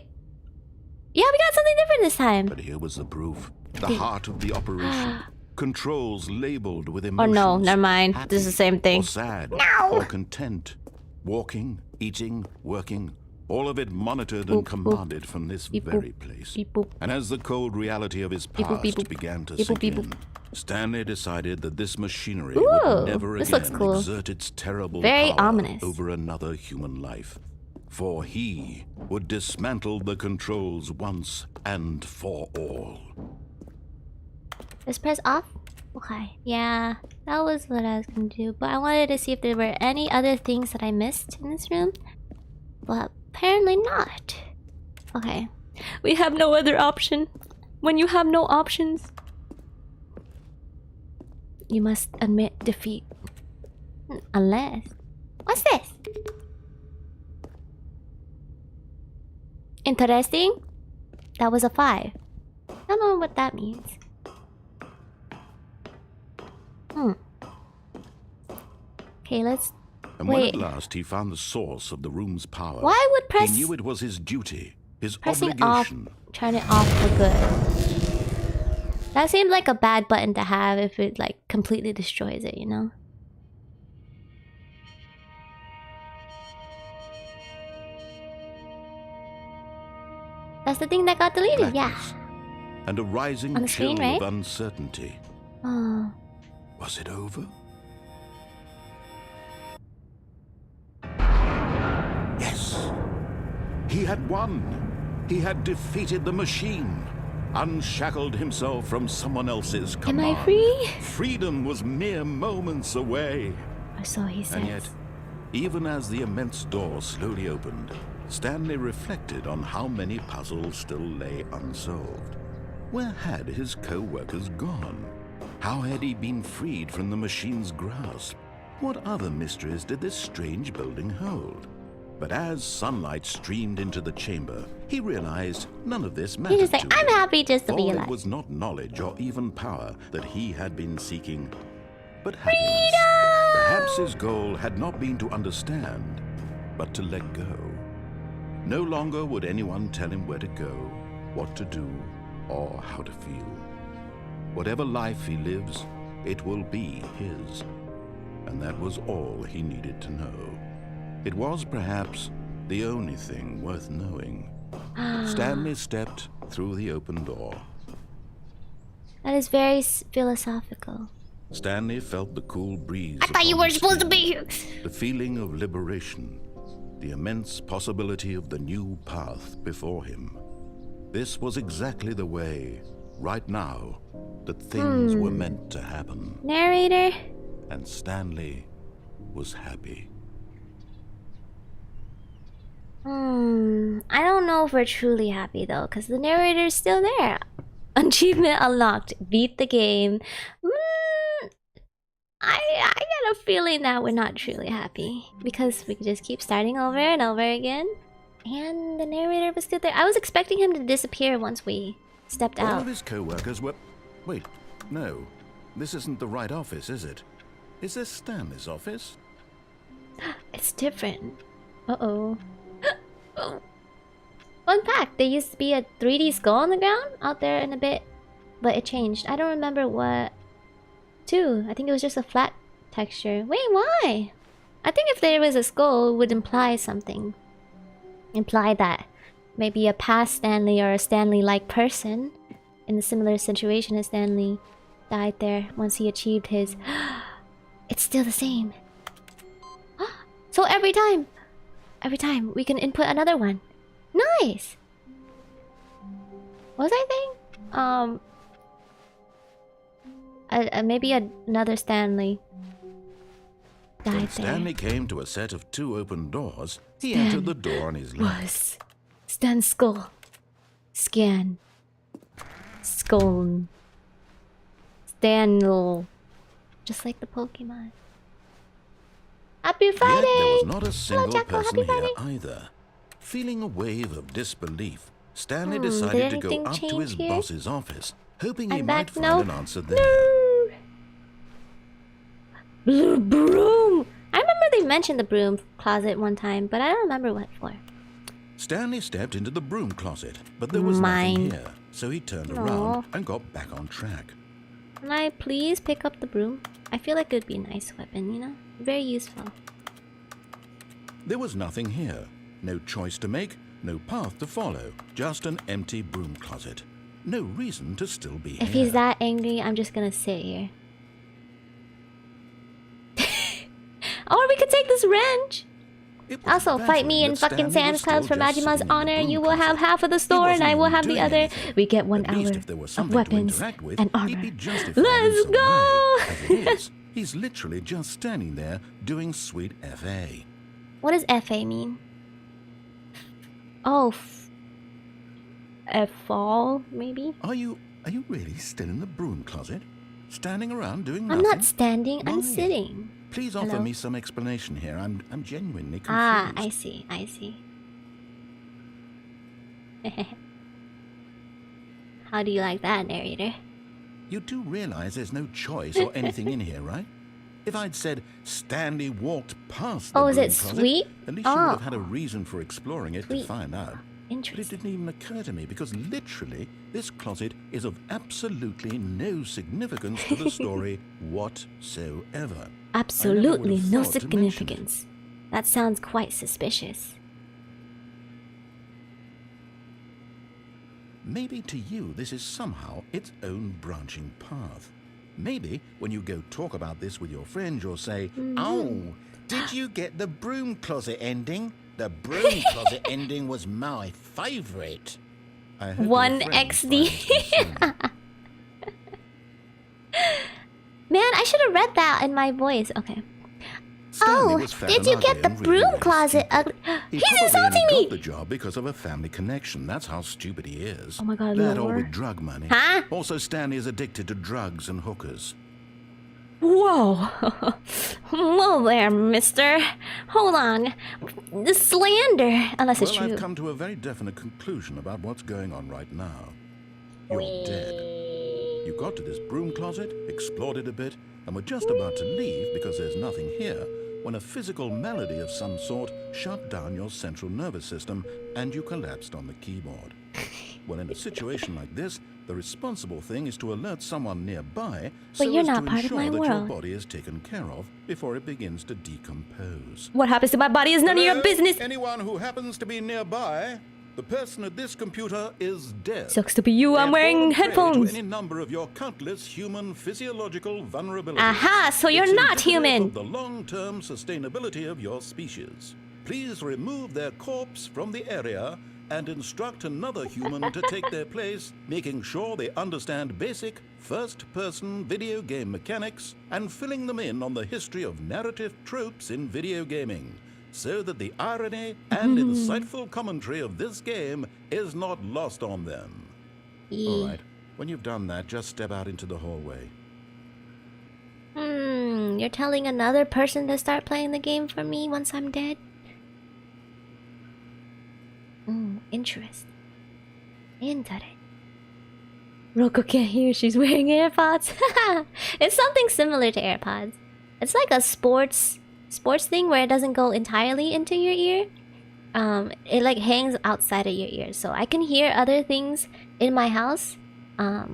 Yeah, we got something different this time. But here was the proof. The heart of the operation. Controls labeled with Oh emotions. no, never mind. Happy This is the same thing. Or sad. No. Or content. Walking, eating, working. All of it monitored and Boop, boop. commanded from this Beep, very boop. place. Beep, boop. And as the cold reality of his Beep, boop, past beep, boop. began to Beep, boop, sink beep, in, boop. Stanley decided that this machinery Ooh, would never this looks again cool. exert its terrible Very power ominous. over another human life. For he would dismantle the controls once and for all. Just press off? Okay, yeah, that was what I was gonna do. But I wanted to see if there were any other things that I missed in this room. But apparently not. Okay. We have no other option. When you have no options, you must admit defeat. Unless... What's this? Interesting? That was a 5. I don't know what that means. Okay, let's... And Wait. when at last he found the source of the room's power, Why would he knew it was his duty, his pressing off, obligation. turn it off for good? That seemed like a bad button to have if it like completely destroys it, you know? That's the thing that got deleted, yeah. Blackness, and a rising On the chill screen, right? of uncertainty. Oh. Was it over? Yes. He had won. He had defeated the machine. Unshackled himself from someone else's Am command. I free? Freedom was mere moments away. Or so he says. And yet, even as the immense door slowly opened, Stanley reflected on how many puzzles still lay unsolved. Where had his co-workers gone? How had he been freed from the machine's grasp? What other mysteries did this strange building hold? But as sunlight streamed into the chamber, he realized none of this mattered He just to like, I'm him. happy just to be For alive. it was not knowledge or even power that he had been seeking, but happiness. Perhaps his goal had not been to understand, but to let go. No longer would anyone tell him where to go, what to do, or how to feel. Whatever life he lives, it will be his. And that was all he needed to know. It was perhaps the only thing worth knowing. Stanley stepped through the open door. That is very philosophical. Stanley felt the cool breeze. I thought you upon were his supposed to skin, be here. The feeling of liberation, the immense possibility of the new path before him. This was exactly the way, right now, that things were meant to happen. Narrator? And Stanley was happy. I don't know if we're truly happy though, because the narrator's still there. Achievement unlocked. Beat the game. I get a feeling that we're not truly happy. Because we could just keep starting over and over again. And the narrator was still there. I was expecting him to disappear once we stepped All out. of his co-workers were... Wait, no. This isn't the right office, is it? Is this Stanley's office? It's different. Uh-oh. Fun fact, there used to be a 3D skull on the ground out there in a bit, but it changed. I don't remember what to. I think it was just a flat texture. Wait, why? I think if there was a skull, it would imply something. Imply that maybe a past Stanley or a Stanley-like person in a similar situation as Stanley died there once he achieved his... It's still the same. So every time we can input another one. Nice. What was I saying? Maybe another Stanley died When there. Stanley came to a set of 2 open doors, he entered the door on his left. Was Stan skull. Scan. Skull. Stanley. Just like the Pokemon. Happy Yet Friday! there was not a single Jackal. person Happy here Friday. either. Feeling a wave of disbelief, Stanley Did decided to go anything up to change his here? boss's office, hoping he I'm might back. find No. an answer there. No. Blue broom. I remember they mentioned the broom closet one time, but I don't remember what for. Stanley stepped into the broom closet, but there was Mine. nothing here, so he turned Aw. around and got back on track. Can I please pick up the broom? I feel like it would be a nice weapon, you know? Very useful. There was nothing here. No choice to make, no path to follow, just an empty broom closet. no reason to still be here. If he's that angry, I'm just gonna sit here. Or we could take this wrench. Also, fight me in fucking sand clouds for Majima's honor. You will have half of the store and I will have the other. We get 1 hour of weapons and armor. Let's go! He's literally just standing there doing sweet FA. What does FA mean? Oh, fall, maybe? Are you really still in the broom closet? Standing around doing nothing? I'm not standing, I'm Why? sitting. Please offer me some explanation here. I'm genuinely confused. Ah, I see. How do you like that, narrator? You do realize there's no choice or anything in here, right? If I'd said Stanley walked past the Oh, is broom it closet, sweet? at least you would have had a reason for exploring it Sweet. to find out. But it Interesting. didn't even occur to me because literally this closet is of absolutely no significance to the story whatsoever. Absolutely have no thought to mention it. significance. That sounds quite suspicious. Maybe to you this is somehow its own branching path. Maybe when you go talk about this with your friends, you'll say, "Oh, did you get the broom closet ending? The broom closet ending was my favorite." I hope your 1 friends XD. find this funny. Man, I should have read that in my voice. Okay. Stanley Oh, was fat did and you ugly get the and really, broom really closet stupid. ugly? He He's probably insulting only me! got the job because of a family connection. That's how stupid he is. Oh my god, That or lore. with drug money. Huh? Also, Stanley is addicted to drugs and hookers. Whoa. Whoa there, mister. Hold on. The slander. Unless it's Well, true. I've come to a very definite conclusion about what's going on right now. You're dead. You got to this broom closet, explored it a bit, and were just about to leave because there's nothing here when a physical malady of some sort shut down your central nervous system and you collapsed on the keyboard. Well, in a situation like this, the responsible thing is to alert someone nearby so you're as not to part of ensure my that your world. body is taken care of before it begins to decompose. What happens to my body is none of your Hello? business. Anyone who happens to be nearby, the person at this computer is dead. Sucks to be you. I'm They're wearing fallen prey headphones. To any number of your countless human physiological vulnerabilities. Aha, so you're It's not indicative human. Of the long-term sustainability of your species. Please remove their corpse from the area and instruct another human to take their place, making sure they understand basic first-person video game mechanics and filling them in on the history of narrative tropes in video gaming, so that the irony and insightful commentary of this game is not lost on them. All right, when you've done that, just step out into the hallway. You're telling another person to start playing the game for me once I'm dead? Interesting. Roko can't hear, she's wearing AirPods. It's something similar to AirPods. It's like a sports thing where it doesn't go entirely into your ear. It like hangs outside of your ear, so I can hear other things in my house.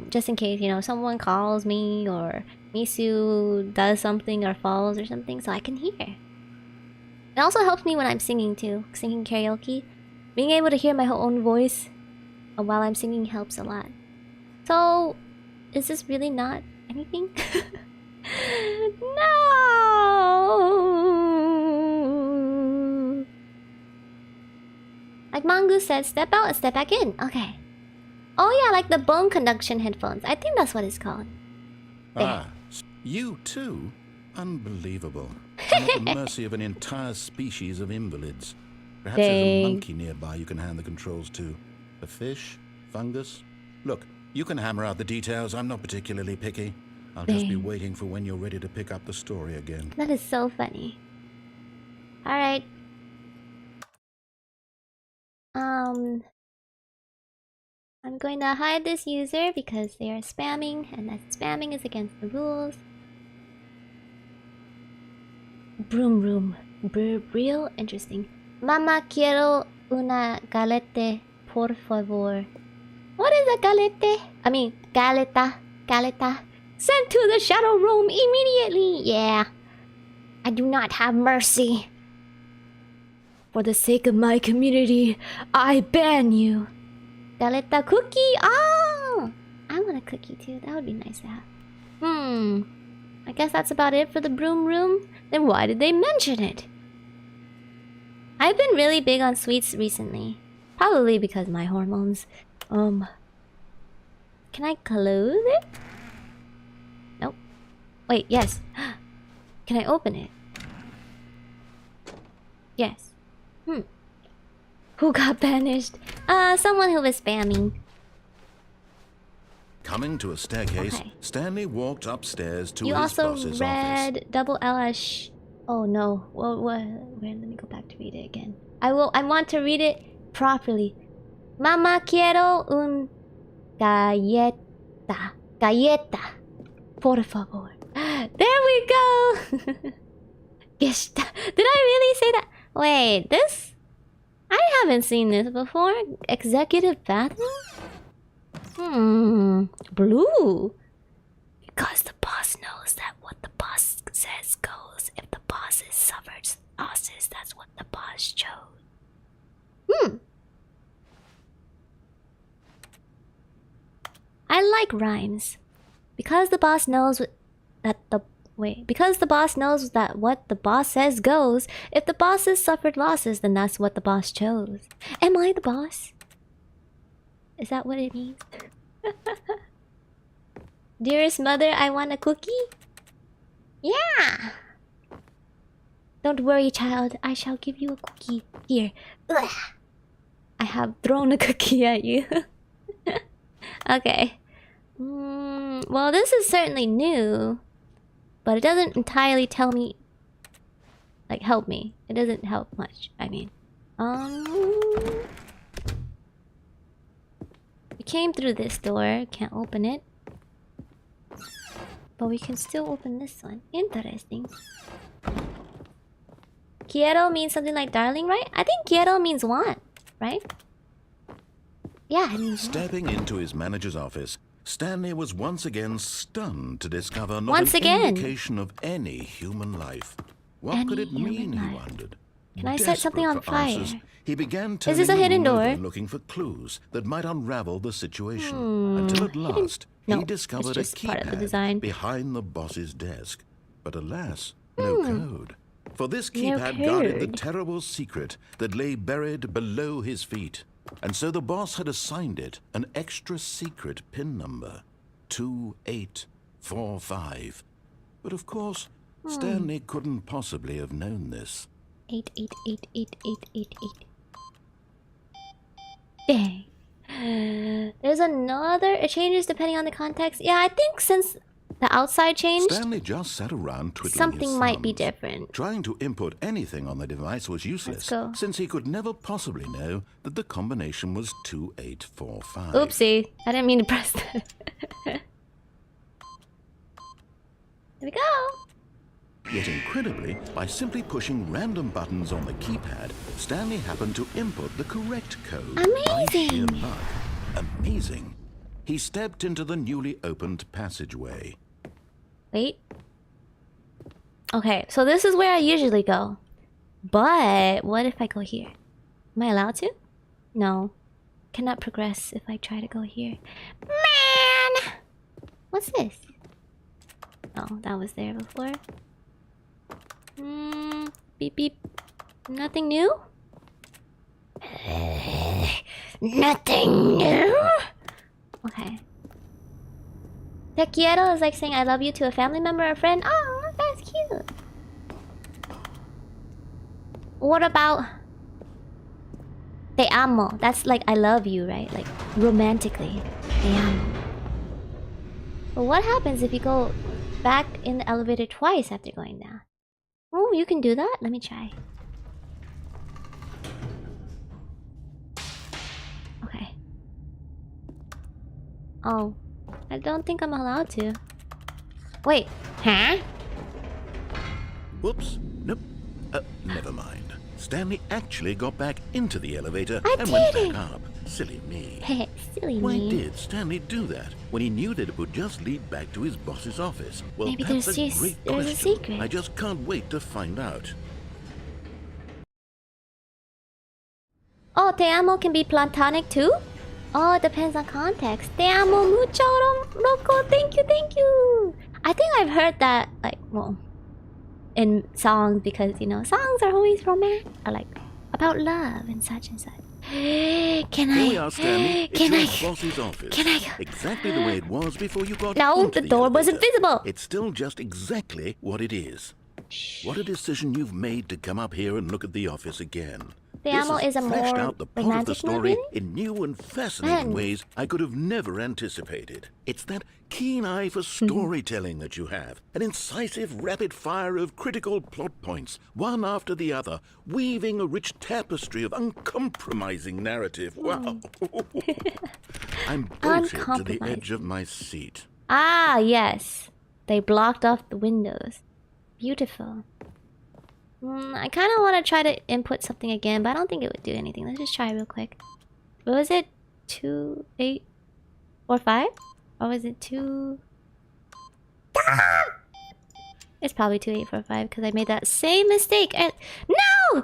Just in case, you know, someone calls me or Misu does something or falls or something, so I can hear. It also helps me when I'm singing too, singing karaoke. Being able to hear my own voice while I'm singing helps a lot. So, is this really not anything? No! Like Mongoose said, step out and step back in. Okay. Oh yeah, like the bone conduction headphones. I think that's what it's called. Ah, you too? Unbelievable. I'm at the mercy of an entire species of invalids. Perhaps there's a monkey nearby you can hand the controls to. A fish? Fungus? Look, you can hammer out the details. I'm not particularly picky. I'll just be waiting for when you're ready to pick up the story again. That is so funny. Alright. I'm going to hide this user because they are spamming, and that spamming is against the rules. Broom room. Real interesting. Mama quiero una galette, por favor. What is a galette? I mean, galeta. Sent to the shadow room immediately. Yeah. I do not have mercy. For the sake of my community, I ban you. Galeta cookie. Oh, cookie too. That would be nice to have. I guess that's about it for the broom room. Then why did they mention it? I've been really big on sweets recently. Probably because my hormones. Can I close it? Nope. Wait, yes. Can I open it? Yes. Who got banished? Someone who was spamming. Coming to a staircase, Okay. Stanley walked upstairs to You his also boss's read office. double LS. Oh no. Well, where? Let me go back to read it again. I want to read it properly. Mama quiero un galleta. Galleta. Por favor. There we go. Gesta. Did I really say that? Wait, this? I haven't seen this before. Executive bathroom? Blue. Because the boss knows that what the boss says goes. If the boss suffers losses, that's what the boss chose. I like rhymes. Because the boss knows because the boss knows that what the boss says goes. If the bosses suffered losses, then that's what the boss chose. Am I the boss? Is that what it means? Dearest mother, I want a cookie? Yeah! Don't worry, child. I shall give you a cookie. Here. Ugh. I have thrown a cookie at you. Okay. Well, this is certainly new. But it doesn't entirely tell me... Like, help me. It doesn't help much, I mean. We came through this door. Can't open it. But we can still open this one. Interesting. Quiero means something like darling, right? I think quiero means want, right? Yeah, it means want. Stepping into his manager's office, Stanley was once again stunned to discover not Once an again. indication of any human life. What could it mean, he wondered. Can I set something on Desperate for answers, fire? he began Is this turning a the hidden room over door? and looking for clues that might unravel the situation. Until at last, No, he it's discovered a just part of the keypad design. behind the boss's desk. But alas, no code. For this No keypad guarded the code. terrible secret that lay buried below his feet. And so the boss had assigned it an extra secret PIN number. 2845. But of course, Stanley couldn't possibly have known this. 88888888. Dang. There's another. It changes depending on the context. Yeah, I think since the outside changed, Stanley just sat around twiddling his something might be thumbs. different. Trying to input anything on the device was useless, go. since he could never possibly know that the combination was 2845. Oopsie. I didn't mean to press that. Here we go. Yet incredibly, by simply pushing random buttons on the keypad, Stanley happened to input the correct code. By sheer Amazing. luck. Amazing. He stepped into the newly opened passageway. Wait. Okay, so this is where I usually go. But what if I go here? Am I allowed to? No. Cannot progress if I try to go here. Man! What's this? Oh, that was there before. Beep beep. Nothing new? Nothing new? Okay. Te quiero is like saying I love you to a family member or friend. Oh, that's cute. What about te amo? That's like I love you, right? Like romantically. Te amo. But what happens if you go back in the elevator twice after going down? Oh, you can do that? Let me try. Okay. Oh. I don't think I'm allowed to. Wait. Huh? Whoops. Nope. Never mind. Stanley actually got back into the elevator I and went did back up. Silly me. Silly Why me. did Stanley do that when he knew that it would just lead back to his boss's office? Well, Maybe that's there's a just- great there's a question. secret. I just can't wait to find out. Oh, te amo can be platonic too? Oh, it depends on context. Te amo mucho, Rocco. Thank you, thank you. I think I've heard that, like, well, in songs because, you know, songs are always romantic, or like about love and such and such. Can I? Here we are, Stanley. Can I? It's your boss's office. Can I? Exactly the way it was before you got No, onto the door was elevator. invisible. It's still just exactly what it is. What a decision you've made to come up here and look at the office again. Te This amo has is a fleshed more out the plot of the romantic story movie? in new and fascinating Man. ways I could have never anticipated. It's that keen eye for storytelling that you have. An incisive rapid fire of critical plot points, one after the other, weaving a rich tapestry of uncompromising narrative. Wow. I'm bolted to the edge of my seat. Ah, yes. They blocked off the windows. Beautiful. I kind of want to try to input something again, but I don't think it would do anything. Let's just try real quick. What was it? 2, 8, 4, 5? Or was it 2? It's probably 2, 8, 4, 5 because I made that same mistake. And no!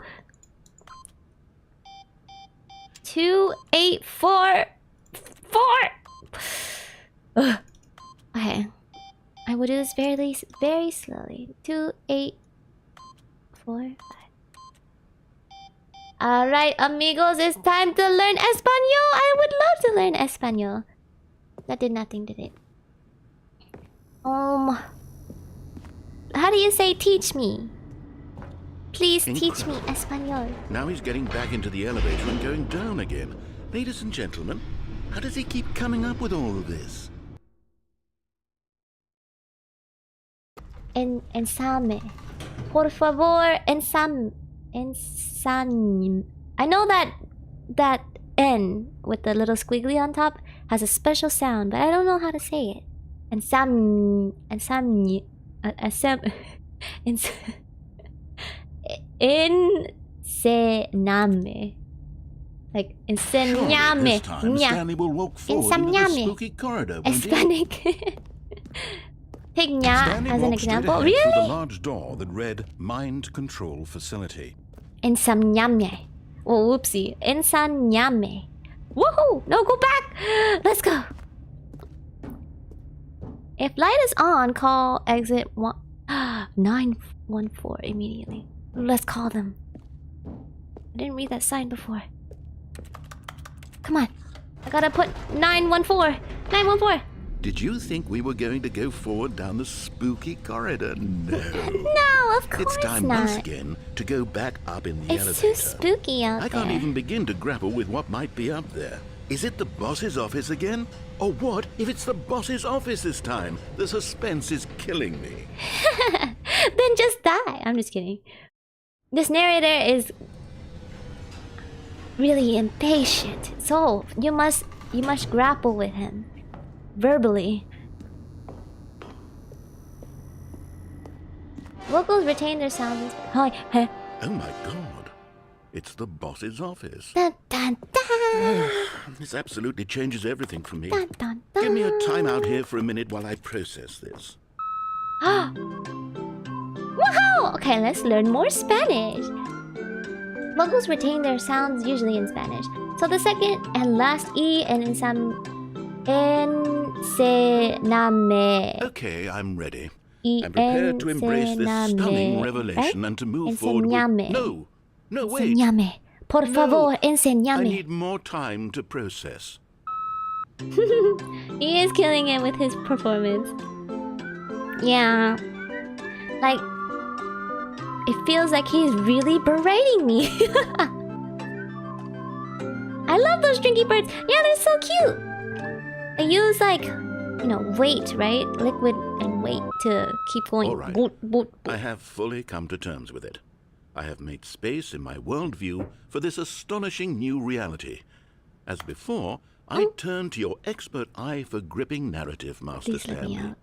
2, 8, 4, 4. Ugh. Okay. I will do this very, very slowly. 2, 8, 4, 5. Alright, amigos, it's time to learn Espanol. I would love to learn Espanol. That did nothing, did it? How do you say teach me? Please teach me Espanol. Now he's getting back into the elevator and going down again. Ladies and gentlemen, how does he keep coming up with all of this? Ensame. Por favor, ensañe. I know that N with the little squiggly on top has a special sound, but I don't know how to say it. Ensañe. Enséñame. Like, enséñame. This time, Stanley will walk forward into the spooky corridor, won't he? Hispanic. Take ña Stanley as an walked straight example. ahead through Really? the large door that read Mind Control Facility. Ensañame. Oh, whoopsie. Ensañame. Woohoo! No, go back! Let's go! If light is on, call exit 914 immediately. Let's call them. I didn't read that sign before. Come on. I gotta put 914. 914. Did you think we were going to go forward down the spooky corridor? No. No, of course It's time not. once again to go back up in the It's elevator. too spooky out I there. can't even begin to grapple with what might be up there. Is it the boss's office again? Or what if it's the boss's office this time? The suspense is killing me. Then just die. I'm just kidding. This narrator is really impatient. So you must grapple with him verbally. Vocals retain their sounds. Hi. Oh my god. It's the boss's office. Dun, dun, dun. This absolutely changes everything for me. Dun, dun, dun. Give me a time out here for a minute while I process this. Woohoo! Okay, let's learn more Spanish. Vocals retain their sounds usually in Spanish. So the second and last E and enséñame. Okay, I'm ready. I'm prepared to embrace this stunning revelation and to move forward with... Enséñame. No, wait. Enséñame. Por favor, I enséñame. need more time to process. He is killing it with his performance. Yeah. Like, it feels like he's really berating me. I love those drinky birds. Yeah, they're so cute. They use like, you know, weight, right? Liquid and weight to keep going. All right. Boot, boot, boot. I have fully come to terms with it. I have made space in my worldview for this astonishing new reality. As before, I turn to your expert eye for gripping narrative, Master Please let me Stanley. out.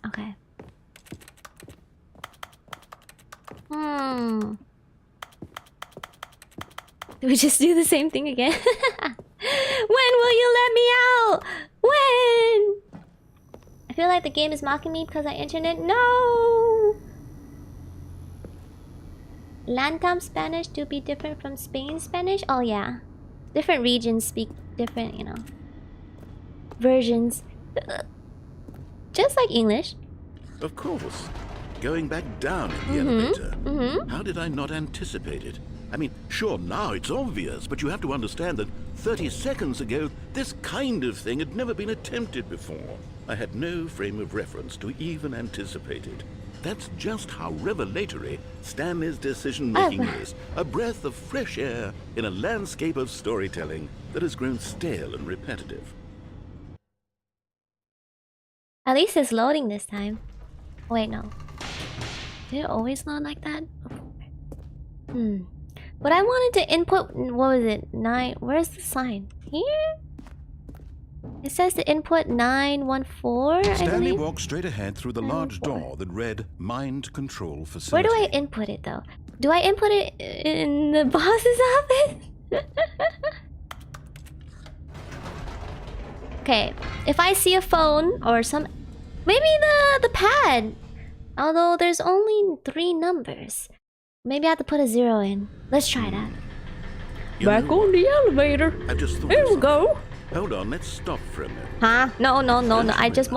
Okay. Do we just do the same thing again? When will you let me out? When? I feel like the game is mocking me because I internet. No! Latam Spanish to be different from Spain Spanish? Oh yeah. Different regions speak different, you know, versions. Just like English. Of course. Going back down in the elevator. How did I not anticipate it? I mean, sure, now it's obvious, but you have to understand that 30 seconds ago, this kind of thing had never been attempted before. I had no frame of reference to even anticipate it. That's just how revelatory Stanley's decision-making is. A breath of fresh air in a landscape of storytelling that has grown stale and repetitive. At least it's loading this time. Wait, no. Did it always load like that? But I wanted to input, what was it? 9, where's the sign? Here? It says to input 914, I Stanley believe. walked straight ahead through the large door that read Mind Control Facility. Where do I input it though? Do I input it in the boss's office? Okay, if I see a phone or some... Maybe the pad! Although there's only 3 numbers. Maybe I have to put a 0 in. Let's try that. Back on the elevator. I just thought Here we go. Hold on, let's stop for a minute. Huh? No. I just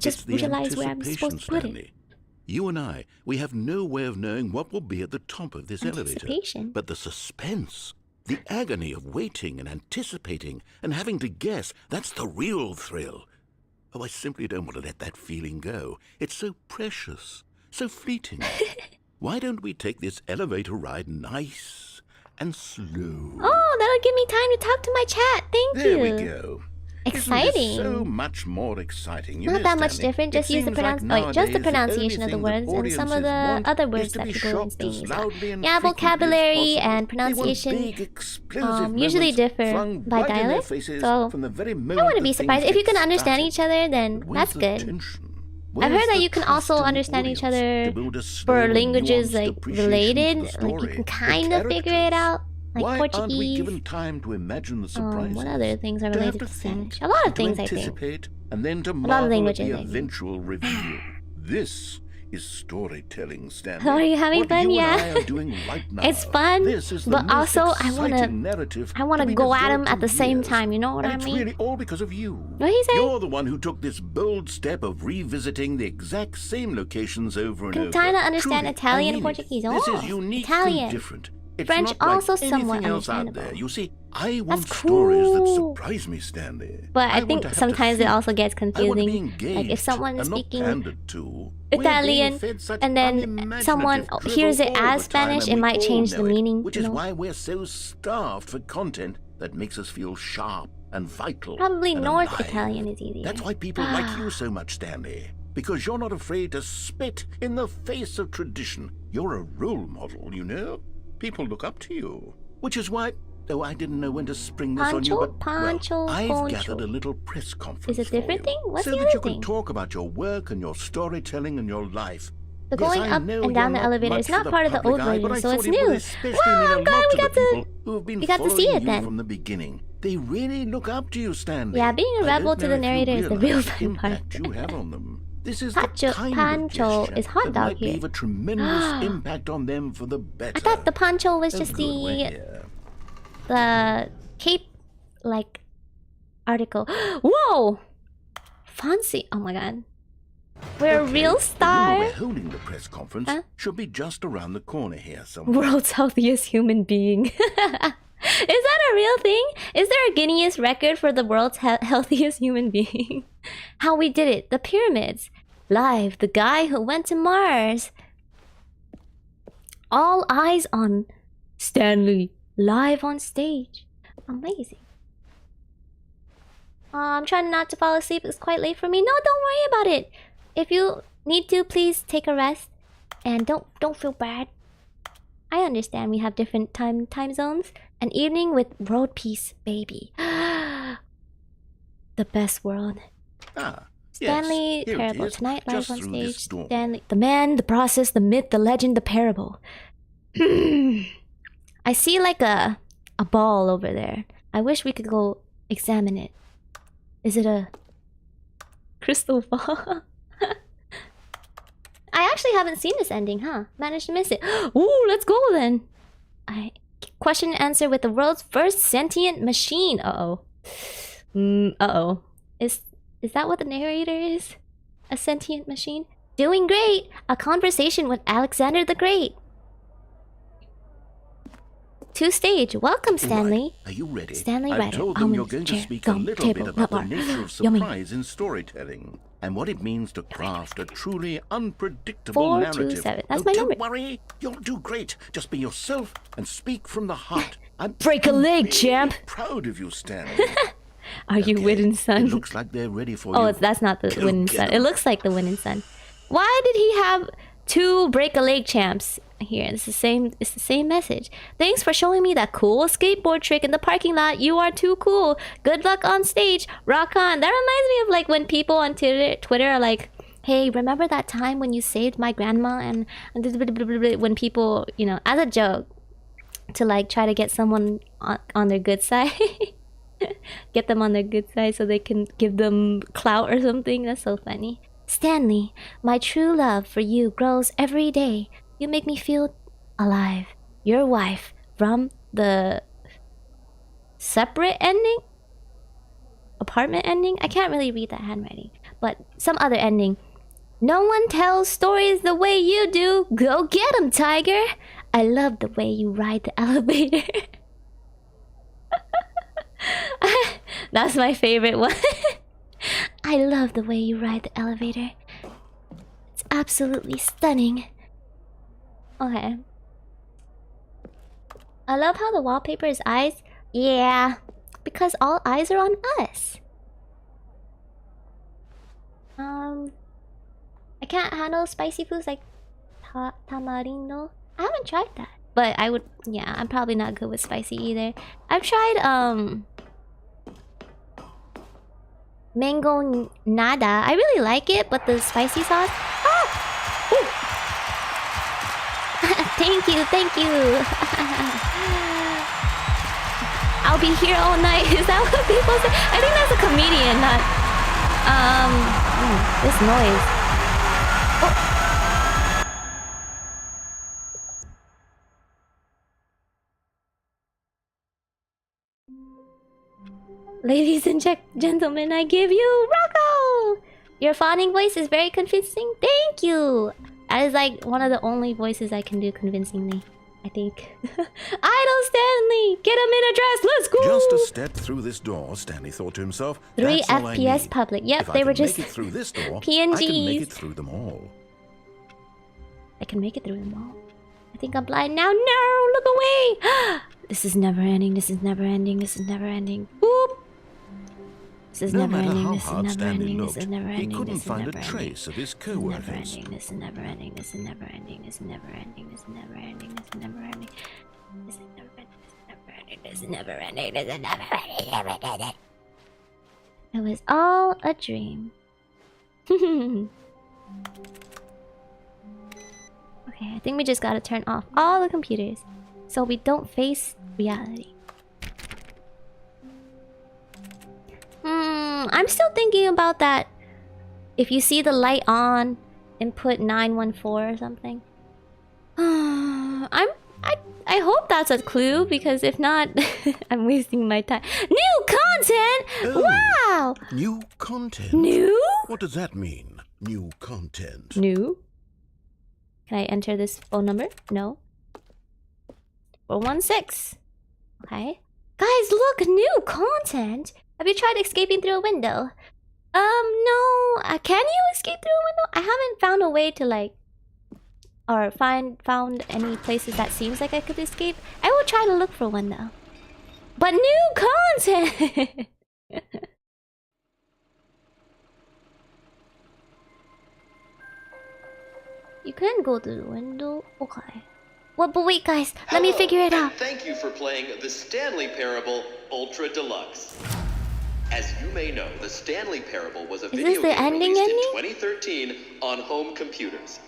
It's the realized where I'm supposed to put it. Stanley. You and I, we have no way of knowing what will be at the top of this elevator. Anticipation. But the suspense, the agony of waiting and anticipating and having to guess, that's the real thrill. Oh, I simply don't want to let that feeling go. It's so precious, so fleeting. Why don't we take this elevator ride nice and slow? Oh, that'll give me time to talk to my chat. Thank you. There we go. Exciting. Isn't it so much more exciting. You Not know, that much Stanley, different. Just it use the seems like just the nowadays pronunciation of the only words thing and some of audiences the want other is words to that be people in shocked Spain as use. loudly and Yeah, frequently as vocabulary possible. and They want pronunciation big, explosive usually moments differ flung by right in their dialect. faces So from the very I moment wouldn't be that surprised things if you get can understand started. each other. Then But where's that's the good. tension? I've Where's heard that the you can trust also in the understand each audience other to build a slow for and languages nuanced like appreciation related. for the Like story, you can the kind of figure it characters? out. Like Why aren't we Portuguese. given time to imagine the surprises? What other things are to have related to to think, Spanish? A lot of and to things, I think. anticipate, and then to lot of marvel at languages, the I think. eventual reveal. This is storytelling, Stanley. Are you having what fun? you Yeah. and I are doing right now. It's fun, This is the but most also I exciting narrative wanna to be go at him developed at in the same years. time. You know what And I it's mean? really all because of you. What did he say? You're the one who took this bold step of revisiting the exact same locations over and Can over. Tina understand Truly, Italian I and mean it. Portuguese? This Oh, is unique Italian. and different. It's French not like also somewhat anything else out understandable. there. You see, I want That's stories that cool. surprise me, Stanley. But I want think to have to sometimes it think. also gets I want to be confusing. engaged Like if someone is and not speaking pandered to. We're being Italian fed such and then unimaginative someone drivel hears it all as the time, Spanish, and it we might all change the know it, meaning. Which you is know? why we're so starved for content that makes us feel sharp and vital. Probably and North alive. Italian is easier. That's why people like you so much, Stanley. Because you're not afraid to spit in the face of tradition. You're a role model, you know? People look up to you. Which is why... Oh, I didn't know when to spring this on you, but I've gathered a little press conference Is it a different for you, thing? What's so the that other you thing? can talk about your work and your storytelling and your life. The Yes, going I up know and down you're the elevator much is not for part of the public old eye, but version, I so thought it's it would new. especially Wow, mean a I'm glad lot we to got the to... people who have been we got to see following it you then. from the beginning. They really look up to you, Stanley. Yeah, being a I rebel don't to know the if you narrator is the real realize fun part. impact you have on them. This is Pancho- the kind Pancho of gesture is hot that dog might here. leave a tremendous impact on them for the better. I thought the poncho was Oh, just good, we're the here. cape, like, article. Whoa! Fancy. Oh my god. We're a Okay, real the room star. where we're holding the press conference Huh? should be just around the corner here somewhere. World's healthiest human being. Is that a real thing? Is there a Guinness record for the world's healthiest human being? How we did it. The pyramids. Live. The guy who went to Mars. All eyes on Stanley. Live on stage. Amazing. I'm trying not to fall asleep. It's quite late for me. No, don't worry about it. If you need to, please take a rest. And don't feel bad. I understand we have different time zones. An evening with world peace, baby. The best world. Ah, Stanley yes, here it Parable. is, Tonight live just on through this stage. door. Stanley. The man, the process, the myth, the legend, the parable. I see like a ball over there. I wish we could go examine it. Is it a crystal ball? I actually actually haven't seen this ending, huh? Managed to miss it. Ooh, let's go then. Question and answer with the world's first sentient machine. Uh-oh. Uh-oh. Is that what the narrator is? A sentient machine? Doing great! A conversation with Alexander the Great. 2 stage. Welcome, Stanley. Right. Are you ready? Stanley, I've told them you're going to speak a little bit about the nature of surprise in storytelling and what it means to craft a truly unpredictable narrative. 427. That's my number. Don't worry, you'll do great. Just be yourself and speak from the heart. I'm Break a leg, really champ. Proud of you, Stanley. Are you Wind Sun? It looks like they're ready for you. Oh, that's not the Wind Sun. It looks like the Wind Sun. Why did he have 2 break a leg champs here? It's the same message. Thanks for showing me that cool skateboard trick in the parking lot. You are too cool. Good luck on stage. Rock on. That reminds me of like when people on Twitter are like, hey, remember that time when you saved my grandma? And when people, you know, as a joke, to like try to get someone on their good side. Get them on their good side so they can give them clout or something. That's so funny. Stanley, my true love for you grows every day. You make me feel alive. Your wife from the separate ending? Apartment ending? I can't really read that handwriting. But some other ending. No one tells stories the way you do. Go get 'em, tiger. I love the way you ride the elevator. That's my favorite one. I love the way you ride the elevator. It's absolutely stunning. Okay. I love how the wallpaper is eyes. Yeah, because all eyes are on us. I can't handle spicy foods like tamarindo. I haven't tried that. But I would, yeah, I'm probably not good with spicy either. I've tried, mango nada. I really like it, but the spicy sauce... Oh! Thank you, thank you. I'll be here all night. Is that what people say? I think that's a comedian, not... this noise. Oh! Ladies and gentlemen, I give you Rocco! Your fawning voice is very convincing. Thank you! That is like one of the only voices I can do convincingly, I think. Idol Stanley! Get him in a dress! Let's go! Just a step through this door, Stanley thought to himself. 3 That's all I FPS need. public. Yep, If they I were can just make it through this door, PNGs. I can make it through them all. I can make it through them all. I think I'm blind now. No! Look away! This is never ending. This is never ending. This is never ending. Boop! This is No never matter ending. how This is hard never Stanley ending. This looked, is never he ending. couldn't This is find a never ending. trace of his This is never co-workers. ending. This is never ending. This is never ending. This is never ending. This is never ending. This is never ending. This is never ending. This is never ending. This is never ending. It was all a dream. Okay, I think we just gotta turn off all the computers so we don't face reality. I'm still thinking about that. If you see the light on, input 914 or something. I hope that's a clue, because if not, I'm wasting my time. New content! Oh, wow! New content? New? What does that mean? New content. New? Can I enter this phone number? No. 416. Okay. Guys, look! New content! Have you tried escaping through a window? No. Can you escape through a window? I haven't found a way to like... Or found any places that seems like I could escape. I will try to look for one though. But new content! You can go through the window. Okay. Well, but wait, guys. Let me figure it out. Thank you for playing the Stanley Parable Ultra Deluxe. As you may know, the Stanley Parable was a video game released in 2013 on home computers.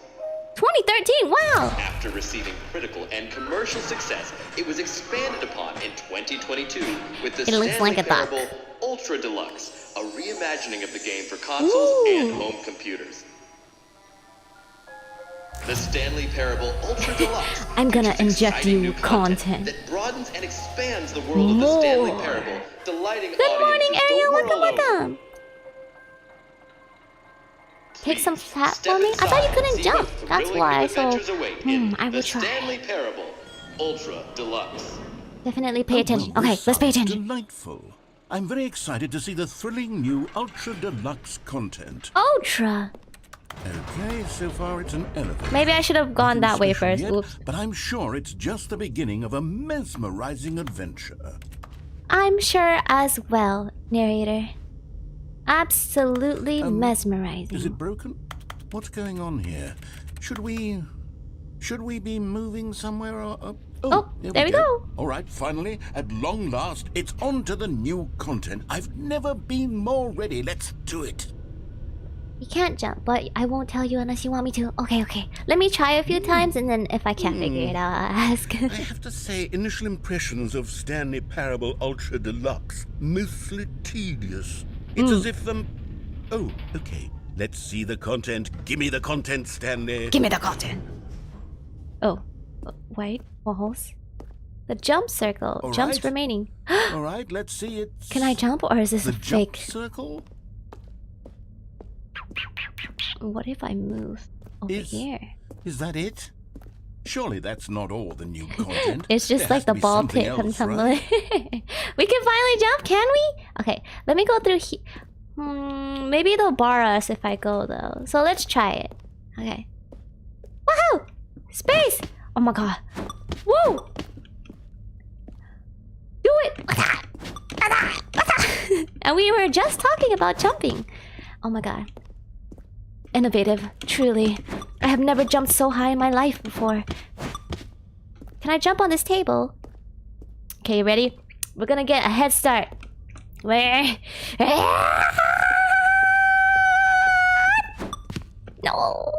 2013, wow! After receiving critical and commercial success, it was expanded upon in 2022 with the Stanley Parable Ultra Deluxe, a reimagining of the game for consoles and home computers. The Stanley Parable Ultra Deluxe. I'm gonna inject you new content. that broadens and expands the world of the Stanley Parable, delighting Good morning, audiences Ariel. the Welcome, world over. welcome. Take some fat Step for me. I thought you inside, couldn't see jump. what That's thrilling why. new So, adventures await in I will The try. Stanley Parable Ultra Deluxe. Definitely pay attention. Well, Okay, this let's pay sounds attention. Delightful. I'm very excited to see the thrilling new Ultra Deluxe content. Ultra. Okay, so far it's an elevator. Maybe I should have gone Nothing that way special first. yet, Oops. but I'm sure it's just the beginning of a mesmerizing adventure. I'm sure as well, narrator. Absolutely mesmerizing. Is it broken? What's going on here? Should we be moving somewhere? Or, Oh, there we go. All right, finally, at long last, it's on to the new content. I've never been more ready. Let's do it. You can't jump, but I won't tell you unless you want me to. Okay. Let me try a few times, and then if I can't figure it out, I'll ask. I have to say, initial impressions of Stanley Parable Ultra Deluxe, mostly tedious. It's as if Oh, okay. Let's see the content. Give me the content, Stanley. Give me the content. Oh, white walls. The jump circle. All Jumps right. remaining. All right, let's see it. Can I jump, or is this The a jump fake? circle? What if I move over here? Is that it? Surely that's not all the new content. It's just There like has the to be ball something pit from else, Tumblr. right? We can finally jump, can we? Okay, let me go through here. Maybe they'll bar us if I go though. So let's try it. Okay. Woohoo! Space! Oh my god. Woo! Do it! And we were just talking about jumping. Oh my god. Innovative, truly. I have never jumped so high in my life before. Can I jump on this table? Okay, you ready? We're gonna get a head start. Where? No,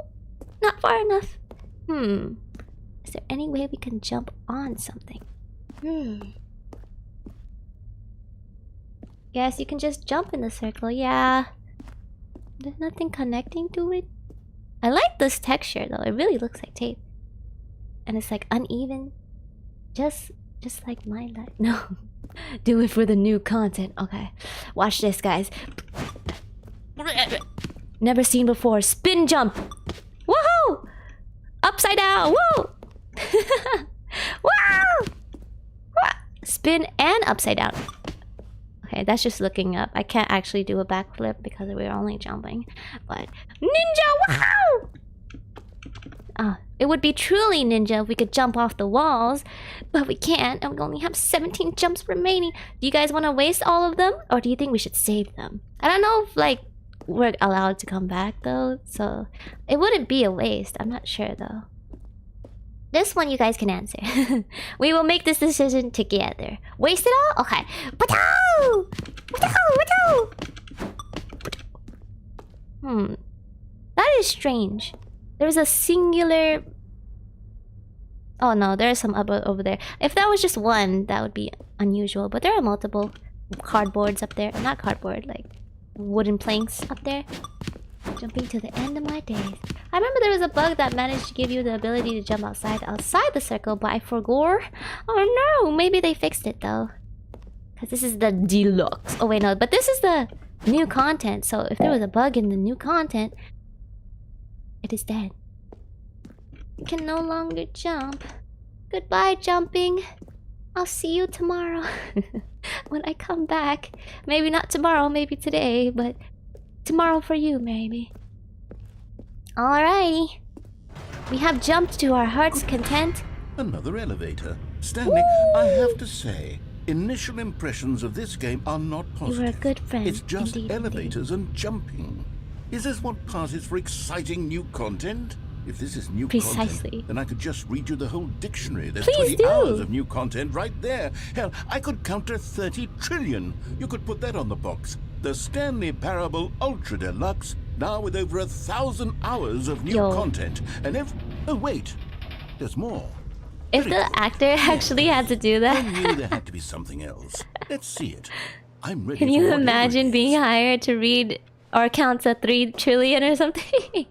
not far enough. Is there any way we can jump on something? Yes, you can just jump in the circle. Yeah. There's nothing connecting to it. I like this texture though. It really looks like tape. And it's like uneven. Just like my life. No. Do it for the new content. Okay. Watch this, guys. Never seen before. Spin jump. Woohoo! Upside down. Woo! Wow! Spin and upside down. Okay, that's just looking up. I can't actually do a backflip because we're only jumping. But ninja! Wow! It would be truly ninja if we could jump off the walls, but we can't, and we only have 17 jumps remaining. Do you guys want to waste all of them, or do you think we should save them? I don't know if, like, we're allowed to come back, though, so it wouldn't be a waste. I'm not sure, though. This one you guys can answer. We will make this decision together. Waste it all? Okay. Patoo! Patoo! Patoo! That is strange. There's a singular... Oh no, there's some over there. If that was just one, that would be unusual. But there are multiple cardboards up there. Not cardboard, like wooden planks up there. Jumping to the end of my days. I remember there was a bug that managed to give you the ability to jump outside the circle, but I forgot. Oh no, maybe they fixed it though. Because this is the Deluxe. Oh wait, no, but this is the new content. So if there was a bug in the new content, it is dead. You can no longer jump. Goodbye, jumping. I'll see you tomorrow. When I come back. Maybe not tomorrow, maybe today, but tomorrow for you, maybe. Alrighty. We have jumped to our heart's content. Another elevator. Stanley, I have to say, initial impressions of this game are not positive. You were a good friend. It's just indeed, elevators and jumping. Is this what passes for exciting new content? If this is new Precisely. content, then I could just read you the whole dictionary. There's Please 20 do. hours of new content right there. Hell, I could count to 30 trillion. You could put that on the box. The Stanley Parable Ultra Deluxe, now with over 1,000 hours of new content. And oh wait, there's more. If the actor actually had to do I that. knew there had to be something else. Let's see it. I'm ready. Can for you whatever imagine it being is. hired to read or count to 3 trillion or something?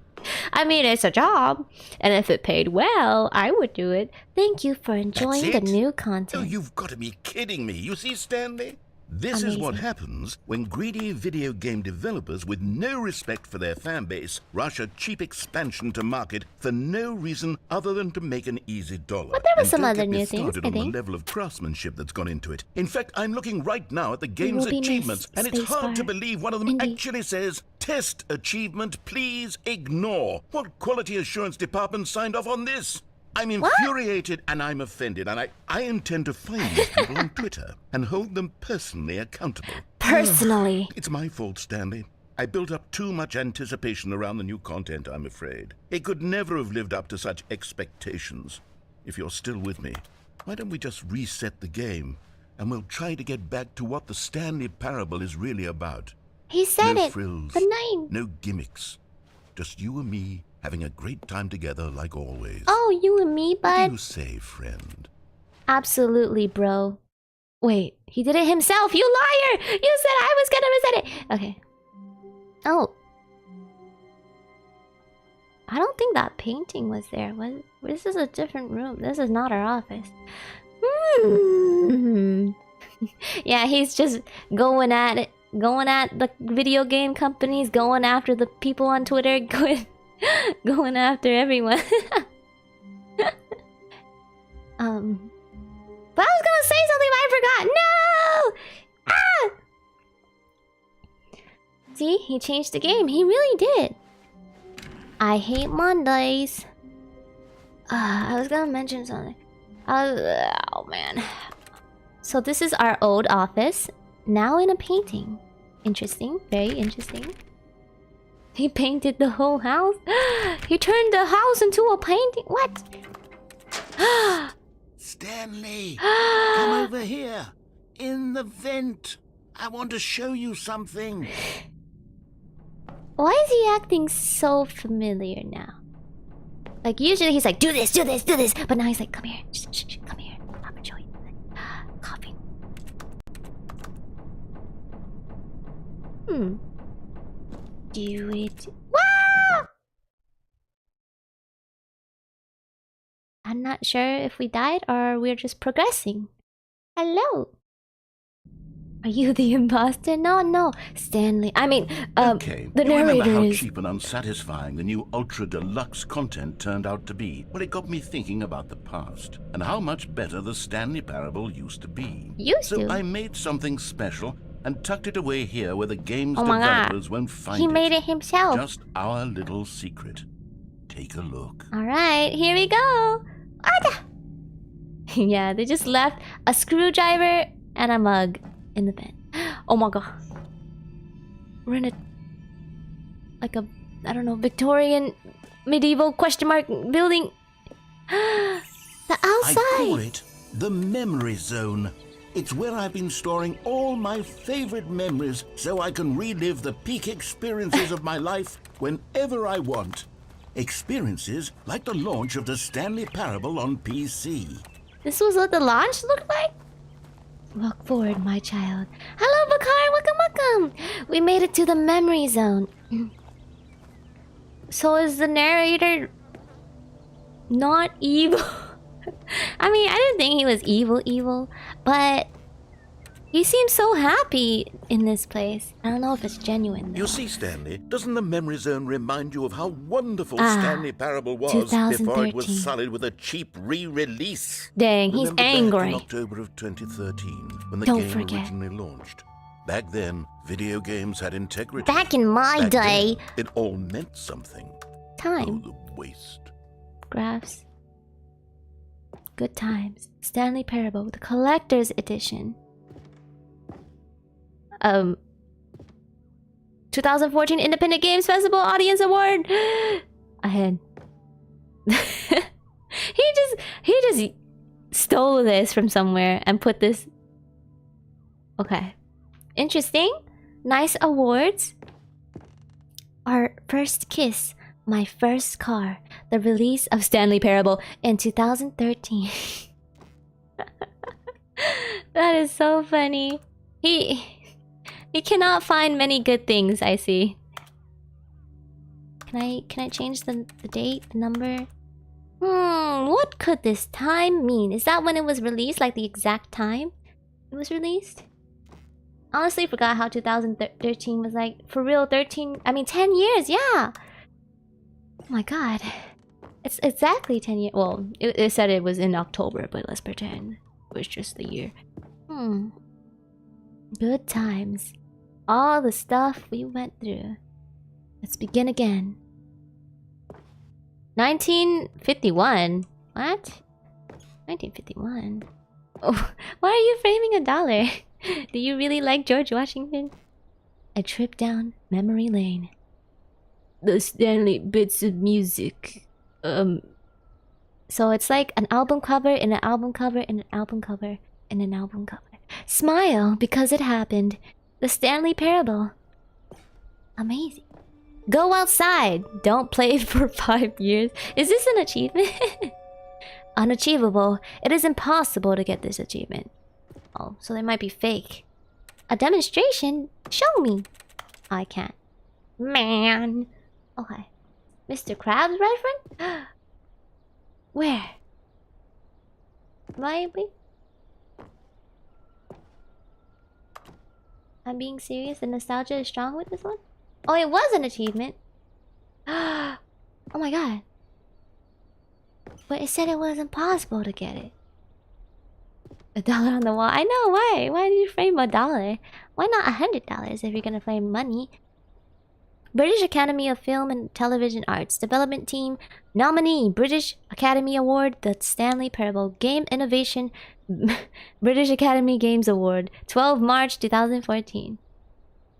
I mean, it's a job. And if it paid well, I would do it. Thank you for enjoying the new content. Oh, you've got to be kidding me. You see, Stanley? This is what happens when greedy video game developers with no respect for their fan base rush a cheap expansion to market for no reason other than to make an easy dollar. But there was some don't other get me new things, started I on think. the level of craftsmanship that's gone into it. In fact, I'm looking right now at the game's achievements, and it's hard to believe one of them actually says, "Test achievement, please ignore." What quality assurance department signed off on this? I'm infuriated and I'm offended, and I intend to find these people on Twitter and hold them personally accountable. Personally? It's my fault, Stanley. I built up too much anticipation around the new content, I'm afraid. It could never have lived up to such expectations. If you're still with me, why don't we just reset the game, and we'll try to get back to what the Stanley Parable is really about. He said no it. frills, Good night. no gimmicks. Just you and me having a great time together like always. Oh, you and me, bud? What do you say, friend? Absolutely, bro. Wait, he did it himself, you liar! You said I was gonna reset it! Okay. Oh. I don't think that painting was there. This is a different room. This is not our office. Yeah, he's just going at it. Going at the video game companies. Going after the people on Twitter. Going after everyone. But I was gonna say something, but I forgot. No! Ah! See, he changed the game. He really did. I hate Mondays. I was gonna mention something. Oh man. So this is our old office, now in a painting. Interesting, very interesting. He painted the whole house. He turned the house into a painting. What? Stanley, come over here. In the vent. I want to show you something. Why is he acting so familiar now? Like, usually he's like, do this, do this, do this. But now he's like, come here. Shh, come here. I'm gonna show you. Coffee. Do it. Wow! I'm not sure if we died or we're just progressing. Hello. Are you the imposter? No, Stanley. I mean, okay. the you remember how narrators. cheap and unsatisfying the new Ultra Deluxe content turned out to be? Well, it got me thinking about the past and how much better the Stanley Parable used to be. So I made something special and tucked it away here where the game's Oh my developers God. won't find He made it himself. Just our little secret. Take a look. Alright, here we go. Yeah, they just left a screwdriver and a mug in the bed. Oh my god. We're in a... like a... I don't know, Victorian medieval question mark building. The outside. I call it the memory zone. It's where I've been storing all my favorite memories so I can relive the peak experiences of my life whenever I want. Experiences like the launch of the Stanley Parable on PC. This was what the launch looked like? Walk forward, my child. Hello, Bakar. Welcome. We made it to the memory zone. So is the narrator not evil? I mean, I didn't think he was evil, but he seems so happy in this place. I don't know if it's genuine, though. You see, Stanley, doesn't the memory zone remind you of how wonderful Stanley Parable was before it was sullied with a cheap re-release? Dang, he's angry. Back in October of 2013, when the Don't game forget. originally launched. Back then, video games had integrity. Back in my Back day. then, it all meant something. Time. Oh, the waste. Graphs. Good times. Stanley Parable, the collector's edition. 2014 Independent Games Festival Audience Award. Ahead. he just stole this from somewhere and put this. Okay. Interesting. Nice awards. Our first kiss. My first car. The release of Stanley Parable in 2013. That is so funny. He cannot find many good things, I see. Can I change the date, the number? What could this time mean? Is that when it was released? Like the exact time it was released? Honestly, forgot how 2013 was like. For real, 10 years, yeah! Oh my god. It's exactly 10 years. Well, it said it was in October, but let's pretend it was just the year. Good times. All the stuff we went through. Let's begin again. 1951? What? 1951? Oh, why are you framing a dollar? Do you really like George Washington? A trip down memory lane. The Stanley bits of music. So it's like an album cover and an album cover and an album cover and an album cover. Smile because it happened. The Stanley Parable. Amazing. Go outside. Don't play for 5 years. Is this an achievement? Unachievable. It is impossible to get this achievement. Oh, so they might be fake. A demonstration? Show me. I can't. Man. Okay. Mr. Krabs reference? Where? Maybe? I'm being serious. The nostalgia is strong with this one? Oh, it was an achievement. Oh my god. But it said it was impossible to get it. $1 on the wall. I know, why? Why did you frame $1? Why not $100 if you're gonna frame money? British Academy of Film and Television Arts Development Team nominee, British Academy Award, the Stanley Parable Game Innovation British Academy Games Award, 12 March 2014.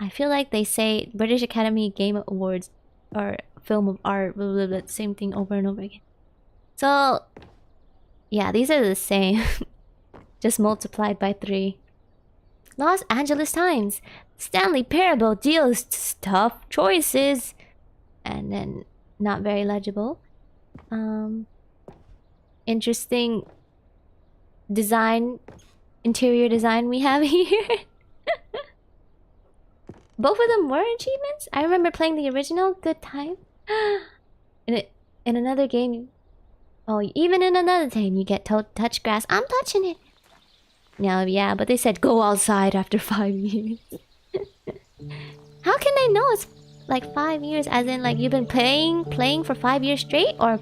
I feel like they say British Academy Game Awards or Film of Art, blah, blah, blah, same thing over and over again. So, yeah, these are the same. Just multiplied by 3. Los Angeles Times. Stanley Parable deals tough choices. And then, not very legible. Interesting design, interior design we have here. Both of them were achievements? I remember playing the original. Good time. In another game... Oh, even in another game you get touch grass. I'm touching it. No, yeah, but they said go outside after 5 years. How can they know it's like 5 years? As in, like, you've been playing for 5 years straight? Or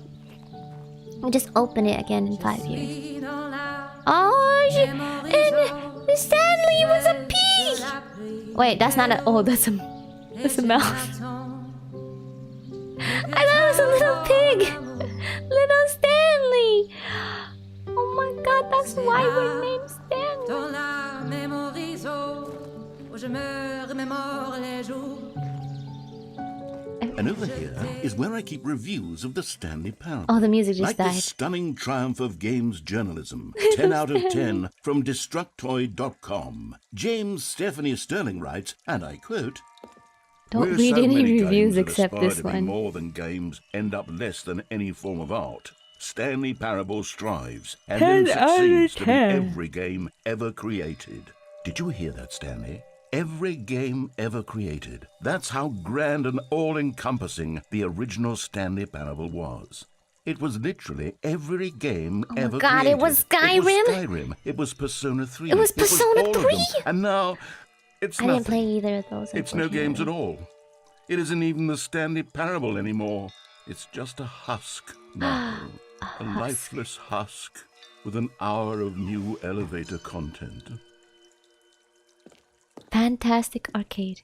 you just open it again in 5 years? Oh, and Stanley was a pig! Wait, that's not a... Oh, that's a mouse. I thought it was a little pig! Little Stanley! Oh my god, that's why we're named Stanley! And over here is where I keep reviews of the Stanley Parable. Oh, the music just like died. The stunning triumph of games journalism. 10 out of 10 from Destructoid.com. James Stephanie Sterling writes, and I quote, Don't read any reviews except this one. More than games end up less than any form of art. Stanley Parable strives and then succeeds to be every game ever created. Did you hear that, Stanley? Every game ever created. That's how grand and all-encompassing the original Stanley Parable was. It was literally every game ever created. Oh my god, it was Skyrim? It was Skyrim. It was Persona 3. It was Persona 3? And now, it's I nothing. didn't play either of those. It's no games at all. It isn't even the Stanley Parable anymore. It's just a husk now. a lifeless husk with an hour of new elevator content. Fantastic arcade.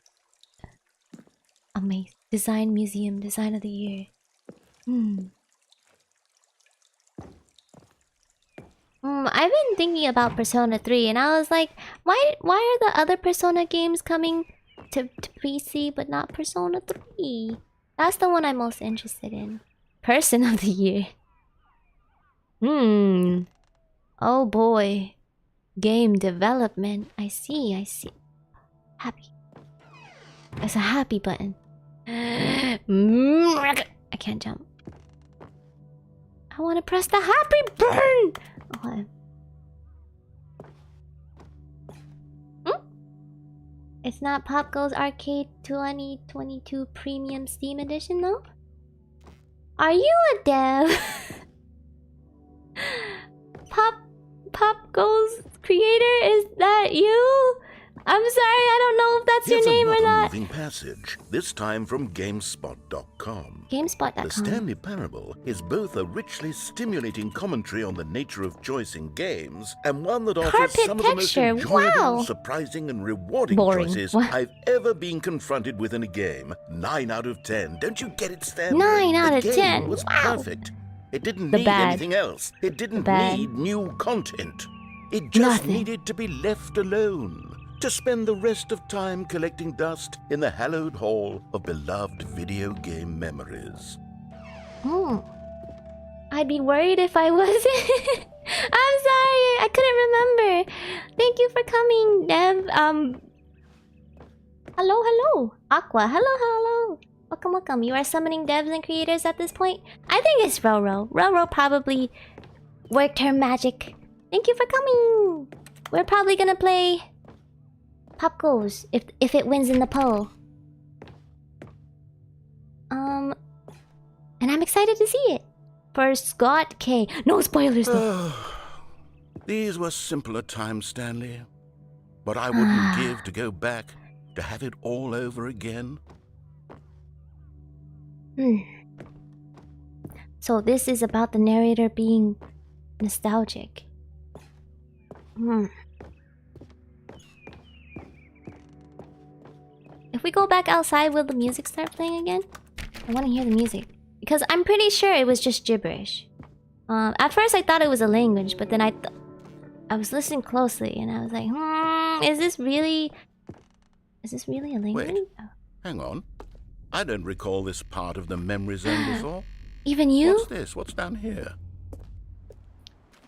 Amazing. Design museum, design of the year. I've been thinking about Persona 3 and I was like, why are the other Persona games coming to PC but not Persona 3? That's the one I'm most interested in. Person of the year. Oh boy. Game development. I see. Happy. There's a happy button. I can't jump. I want to press the happy button. Okay. It's not Pop Goes Arcade 2022 Premium Steam Edition though? Are you a dev? Pop Goes creator, is that you? I'm sorry, I don't know if that's your name or not. Moving passage, this time from GameSpot.com. GameSpot.com. The Stanley Parable is both a richly stimulating commentary on the nature of choice in games and one that offers some of the most enjoyable, surprising, and rewarding choices I've ever been confronted with in a game. 9 out of 10. Don't you get it, Stanley? 9 out of 10. The game was perfect. It didn't need anything else. It didn't need new content. It just needed to be left alone. To spend the rest of time collecting dust in the hallowed hall of beloved video game memories. I'd be worried if I wasn't. I'm sorry, I couldn't remember. Thank you for coming, Dev. Hello. Aqua, hello. Welcome. You are summoning devs and creators at this point? I think it's Roro. Roro probably worked her magic. Thank you for coming. We're probably gonna play Pop Goes if it wins in the poll. And I'm excited to see it. For Scott K. No spoilers though. These were simpler times, Stanley. But I wouldn't give to go back to have it all over again. So this is about the narrator being nostalgic. If we go back outside, will the music start playing again? I want to hear the music. Because I'm pretty sure it was just gibberish. At first I thought it was a language, but then I was listening closely and I was like, is this really a language? Wait, hang on. I don't recall this part of the memory zone before. Even you? What's this? What's down here?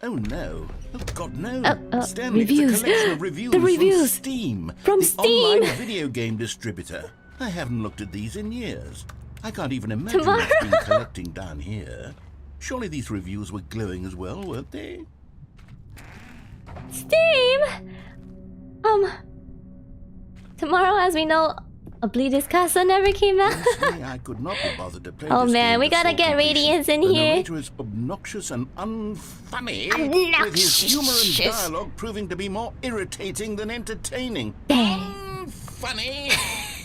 Oh no. Oh god, no. Stanley, reviews. It's a collection of reviews, The reviews. from Steam. From the Steam. online video game distributor. I haven't looked at these in years. I can't even imagine what's been collecting down here. Surely these reviews were glowing as well, weren't they? Steam! Tomorrow, as we know, Oblivious Casa never came out. I could not be bothered to play Oh this man, game we gotta get Radiance in the here. The narrator is obnoxious and unfunny, with his humor and dialogue proving to be more irritating than entertaining. Funny.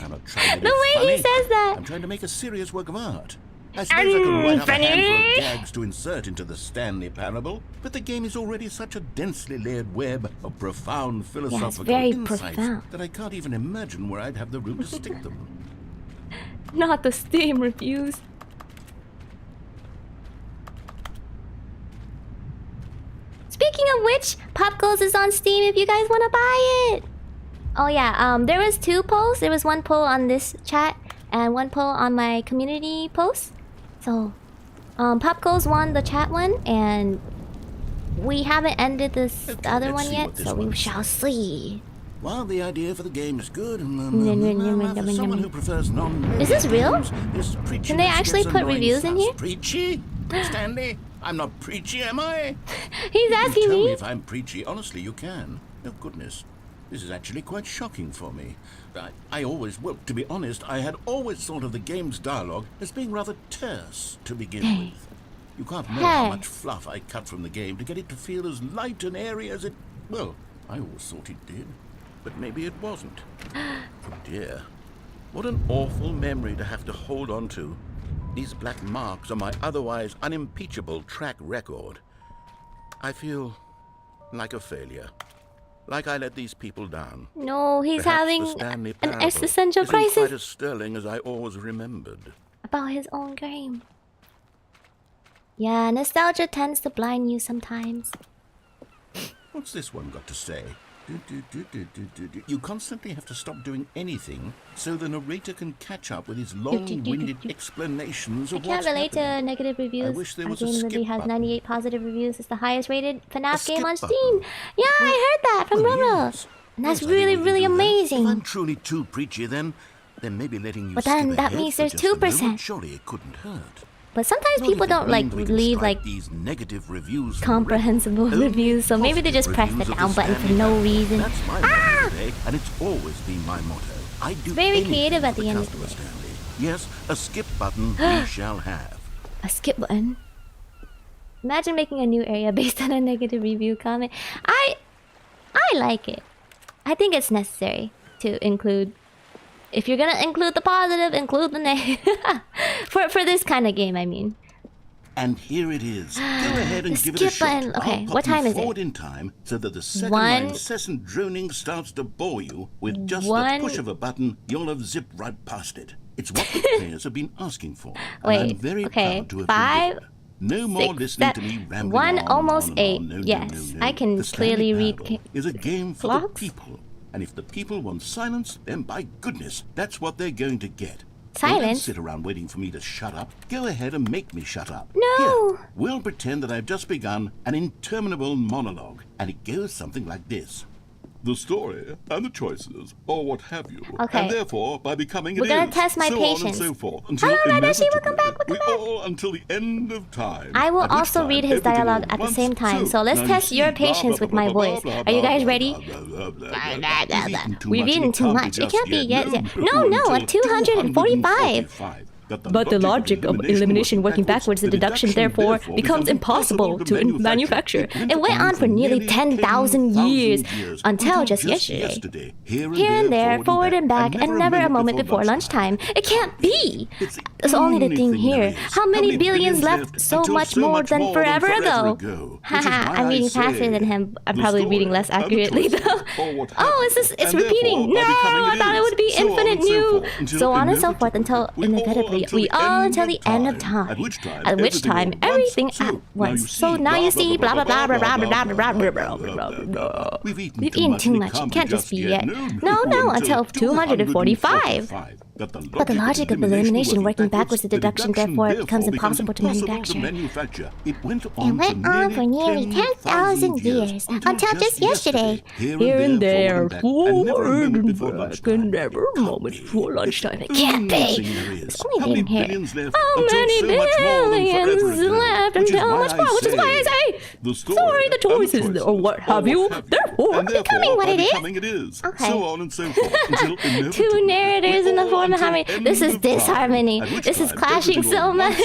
I'm not trying to be the way funny. he says that. I'm trying to make a serious work of art. I suppose I could write up a handful of gags to insert into the Stanley Parable, but the game is already such a densely layered web of profound philosophical insights that I can't even imagine where I'd have the room to stick them. Not the Steam reviews. Speaking of which, Pop Goes is on Steam if you guys want to buy it. Oh yeah, there was 2 polls. There was one poll on this chat and one poll on my community post. So, Pop Goes won the chat one, and we haven't ended the other one yet, so we shall see. While the idea for the game is good, for someone who prefers is this real? Can they actually put reviews in here? Preachy? Stanley, I'm not preachy, am I? He's asking me. If I'm preachy, honestly, you can. Oh goodness. This is actually quite shocking for me. Well, to be honest, I had always thought of the game's dialogue as being rather terse to begin with. You can't know how much fluff I cut from the game to get it to feel as light and airy as it... Well, I always thought it did, but maybe it wasn't. Oh dear. What an awful memory to have to hold on to. These black marks are my otherwise unimpeachable track record. I feel like a failure. Like I let these people down. No, he's Perhaps having an existential crisis. Quite as sterling as I always remembered. About his own game. Yeah, nostalgia tends to blind you sometimes. What's this one got to say? You constantly have to stop doing anything so the narrator can catch up with his long-winded explanations of what's happening. I can't relate to negative reviews. I wish there was Our game a skip literally has button. 98 positive reviews. It's the highest rated FNAF game on Steam. Yeah, I heard that from Roro. Yes. And that's Yes, really, really If amazing. I'm truly too preachy, then maybe letting you But then skip that ahead means for there's just a 2%. moment, surely it couldn't hurt. But sometimes Not people if it don't like means we can leave strike like these negative reviews from comprehensible Reddit. reviews, so maybe they just press the Reviews of down button for Stanley no Parable. reason. That's my motto today, and it's always been my motto. I do Very anything creative at for the end of customer, the day. Stanley. Yes, a skip button we shall have. A skip button. Imagine making a new area based on a negative review comment. I like it. I think it's necessary to include. If you're gonna include the positive, include the negative. for this kind of game, I mean. And here it is. Go ahead and give it a shot. Okay, I'll what time is forward it? in time so that the second my incessant droning starts to bore you with just the push of a button, you'll have zipped right past it. It's what the players have been asking for. Wait, and I'm very proud to have 5, delivered. No more listening to me rambling 1, on almost and 8. on. No, Yes, no. I can The Stanley clearly read. Parable is a game for vlogs? the people. And if the people want silence, then by goodness, that's what they're going to get. Don't Silence? sit around waiting for me to shut up. Go ahead and make me shut up. No! Here, we'll pretend that I've just begun an interminable monologue, and it goes something like this. The story and the choices, or what have you. Okay. And therefore, by becoming We're gonna test my so patience. on and so forth. Until Hello, Nadashi, inevitably, welcome back, welcome back. all until the end of time. I will At which also time read his everything dialogue all at the once, same time. So let's now test you your see, blah, patience blah, with my blah, voice. blah, Are you blah, guys blah, ready? blah, blah, blah, blah. We've eaten too Can't be much. It just can't be yet. yet. No, at 245. But the logic of elimination working backwards, the deduction therefore becomes impossible to manufacture. It went on for nearly 10,000 years until just yesterday. Here and there, forward and back, and never a moment before lunchtime. It can't be! It's only the thing here. How many billions left? So much more than forever ago. Haha, I'm reading faster than him. I'm probably reading less accurately though. Oh, it's repeating. No, I thought it would be infinite new. So on and so forth until inevitably we all until the end of time. At which time everything at once. So now you see blah blah blah blah blah blah blah blah blah blah blah. We've eaten too much. It can't just be yet. No, until 245. But the logic of elimination working backwards the deduction therefore it becomes impossible to manufacture. It went on for nearly 10,000 years until just yesterday. Here and there, forward and back, and never a moment before lunchtime. It can't be. It's only in here. How many billions left until how much more? Which is why I say, sorry, the choices or what have you. Therefore, becoming what it is. Okay. So on and so forth until two narrators in the form of harmony. This is disharmony. This is clashing so much.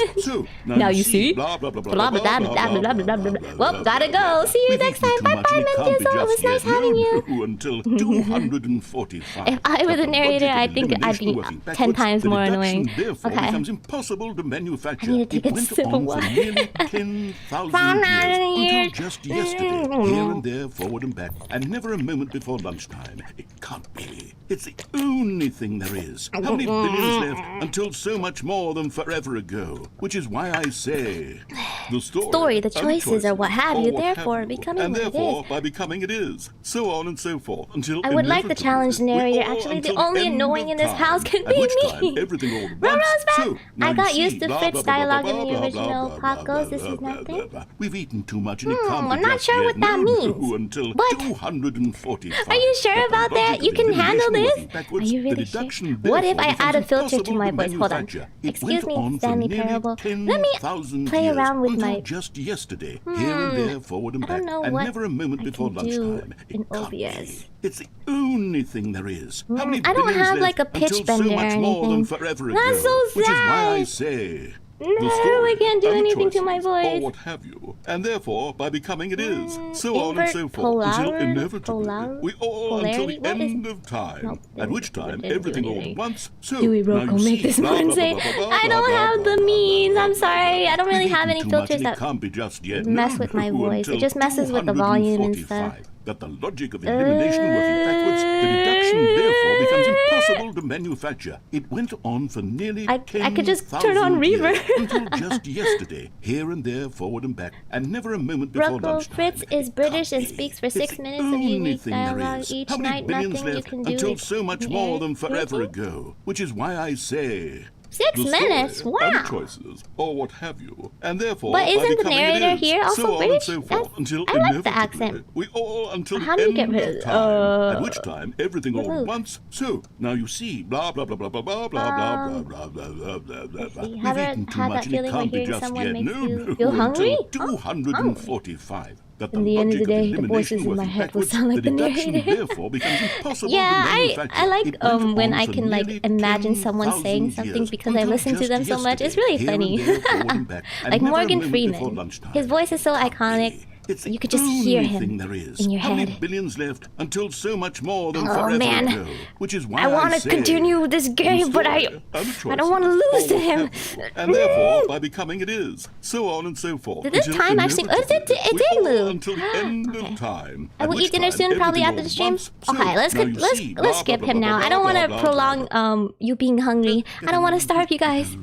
Now you see. Blah blah blah blah blah blah blah blah blah. Well, gotta go. See you next time. Bye bye, Mendoza. It was nice having you. Until 245. If I were the narrator, I think I'd be 10 times more annoying. Okay. Becomes impossible to manufacture. I need to take a sip of water. Nearly 10,000 years until just yesterday, here and there, forward and back, and never a moment before lunchtime. It can't be. It's the only thing there is. How many billions left until so much more than forever ago? Which is why I say, the story, the choices, or what have you, therefore becoming and what it therefore is. By becoming it is. So on and so forth until I would like the inevitably challenge narrator. we all Actually, the until only end annoying of in this time, house can at be which me. time everything all at Roro's once. back. So, now I you got see, used to blah, Fritz blah, blah, dialogue blah, in the blah, blah, original blah, Pop blah, Goes. blah, This is blah, nothing. blah, blah. We've eaten too much and it can't be I'm not just sure yet. what that No, means. Until What? 245. Are you sure about that? You can handle this? Are you really sure? What if I add a filter to my voice? Hold on. Excuse me, Stanley Parable. Let me play around with my... Just yesterday, here and there, forward and I back, don't know and what never a moment I before can do lunchtime. in It can't be. OBS. It's the only thing there is. How many I don't billions have, left like, a pitch until bender so or much more anything. than forever ago, That's so which is why I sad. say, No, the story I can't do and the anything to choices, my voice. or what have you, and therefore by becoming it is, so on and so Invert forth until polar- inevitably polar- we all polarity? until the What is- end of time, Nope, at which time didn't do everything all anything. at once. So Dewey now Rocco you make see, this blah, one blah, say, blah, blah, blah, I don't blah, have blah, the blah, means. blah, I'm blah, sorry. blah. I don't really We've have eaten any too much filters and that it can't be just yet. mess with my voice. It Until just messes with the volume and stuff. 245. That the logic of elimination working backwards, the deduction therefore becomes impossible to manufacture. It went on for nearly I could just turn on 10,000 years reverb. until just yesterday, here and there, forward and back, and never a moment before Rocco lunchtime. Fritz is It British can't and be. speaks for It's 6 the minutes of only unique thing there dialogue is. each How many night. billions Nothing you left can do until it so much in more air. than forever Thinking? ago, which is why I say 6 the story minutes? and Wow. the choices, or what have you, and therefore But by isn't the becoming it narrator is, here also so on and British? so forth, That's- until I like the inevitably accent. we all until How the do you end get rid of of- time, at which time everything all remove. at once. So now you see, blah blah blah blah blah blah blah blah blah blah blah blah blah blah. see. We've Have you eaten too had that much and it feeling where can't be hearing just someone yet. makes No, you no, feel hungry? until 245. that In the end of the day, the voices in my head will sound like the narrator. Therefore becomes impossible Yeah, to I manufacture. like It went when on I for can like nearly imagine someone 10,000 saying something years, because I until listen to just them so much. It's yesterday, really here and funny. there falling back, and Like never a Morgan moment before Freeman. lunchtime. His voice is so iconic. It's You could just hear only him thing there is. in your How many head. billions left until so much more than Oh, forever man. ago? Which is why I want to say, continue this game, but I don't want to lose to him. And therefore, by becoming it is. So on and so forth. Did this until time actually? Oh, it did move. Until the end Okay. of time. I will eat dinner soon, probably after the stream. Okay, let's skip him now. I don't want to prolong you being hungry. I don't want to starve you guys.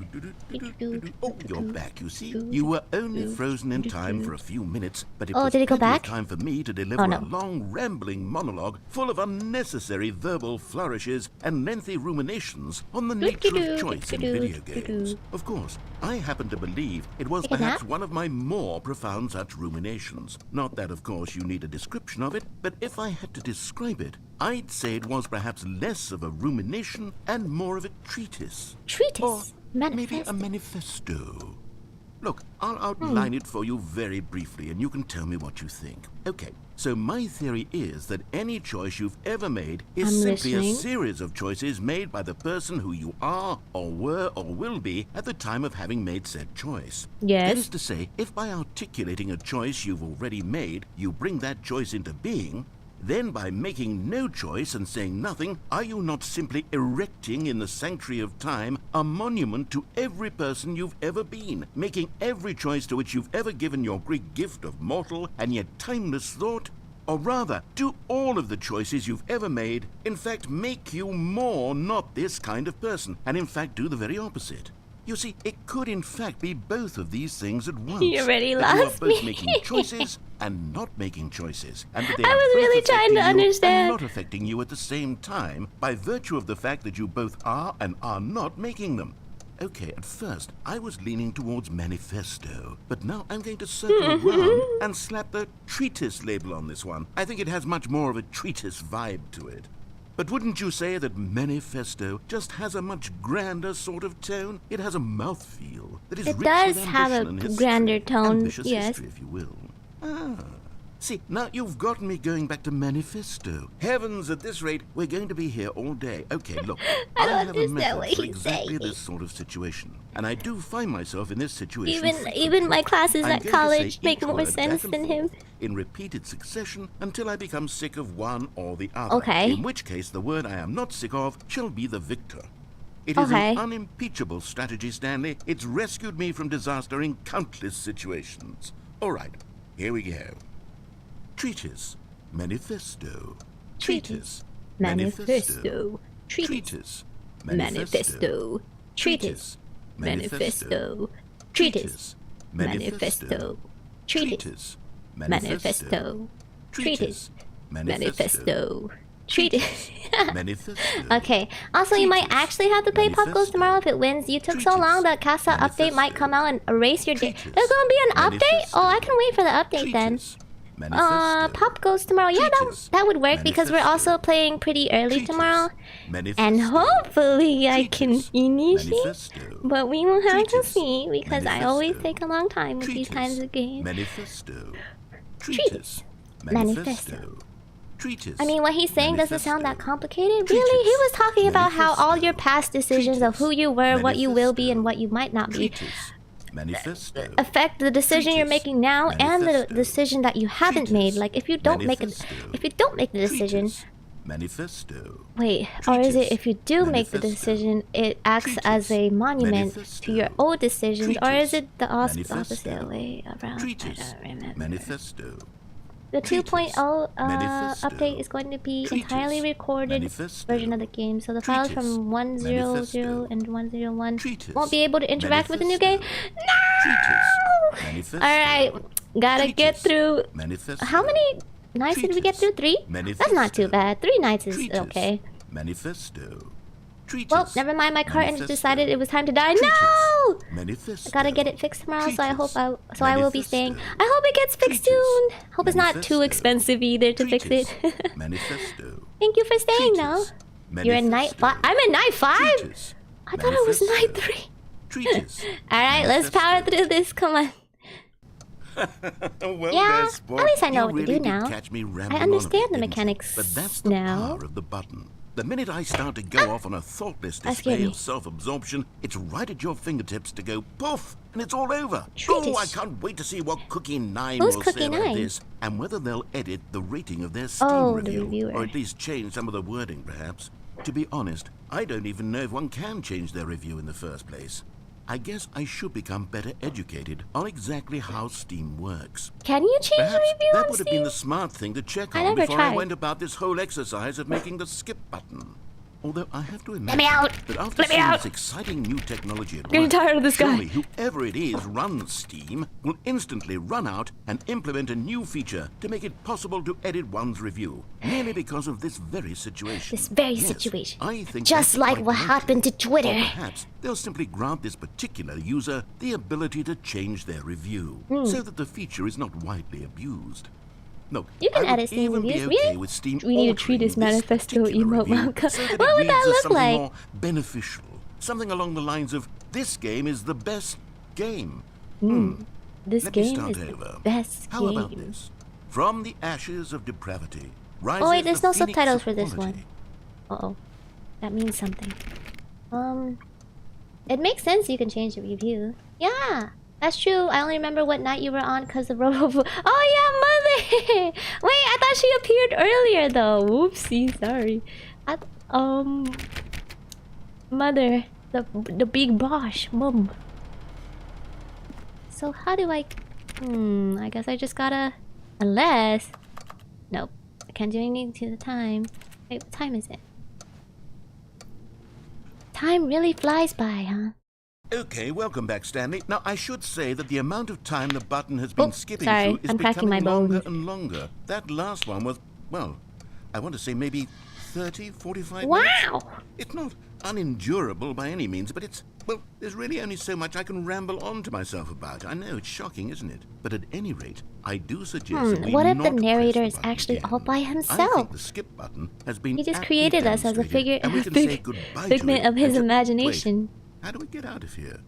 Oh, you're back, you see. You were only frozen in time for a few minutes, but it Oh, was did it go plenty of back? time for me to deliver Oh, no. a long, rambling monologue full of unnecessary verbal flourishes and lengthy ruminations on the nature of choice in video games. Of course, I happen to believe it was Take a perhaps nap? one of my more profound such ruminations. Not that, of course, you need a description of it, but if I had to describe it, I'd say it was perhaps less of a rumination and more of a treatise. Treatise? Or maybe Manifest? a manifesto. Look, I'll outline it for you very briefly, and you can tell me what you think. Okay, so my theory is that any choice you've ever made is I'm simply listening. a series of choices made by the person who you are, or were, or will be at the time of having made said choice. Yes. That is to say, if by articulating a choice you've already made, you bring that choice into being, then by making no choice and saying nothing, are you not simply erecting in the sanctuary of time a monument to every person you've ever been, making every choice to which you've ever given your Greek gift of mortal and yet timeless thought? Or rather, do all of the choices you've ever made, in fact, make you more not this kind of person, and in fact do the very opposite? You see, it could in fact be both of these things at once. You already That you are lost both me. making choices and not making choices, and that they I are was both really trying to affecting you understand. and not affecting you at the same time by virtue of the fact that you both are and are not making them. Okay, at first I was leaning towards manifesto, but now I'm going to circle around and slap the treatise label on this one. I think it has much more of a treatise vibe to it. But wouldn't you say that manifesto just has a much grander sort of tone? It has a mouthfeel that is It rich does with have a ambition and history. grander tone, Ambitious yes. history, if you will. See, now you've gotten me going back to manifesto. Heavens, at this rate, we're going to be here all day. Okay, look, I don't have a understand method what for he's exactly saying. this sort of situation. And I do find myself in this situation Even my classes I'm at going to college say make each more word sense back and than him. forth in repeated succession until I become sick of one or the other. Okay. In which case, the word I am not sick of shall be the victor. It is Okay. an unimpeachable strategy, Stanley. It's rescued me from disaster in countless situations. All right, here we go. Treatise, manifesto. Treatise, manifesto. Treatise, manifesto. Treatise, manifesto. Treatise, manifesto. Treatise, manifesto. Treatise, manifesto. Treatise. Manifesto. Okay. Also, you might actually have to play Pop Goes tomorrow if it wins. You took so long that Casa update might come out and erase your day. There's gonna be an update? Oh, I can wait for the update then. Pop Goes tomorrow. Yeah, that would work because we're also playing pretty early tomorrow. And hopefully I can finish. But we will have to see because I always take a long time with these kinds of games. Manifesto. Treatise. Manifesto. Treatise. I mean, what he's saying doesn't sound that complicated. Really? He was talking about how all your past decisions of who you were, what you will be, and what you might not be Manifesto. affect the decision you're making now and the decision that you haven't made. Like if you don't make the decision, Manifesto. wait, or is it if you do make the decision, it acts as a monument to your old decisions, or is it the opposite way around? I don't remember. Manifesto. The 2.0 update is going to be entirely recorded version of the game, so the files from 100 and 101 won't be able to interact with the new game. No! Alright, gotta get through. How many nights did we get through? 3? That's not too bad. 3 nights is okay. Manifesto. Well, never mind. My car engine decided it was time to die. No! I gotta get it fixed tomorrow, so I will be staying. I hope it gets fixed soon. Hope it's not too expensive either to fix it. Thank you for staying, though. You're in night 5. I'm in night 5. I thought it was night 3. All right, let's power through this. Come on. Well, Yeah, there, sport. at least I know You what to really do did now. catch me I rambling on a understand bit, the didn't you? mechanics But that's the now. power of the button. The minute I start to go off on a thoughtless display me. of self-absorption, it's right at your fingertips to go poof, and it's all over. Treatise. Oh, I can't wait to see what Cookie 9 Who's will Cookie say about 9? this, and whether they'll edit the rating of their Steam Oh, the review, reviewer. or at least change some of the wording, perhaps. To be honest, I don't even know if one can change their review in the first place. I guess I should become better educated on exactly how Steam works. Can you change Perhaps the review that on would have Steam? been the smart thing to check I on never before I tried. went about this whole exercise of making the skip button. Although I have to admit me out! that after Let me seeing out! this exciting new technology at Getting work, tired of this guy. surely whoever it is runs Steam will instantly run out and implement a new feature to make it possible to edit one's review, merely because of this very situation. This very Yes, situation. I think Just that's like quite what likely. happened to Twitter. Or perhaps they'll simply grant this particular user the ability to change their review, so that the feature is not widely abused. Look, You can I would edit Steam even be reviews. okay Really? with Steam We need to treat altering this manifesto particular emote review manga. so that What it would that reads as look something like? more beneficial, something along the lines of "This game is the best game." This Let me game start is the over. best How about game. this? From the ashes of depravity rises Oh wait, there's the no phoenix subtitles of for this quality. one. Uh-oh. That means something. It makes sense you can change the review. Yeah, that's true. I only remember what night you were on because of Robo. Oh yeah, Mother! Wait, I thought she appeared earlier though. Whoopsie, sorry. Mother, the big boss, Mum. So how do I... I guess I just gotta... Unless... Nope. I can't do anything to the time. Wait, what time is it? Time really flies by, huh? Okay, welcome back, Stanley. Now, I should say that the amount of time the button has been Oh, skipping sorry, through is I'm cracking becoming my longer bones. and longer. That last one was, well, I want to say maybe 30, 45 minutes. Wow! It's not unendurable by any means, but it's, well, there's really only so much I can ramble on to myself about. I know, it's shocking, isn't it? But at any rate, I do suggest that we What if the not narrator press is the button actually again. all by I himself? think the skip button has been He just aptly created us as a demonstrated, and we can say goodbye to figment it of his and imagination. Wait, how do we get out of here?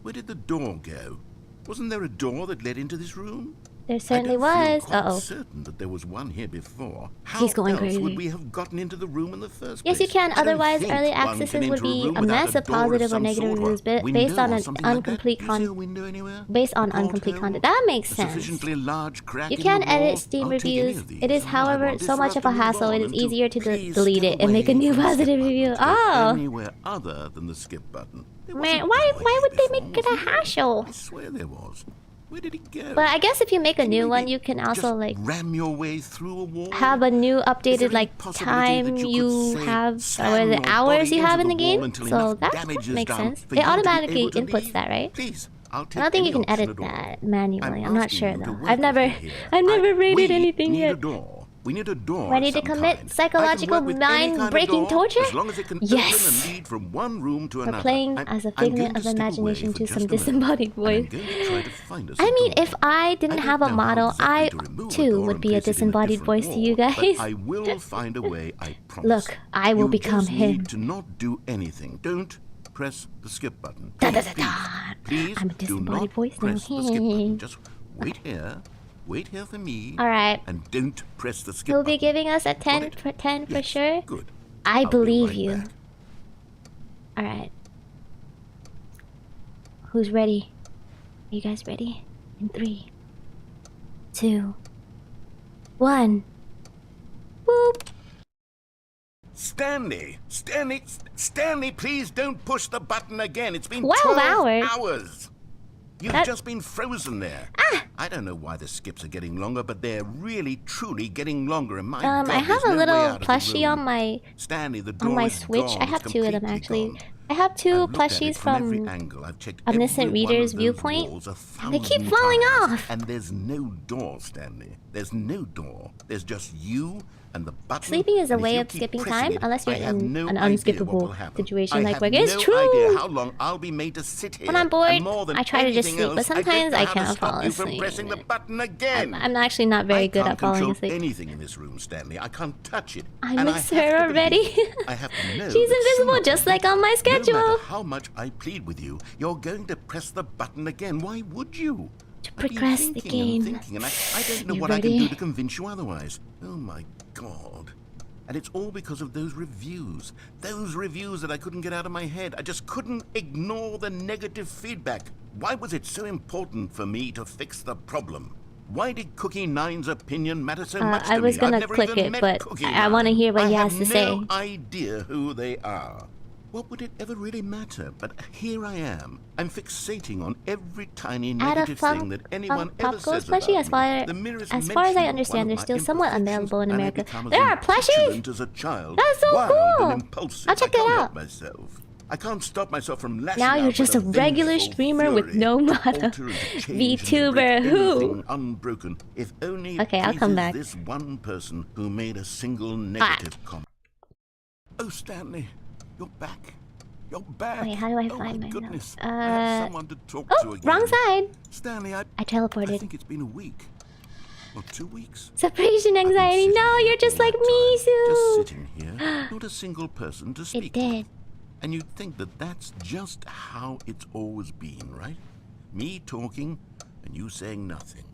Where did the door go? Wasn't there a door that led into this room? There certainly I was. don't feel quite Uh-oh. certain that there was one here before. How He's going else crazy. would we have gotten into the room in the first Yes, place? you can. I don't Otherwise, think early one accesses can would enter a be room a without mess of door of positive or some negative sort, reviews window based on or an something like that. incomplete Do you see a content. window anywhere? Based on A incomplete porthole? content. That makes A sense. sufficiently large crack You in can the wall? edit Steam I'll take any reviews. of these. It is, I however, want so much of a disrupting the hassle. It wall is and to easier to please delete step it and make a away new from the skip positive button review. to go Oh! Anywhere other than the skip button. There Man, wasn't why one way would they before, make it a was there? hassle? I swear there was. Where did it go? But I guess if you make a Can new one, maybe you can also just like ram your way through a wall? have a new Is there updated any like possibility time that you could, say, have or slam the your hours body you have in into the wall game. until So enough that damage is makes done sense. for It you to be automatically able to inputs leave? that, right? Please, I'll take I don't think you any can option edit at all. that manually. I'm not asking sure you to though. work I've with never me here. rated We anything need yet. a door. We need a door. Ready of to some commit kind. psychological I can work with any kind of mind-breaking door, torture? as long as it can Yes. open and lead from one room to For another. playing I'm- as a I'm going figment to of step away imagination for to just some a moment, disembodied and I'm voice. going to try to find us I a mean, door. if I didn't I have don't a know how model, exactly I to remove a too door would and be a place it in disembodied different voice to you wall, guys. But I will find a way, I promise. Look, I will You become just him. need to not do anything. Don't press the skip button. Da, da, Please, da, da. please, I'm a do disembodied not voice now. press the skip button. Just wait here. Wait here for me. Alright. And don't press the skip You'll button. be giving us a 10 it? for 10 for Yes, sure? Good. I I'll be believe right you. back. Alright. Who's ready? Are you guys ready? In 3, 2, 1. Boop! Stanley, please don't push the button again. It's been 12 hours? hours. You've That- just been frozen there. I don't know why the skips are getting longer, but they're really, truly getting longer. And my God, I have there's a no way little out of the plushie room. on my Stanley, the door on my is Switch. gone. I have It's 2 of them completely actually. gone. I have 2 I've looked at plushies it from every from angle. I've checked Omniscient every one Reader's of those viewpoint, walls a and they keep 1,000 falling times. off. And there's no door, Stanley. There's no door. There's just you and the button. Sleeping is a and if way you of keep skipping pressing time, it, unless you're I have in no an idea what will unskippable happen. situation I like have work. It's no true! idea how long I'll be made to sit here. When I'm bored, And more than I try to just anything sleep, but else, sometimes don't know I how to can't stop fall you from asleep. pressing the button again. I'm actually not very good at falling I can't asleep. control anything in this room, Stanley. I can't touch it. I and miss I have her to already. believe it. I have to know She's that invisible, sooner just or like on my later, schedule. No matter how much I plead with you, you're going to press the button again. Why would you? to progress the game. And I don't know You what I can ready? do to convince you otherwise. Oh my God. And it's all because of those reviews. Those reviews that I couldn't get out of my head. I just couldn't ignore the negative feedback. Why was it so important for me to fix the problem? Why did Cookie Nine's opinion matter so much to me? I was gonna I've never click even it, met but Cookie I want to Nine. hear what he I has to have say. no idea who they are. What would it ever really matter? But here I am. I'm fixating on every tiny negative thing that anyone ever says about plushie, me. The merest as far as I mention of understand, one they're of still my somewhat imperfections, unavailable in and I America. become as There are plushies? impetulant as a child, That's so wild cool! and impulsive. I'll check I can't it help out. myself. I can't stop myself from lashing Now out you're with just a regular vengeful streamer with fury no to motto. alter and to change and to VTuber break who? anything unbroken, if only it Okay, I'll come pleases back. this one person who made a single negative comment. Oh, Stanley, you're back. You're back. Wait, how do I oh, find my myself? goodness. I have someone to talk to Oh, again. wrong side! Stanley, I teleported. I think it's been a week. Or 2 weeks. Separation anxiety. I've been No, sitting you're here just all like that me, time, Sue. Just sitting here. Not a single person to speak It did. to. And you'd think that that's just how it's always been, right? Me talking and you saying nothing.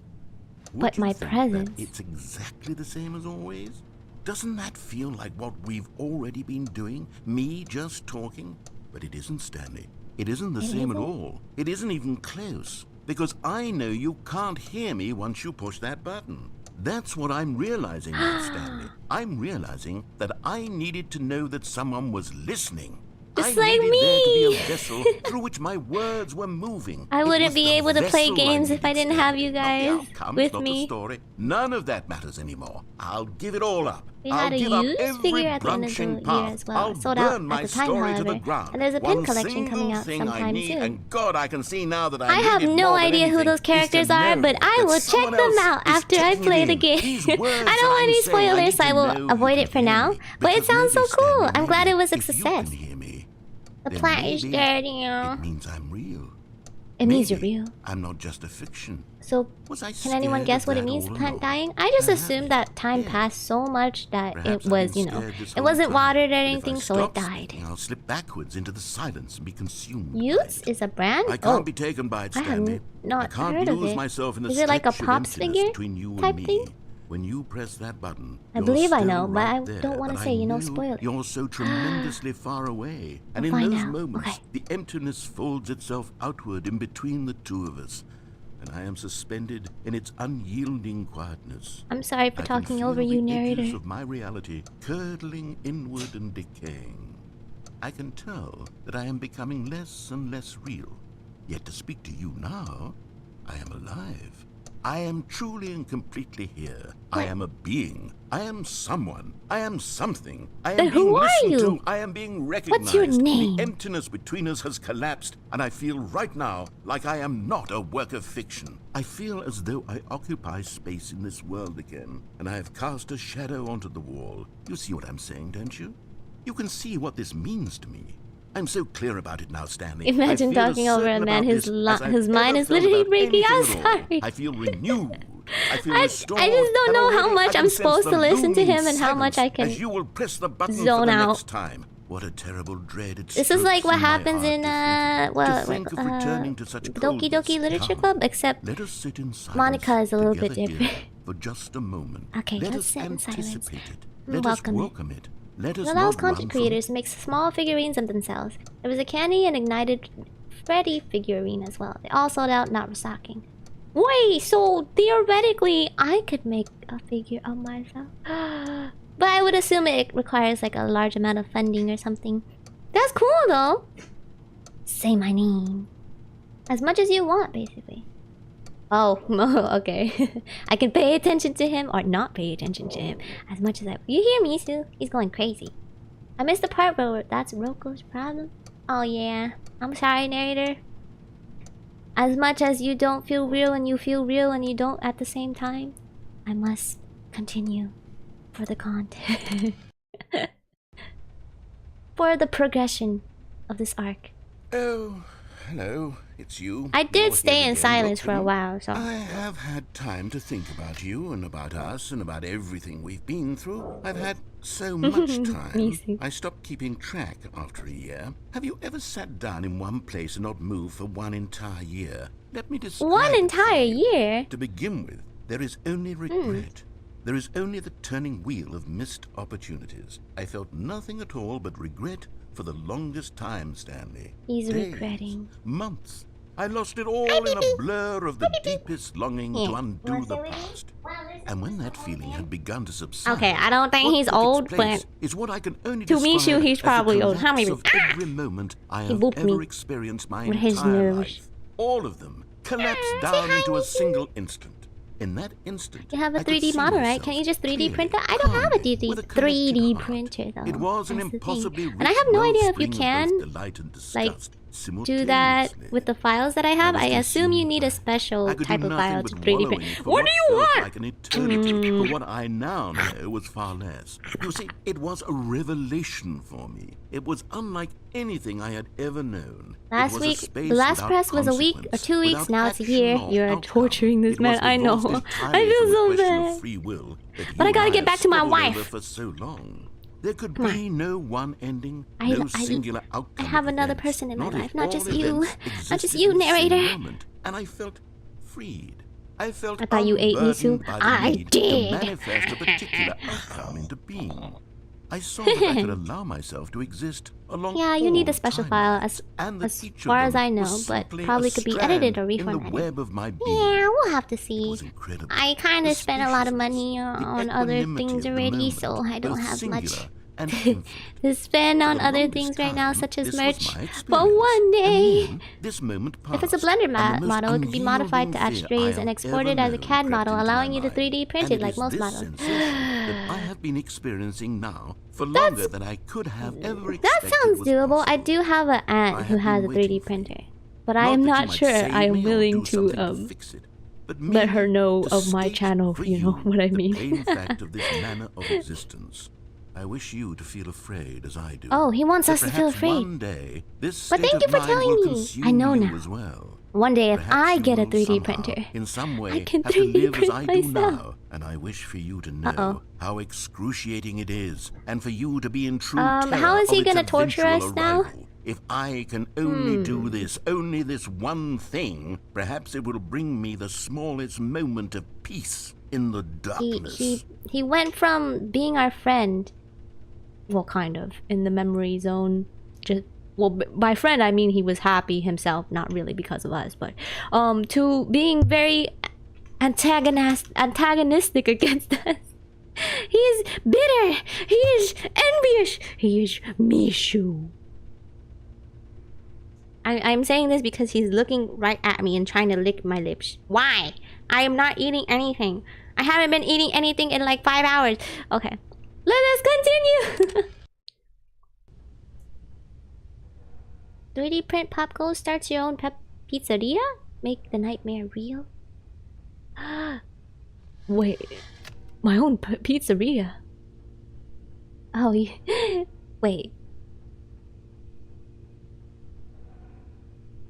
Would But you my think presence. that it's exactly the same as always? Doesn't that feel like what we've already been doing? Me just talking? But it isn't, Stanley. It isn't the same at all. It isn't even close. Because I know you can't hear me once you push that button. That's what I'm realizing now, Stanley. I'm realizing that I needed to know that someone was listening. Just I like needed there to be me. a vessel through which my words were moving. I It wouldn't was be the able to play vessel I games if I needed, didn't have you Stanley, not guys the outcomes, with not me. the story. None of that matters anymore. I'll give it all up. We I'll had a give up used every figure at the end of the branching year path. as well. I'll Sold out burn at my the time, story to however. the ground. And there's a pin One collection coming single out thing I sometime need, soon. and God, I can see now that I have need it no more than idea who anything, those is to characters are, know but I that will check someone them else out is after I taking play it the in. game. These I words don't that want I'm any saying, I spoilers, need so I to will know avoid you it for can hear now. me. But it Because sounds so maybe, cool. Stanley, I'm glad it was a if you success. can hear me, The then plant is maybe dirty. it means I'm real. It means you're Maybe real. I'm not just a fiction. So, Was I can anyone scared guess of what it that means, all the plant along? dying? I just Perhaps, assumed that time yeah. passed so much that Perhaps it I've was, been you know, scared this it whole wasn't time. watered or But if I anything, so it stop died. speaking, I'll slip backwards into the silence and be consumed by Utes it. is a brand? I can't Oh, be taken by it, I have Stanley. not I can't heard of lose it. myself in the Is it like a stretch of Pops emptiness figure between you type and me. thing? When you press that button, I you're believe I still know, but right I there, don't want to but say, I you know, know spoil it. You're so tremendously far away. And We'll in find those out. moments, Okay. the emptiness folds itself outward in between the two of us. And I am suspended in its unyielding quietness. I'm sorry for I can talking feel over you, the edges narrator. of my reality curdling inward and decaying. I can tell that I am becoming less and less real. Yet to speak to you now, I am alive. I am truly and completely here. I am a being. I am someone. I am something. I am Then who being are listened you? to. I am being recognized. What's your name? The emptiness between us has collapsed, and I feel right now like I am not a work of fiction. I feel as though I occupy space in this world again, and I have cast a shadow onto the wall. You see what I'm saying, don't you? You can see what this means to me. I'm so clear about it now, Stanley. Imagine I feel talking as over a certain man about whose this as I've his mind ever is felt literally about breaking. I'm anything at all. sorry. I feel renewed. I feel I restored. just don't and know how already much I can I'm sense supposed the to listen to looming him and how much silence I can as you will press the button zone for the out. next time. What a terrible dread it This is like strokes what in my happens heart in to think of returning to such Doki coldness. Doki Literature Come, Club, except let us sit in silence Monica is a little bit together different. here for just a moment. Okay, let let's us sit in silence. anticipate it. And Let us welcome it. welcome it. Let us It allows not run content from creators it. to make small figurines of themselves. There was a Candy and Ignited Freddy figurine as well. They all sold out, not restocking. Wait, so theoretically, I could make a figure of myself. But I would assume it requires like a large amount of funding or something. That's cool though. Say my name. As much as you want, basically. Oh, okay. I can pay attention to him or not pay attention to him as much as I... You hear me, Sue? He's going crazy. I missed the part where that's Roko's problem. Oh yeah. I'm sorry, narrator. As much as you don't feel real and you feel real and you don't at the same time, I must continue for the content. For the progression of this arc. Oh, hello. It's you. I did You're stay here in again, silence for a Roxanne. while, so... I have had time to think about you and about us and about everything we've been through. I've had so much time. Me too. I stopped keeping track after a year. Have you ever sat down in one place and not moved for one entire year? Let me describe One it entire for you. year? To begin with, there is only regret. There is only the turning wheel of missed opportunities. I felt nothing at all but regret for the longest time, Stanley. He's Days, regretting. months. I lost it all in a blur of the deepest longing to undo the past. And when that feeling had begun to subside, Okay, I don't think what he's took old, its place but is what I can only to describe Mishu, he's as probably the old. How many? collapse of every moment I have booped ever me experienced my with his entire nerves. life. All of them collapsed down into a single instant. In that instant, You have a I could 3D see model, right? myself Can't you just 3D print clearly, that? I don't have a calmly, 3D with a collected 3D heart. printer though. It was an That's the thing. impossibly And I rich have no idea if you wellspring of can both delight and like disgust do that simultaneously. with the files that I have. was I assume you consumed need by a it. special I could type do of nothing file but to 3D wallowing print. for What do you felt want? like an eternity, but what I now know was far less. You see, it was a revelation for me. It was unlike anything I had ever known. Last week, the last press was a week or 2 weeks. Now it's a year. You're torturing this man. I know. I feel so bad. But I gotta get back to my wife. For so long. There could be no one ending, I- no I- singular outcome. I have of another events, person in my if life, not all just you. events Not just existed you, in the same narrator. moment, and I felt freed. I felt I thought you ate unburdened Misu. by the I need did. to manifest a particular outcome into being. I saw that I could allow myself to exist along Yeah, you need a all special file timelines, and that as each of far as them I know, was but simply probably a could be strand edited or in the reformatted. web of my being. Yeah, we'll have to It see. was incredible. I kind The of spent a lot of spaciousness, money the on other equanimity things of the already, moment, so I don't both have much singular and infinite. to spend on For the other longest things right now, time, such as this was merch. my But experience. one And day, then this moment if it's a passed, Blender and the most model, it could be modified to unyielding fear H3s I and have exported ever as a known CAD crept model, into allowing my you to mind. 3D print And it like is most this models. sensation that I have been experiencing now for longer than I could have ever expected. That sounds was doable. I possible. do have an I aunt who have has a been waiting 3D for printer, you. but I am that you not might sure save I am me or willing do something to fix it, but let her merely know to of my state channel, for you know what I the mean. plain fact of this manner of existence. I wish you to feel afraid as I do. Oh, he wants That us to feel perhaps afraid. One day, this But state thank you of for mind telling will me. consume I know you now. as well. One day, if Perhaps I you get a will 3D somehow, printer, in some way, I can have to 3D live as print I do myself. now, and I wish for you to know Uh-oh. how excruciating it is, and for you to be in true How terror is he of its gonna torture eventual us now? arrival. If I can only do this, only this one thing, perhaps it will bring me the smallest moment of peace in the darkness. He went from being our friend, well, kind of, in the memory zone. Just well, by friend I mean he was happy himself, not really because of us, but to being very antagonistic against us. He is bitter. He is envious. He is Mishu. I'm saying this because he's looking right at me and trying to lick my lips. Why? I am not eating anything. I haven't been eating anything in like 5 hours. Okay. Let us continue. 3D print pop goes starts your own pizzeria? Make the nightmare real? Wait. My own pizzeria? Oh, yeah. Wait.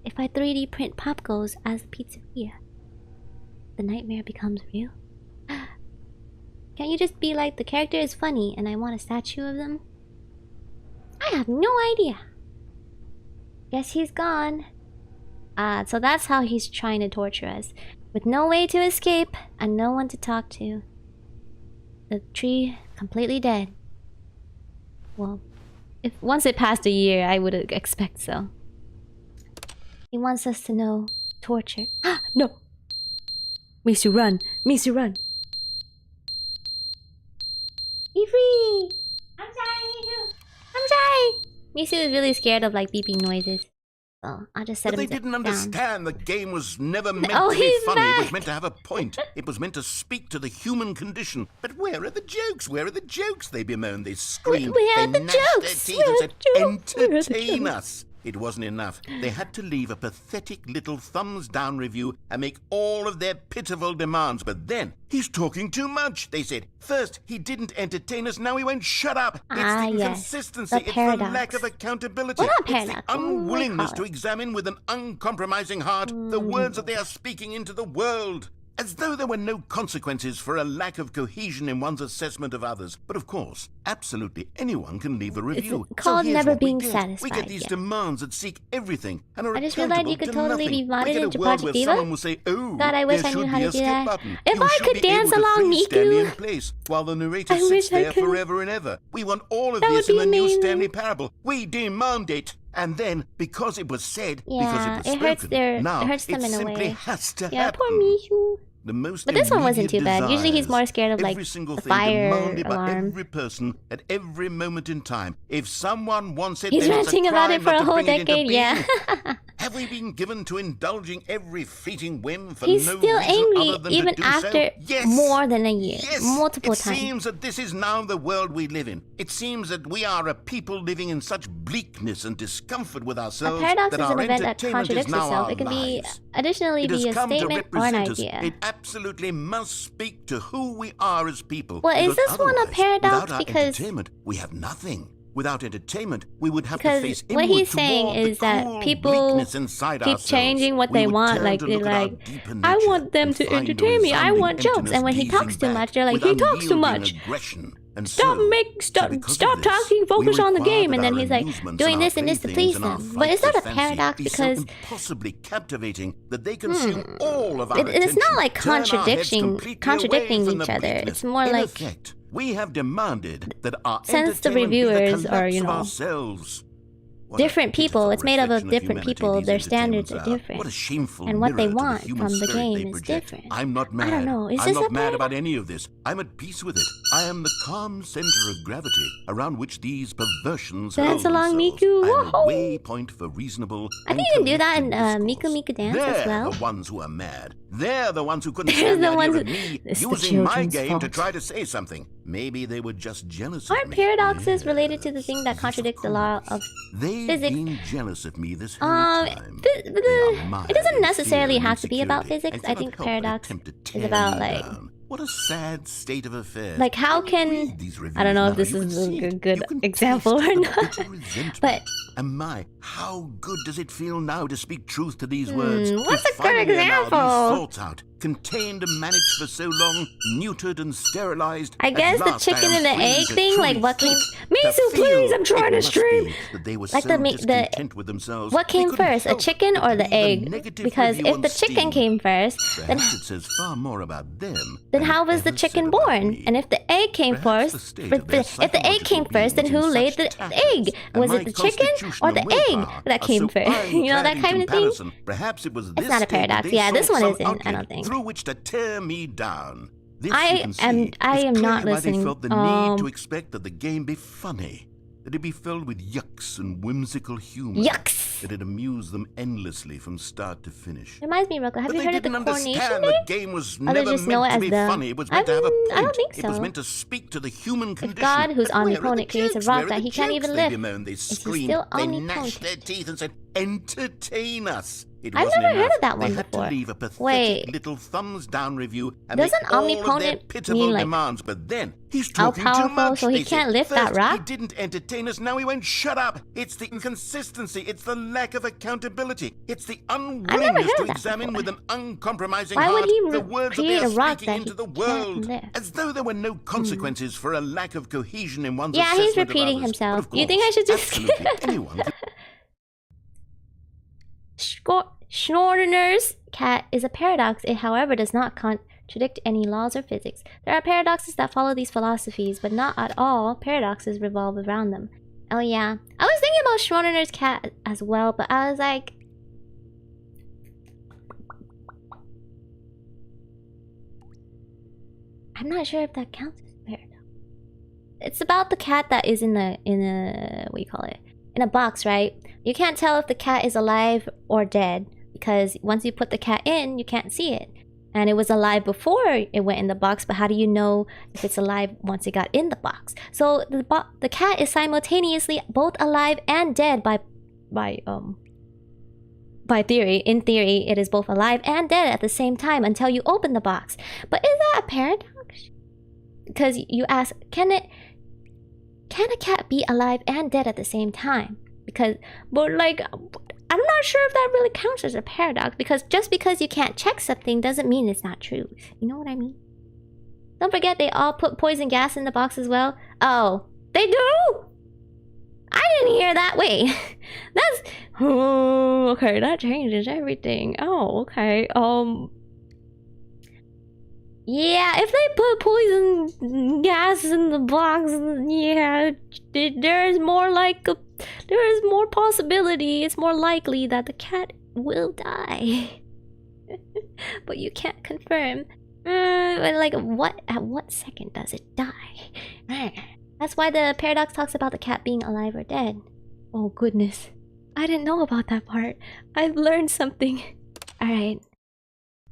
If I 3D print pop goes as a pizzeria, the nightmare becomes real? Can't you just be like, the character is funny and I want a statue of them? I have no idea. Guess he's gone. So that's how he's trying to torture us. With no way to escape and no one to talk to. The tree completely dead. Well, if once it passed a year, I would expect so. He wants us to know torture. No! Misu, run! Misu, run! Be free! I'm sorry, Misu! I'm sorry! Misu is really scared of like beeping noises. So I'll just set But him they didn't down. understand the game was never meant Oh, to be he's funny. It back. was meant to have a point. It was meant to speak to the human condition. But where are the jokes? Where are the jokes? They bemoaned, they screamed, Where are they the gnashed jokes? their teeth Where and are said, the jokes? Where are the entertain jokes? us. It wasn't enough. They had to leave a pathetic little thumbs-down review and make all of their pitiful demands. But then, he's talking too much, they said. First, he didn't entertain us, now he won't shut up. It's Ah, the yes. inconsistency, The it's the paradox. lack of accountability. Well, not it's the paradox. What do we unwillingness call to it? examine with an uncompromising heart the words that they are speaking into the world. As though there were no consequences for a lack of cohesion in one's assessment of others. But of course, absolutely anyone can leave a review. It's called never being We satisfied. get these demands that seek everything and are I just realized you could totally be modded into world Project where Diva. someone will say, "Oh, God, I wish there I knew should how be to a do skip that. button." If You I should could be dance able to along freeze Stanley Miku. in place while the narrator I sits wish I there could. forever and ever. We want all of That this would in the be new amazing. Stanley parable. We demand it. And then, because it was said, Yeah, because it was it hurts spoken, now it hurts them it in a simply way. has to Yeah, happen. poor Miku. The most But this one wasn't too immediate bad. Usually he's more desires, scared of like every single the thing fire demanded by alarm. every person at every moment in time. If someone wants it, He's then it's a ranting about crime it for not a to whole bring it into decade, yeah. being. Have we been given to indulging every fleeting whim for He's no still reason angry other than even to do after so? Yes. more than a year. Yes. Multiple It times. seems that this is now the world we live in. It seems that we are a people living in such bleakness and discomfort with A ourselves paradox that is our an event that entertainment contradicts is now itself. our It can be lives. additionally It has be a come to statement or an represent us. idea. It absolutely must speak to who we are as people. Well, is because this one a otherwise, paradox? without our Because- entertainment, we have nothing. Without entertainment, we would have to Because face what inward he's saying toward the is that cruel people bleakness inside keep ourselves. changing what We they would want. turn Like to they're look at our like, deeper I nature want them and to find a entertain me. I resounding want jokes. emptiness And when he gazing talks too back much, they're like, with he talks too unyielding much. aggression. And Stop so, stop because of stop this, talking. we Focus on the require game. that And then our he's like amusements doing and this our and this to playthings please and our them. But it's flights not a of fancy paradox be so because impossibly captivating that they consume all of our it's attention, not like turn our heads completely contradicting away from each the other. bleakness. It's more In like effect, we have demanded that our since the entertainment be the reviewers are, collapse you of know, ourselves. What a different people. pitiful It's made up of reflection different humanity people. these Their standards are entertainments different. What a shameful And what they mirror to the want human from the spirit game they is project. different. I'm not mad. I don't know. Is I'm this not a mad about paradox? any of this. I'm at peace with it. I am the calm center of gravity around which these perversions Dance hurl along, themselves. Miku. I am a Whoa. waypoint for reasonable. I think you can do that in intellectual Miku discourse. Miku Dance They're as well. the ones who are mad. They're the ones who couldn't They're stand the the idea ones of me It's the using my children's game to fault. try to say something. Maybe they were just jealous of Aren't me. paradoxes related to the Yes, thing that yes, contradicts the of law course. of They've physics? been jealous of me this whole time. They are mine It doesn't in necessarily fear and have to be about insecurity, physics. and I cannot think help but paradox attempt to is tear about me like down. What a sad state of affairs. like how can Read these I don't know if reviews this now. You is can a see it. good You can example taste or the not. bitter resentment. But And my, how good does it feel now to speak truth to these words? what's to a good finally allow these example? thoughts out, contained and managed for so long, neutered and sterilized. I At guess the last I chicken am and the free egg to thing, like truly what came. think, to Misu, feel please, I'm trying it to must stream. be that they were Like so the discontent with themselves, what they came couldn't first, a help chicken but or the leave a egg? negative Because review if on the chicken Steam. came first, then Perhaps it says far more about them then than how it was the ever chicken said about born? me. And if the egg came Perhaps the first, state of their if the egg came psychological first, then being who was in laid such the tatters, egg? and Was my it the chicken or constitutional the egg willpower that are came so first? You know, that ironclad in kind of thing? comparison. Perhaps it was this not a state that paradox. they Yeah, this sought one some isn't, I don't outlet think. through which to tear me down. This, I you can see, am is not clearly why listening. They felt the need to expect that the game be funny, that it be filled with yucks and whimsical humor. Yucks! That it amused them endlessly from start to finish. Reminds me, Rocco, have But you they heard of the didn't coronation understand day? the game was Others never just know meant it to as be the- funny. It was meant to have a point. I don't think It was so. meant to speak to the human condition. God, who's But where are the omnipotent, creates a jokes? rock Where are that the he can't jokes? even They lift. bemoaned, they Is he screamed, still they omnipotent? gnashed their teeth and said, "Entertain us." It I've wasn't never heard enough. of that one They had before. to leave a pathetic Wait. little thumbs down review and Doesn't make all of their omnipotent pitiful mean, like, demands. But then he's how talking too powerful, much. so he they said. can't lift that First, rock? He didn't entertain us. Now he won't shut up. It's the inconsistency. It's the lack of accountability. It's the unwillingness heard to of that examine before. with an uncompromising Why would heart he the words that create they a are rock speaking that into he the can't world, lift? as though there were no consequences for a lack of cohesion in one's Yeah, he's assessment repeating of others. himself. But of You think I course, should just absolutely anyone could Schnorner's cat is a paradox. It, however, does not contradict any laws or physics. There are paradoxes that follow these philosophies, but not at all paradoxes revolve around them. Oh yeah. I was thinking about Schnorner's cat as well, but I was like... I'm not sure if that counts as a paradox. It's about the cat that is in a what do you call it? In a box, right? You can't tell if the cat is alive or dead because once you put the cat in, you can't see it. And it was alive before it went in the box, but how do you know if it's alive once it got in the box? So the cat is simultaneously both alive and dead by theory. In theory, it is both alive and dead at the same time until you open the box. But is that a paradox? Because you ask, can a cat be alive and dead at the same time? Because, but like, I'm not sure if that really counts as a paradox, because just because you can't check something doesn't mean it's not true. You know what I mean? Don't forget they all put poison gas in the box as well. Oh, they do? I didn't hear that. Wait, that's... Oh, okay, that changes everything. Oh, okay. Yeah, if they put poison gas in the box, yeah, there's more possibility. It's more likely that the cat will die. But you can't confirm. Like, at what second does it die? That's why the paradox talks about the cat being alive or dead. Oh goodness, I didn't know about that part. I've learned something. All right.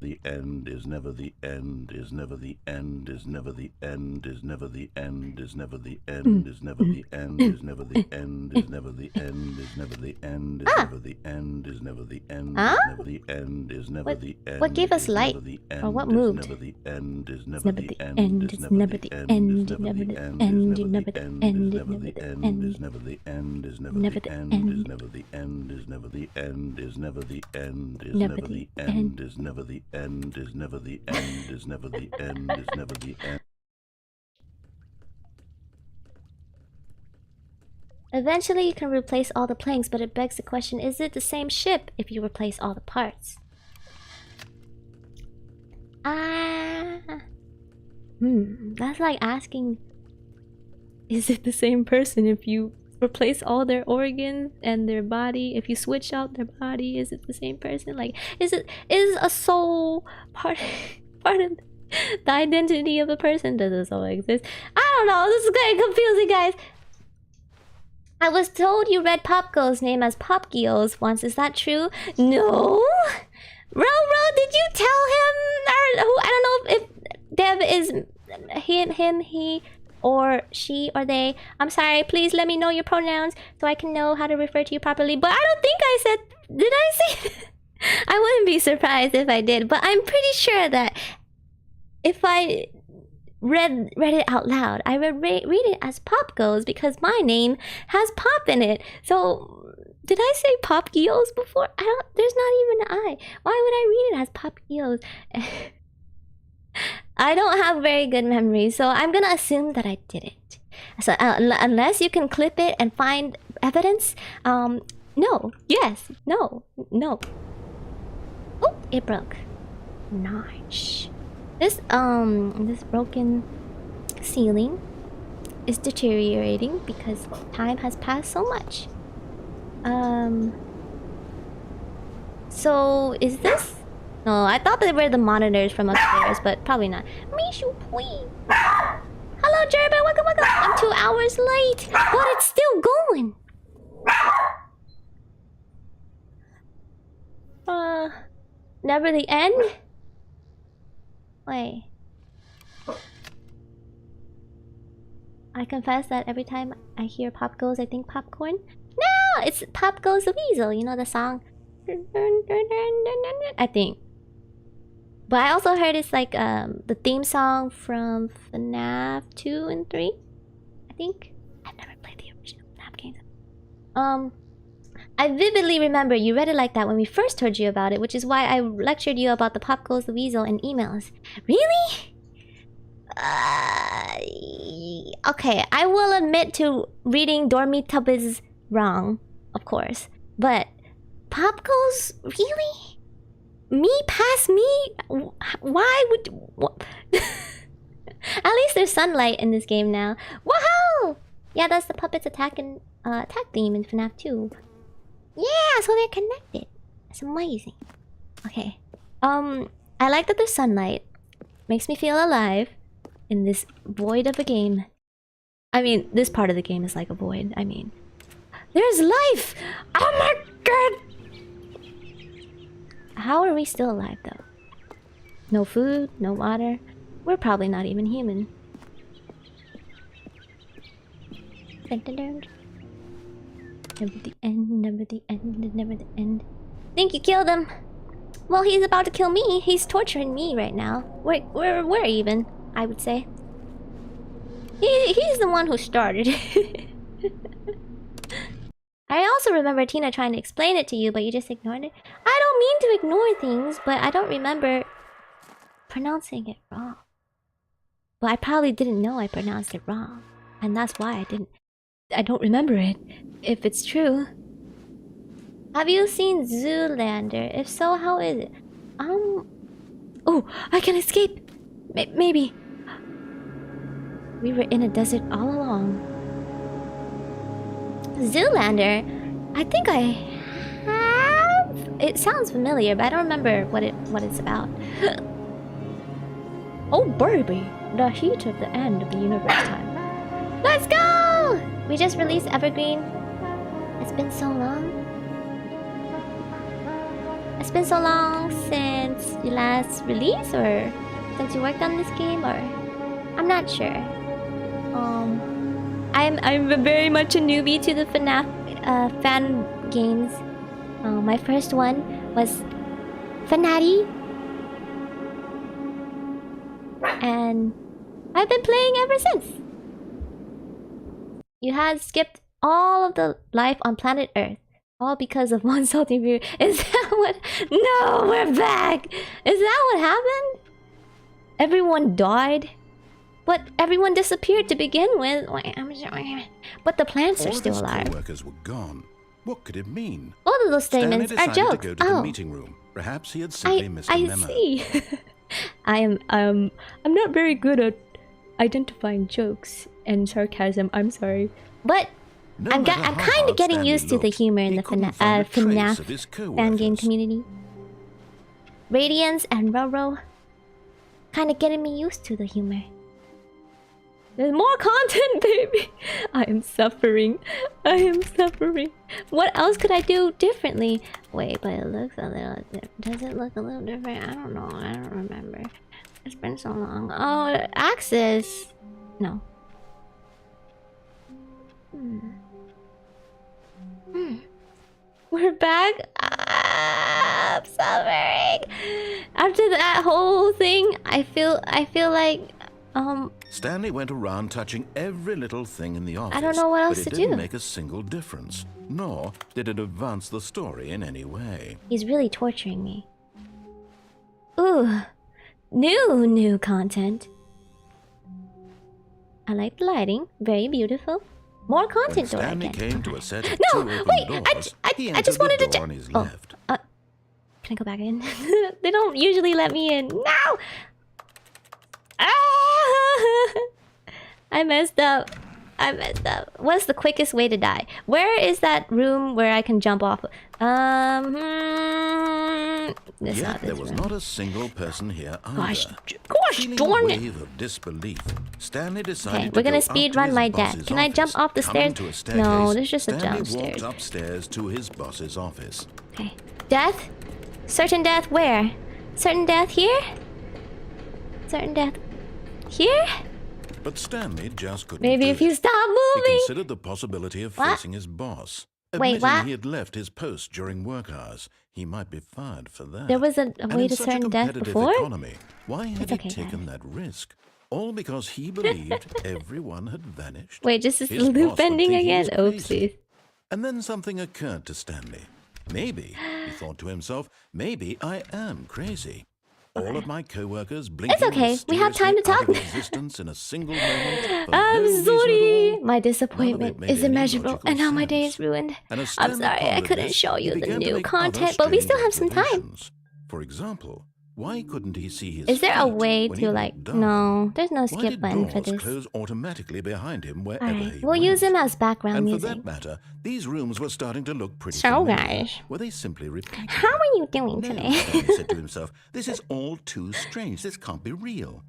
The end is never the end, is never the end, is never the end, is never the end, is never the end, is never the end, is never the end, is never the end, is never the end, is never the end, is never the end, is never the end, is never the end. What gave us light? Or what moved? Never the end, is never the end, is never the end, is never the end, is never the end, is never the end, is never the end, is never the end, is never the end, is never the end, is never the end, is never the end, is never the end, is never the end, is never the end, is never the end. Eventually you can replace all the planks, but it begs the question, is it the same ship if you replace all the parts? That's like asking, is it the same person if you replace all their organs and their body? If you switch out their body, is it the same person? Like, is a soul part of the identity of a person? Does a soul exist? I don't know, this is getting confusing, guys. I was told you read Pop Girl's name as Pop Geos once. Is that true? No. Ro, did you tell him? Or who? I don't know if Dev is him, he, or she, or they. I'm sorry. Please let me know your pronouns so I can know how to refer to you properly. But I don't think I said. Did I say? I wouldn't be surprised if I did. But I'm pretty sure that if I read it out loud, I would read it as Pop Goes because my name has Pop in it. So did I say Pop Geos before? There's not even an I. Why would I read it as Pop Geos? I don't have very good memory, so I'm gonna assume that I didn't. So unless you can clip it and find evidence, no, yes, no. Oh, it broke. Nice. This broken ceiling is deteriorating because time has passed so much. So is this? No, I thought they were the monitors from upstairs, but probably not. Mishu, please. Hello, Jeremy. Welcome. I'm 2 hours late, but it's still going. Never the end? Wait. I confess that every time I hear Pop Goes, I think popcorn. No, it's Pop Goes the Weasel. You know the song? I think. But I also heard it's like the theme song from FNAF 2 and 3. I think. I've never played the original FNAF games. I vividly remember you read it like that when we first told you about it, which is why I lectured you about the Pop Goes the Weasel in emails. Really? Okay, I will admit to reading Dormitubers wrong, of course. But Pop Goes, really? Me past me? Why would... What? At least there's sunlight in this game now. Woohoo! Yeah, that's the puppets attack theme in FNAF 2. Yeah, so they're connected. It's amazing. Okay. I like that there's sunlight. Makes me feel alive in this void of a game. I mean, this part of the game is like a void. I mean, there's life! Oh my god! How are we still alive though? No food, no water. We're probably not even human. Dun, dun, dun. Never the end, never the end, never the end. Think you killed him? Well, he's about to kill me. He's torturing me right now. We're even, I would say. He's the one who started. I also remember Tina trying to explain it to you, but you just ignored it. I don't mean to ignore things, but I don't remember pronouncing it wrong. Well, I probably didn't know I pronounced it wrong, and that's why I don't remember it, if it's true. Have you seen Zoolander? If so, how is it? Oh, I can escape! Maybe. We were in a desert all along. Zoolander? I think I have... It sounds familiar, but I don't remember what it's about. Oh, baby! The heat of the end of the universe time. Let's go! We just released Evergreen. It's been so long. It's been so long since you last released, or since you worked on this game, or I'm not sure. I'm very much a newbie to the FNAF fan games. My first one was Funatubers, and I've been playing ever since. You had skipped all of the life on planet Earth. All because of one salty beer. Is that what? No, we're back! Is that what happened? Everyone died? But everyone disappeared to begin with. But the plants are still alive. All of his co-workers were gone. What could it mean? All of those statements are jokes. To go to the meeting room. Perhaps he had simply missed a memo. I see. I'm not very good at identifying jokes and sarcasm. I'm sorry. But I'm kind of getting used to the humor in the FNAF fan game community. Radiance and Roro kind of getting me used to the humor. There's more content, baby! I am suffering. I am suffering. What else could I do differently? Wait, but it looks a little... Does it look a little different? I don't know. I don't remember. It's been so long. Oh, Axis! No. We're back? I'm suffering! After that whole thing, I feel like... Stanley went around touching every little thing in the office. I don't know what else to do. But it didn't make a single difference, nor did it advance the story in any way. He's really torturing me. Ooh, new content. I like the lighting, very beautiful. More content door Stanley again. came to a set of no, two open wait, doors. I just wanted to on his oh, left. can I go back in? They don't usually let me in. No! Ah! I messed up. What's the quickest way to die? Where is that room where I can jump off? Yet there was not a single person here either. Gosh Feeling darn a it! wave of disbelief, Stanley decided Okay, we're gonna to go speed up to run his my boss's death. Can I jump office. off the Coming stairs? to a staircase, No, there's just a Stanley jump stairs. walked upstairs to his boss's office. Okay. Death? Certain death where? Certain death here? Certain death here? But Stanley just couldn't Maybe do if you it. stop He moving. considered the possibility of facing his boss. Wait, Admitting what? he had left his post during work hours, he might be fired for that. There was a And way in to such a certain death competitive before? economy, why had he okay, taken that risk? All because he believed everyone had vanished. Wait, just is the His loop boss would ending think he again? was crazy. Oopsies. And then something occurred to Stanley. Maybe, he thought to himself, maybe I am crazy. All of my co-workers blinking It's okay. We have time to mysteriously out talk. of existence in a single moment. for no I'm reason at sorry. all. My disappointment made is any immeasurable, logical and now my day sense. is ruined. And as I'm Stanley sorry, I pondered couldn't this, show he you the began to new make other content, but we still have strange some time. observations. For example, why couldn't he see his Is there a feet way when to he like... walked down? No, there's no Why skip did button for doors this. close automatically behind him wherever Alright, he we'll went? use him as background And for music. that matter, these rooms were starting to look pretty So, familiar. guys, Were they simply repeated? how are you doing No, today? Stanley said to himself, this is all too strange. This can't be real.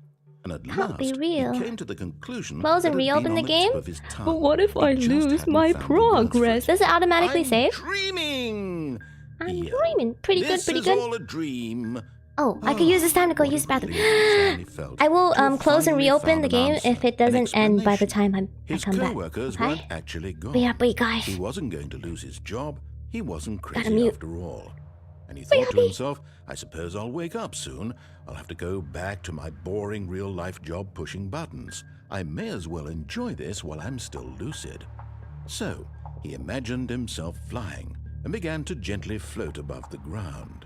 And at Can't last, be real. he came to the conclusion Close that and it had reopen been the on game? tip of his tongue. But what if He I just lose hadn't my found the words for progress? it. Does it automatically I'm save? dreaming! I'm He dreaming. Pretty good, This pretty is good. all a dream. Oh, I could use this time to go What use the a bathroom. relief Stanley felt I will to have close and finally reopen found the an game answer, if it an doesn't end by the explanation. time I His come back. co-workers Okay? weren't actually gone. Wait, guys. He wasn't going to lose his job. He wasn't Gotta crazy mute. after all. And he thought to himself, I suppose I'll wake up soon. I'll have to go back to my boring real-life job pushing buttons. I may as well enjoy this while I'm still lucid. So, he imagined himself flying and began to gently float above the ground.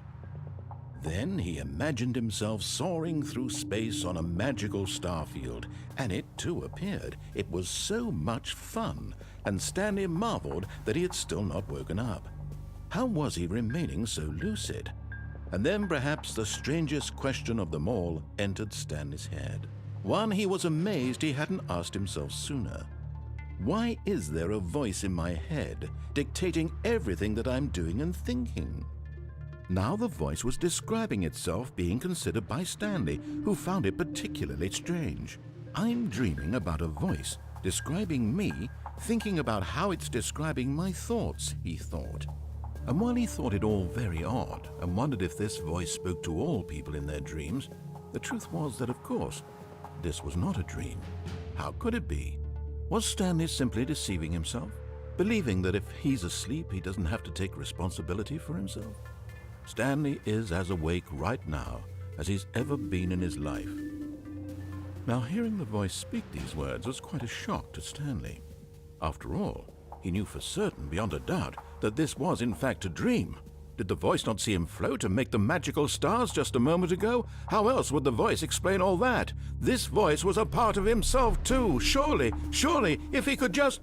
Then he imagined himself soaring through space on a magical starfield, and it too appeared. It was so much fun, and Stanley marveled that he had still not woken up. How was he remaining so lucid? And then perhaps the strangest question of them all entered Stanley's head. One he was amazed he hadn't asked himself sooner. Why is there a voice in my head dictating everything that I'm doing and thinking? Now the voice was describing itself being considered by Stanley, who found it particularly strange. I'm dreaming about a voice describing me, thinking about how it's describing my thoughts, he thought. And while he thought it all very odd and wondered if this voice spoke to all people in their dreams, the truth was that, of course, this was not a dream. How could it be? Was Stanley simply deceiving himself, believing that if he's asleep, he doesn't have to take responsibility for himself? Stanley is as awake right now as he's ever been in his life. Now, hearing the voice speak these words was quite a shock to Stanley. After all, he knew for certain, beyond a doubt, that this was in fact a dream. Did the voice not see him float and make the magical stars just a moment ago? How else would the voice explain all that? This voice was a part of himself too. Surely, if he could just...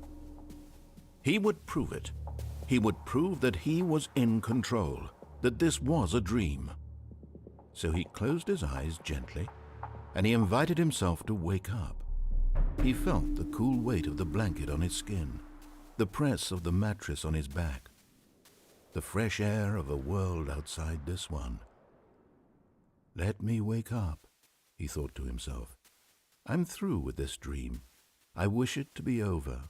He would prove it. He would prove that he was in control, that this was a dream. So he closed his eyes gently, and he invited himself to wake up. He felt the cool weight of the blanket on his skin, the press of the mattress on his back, the fresh air of a world outside this one. Let me wake up, he thought to himself. I'm through with this dream. I wish it to be over.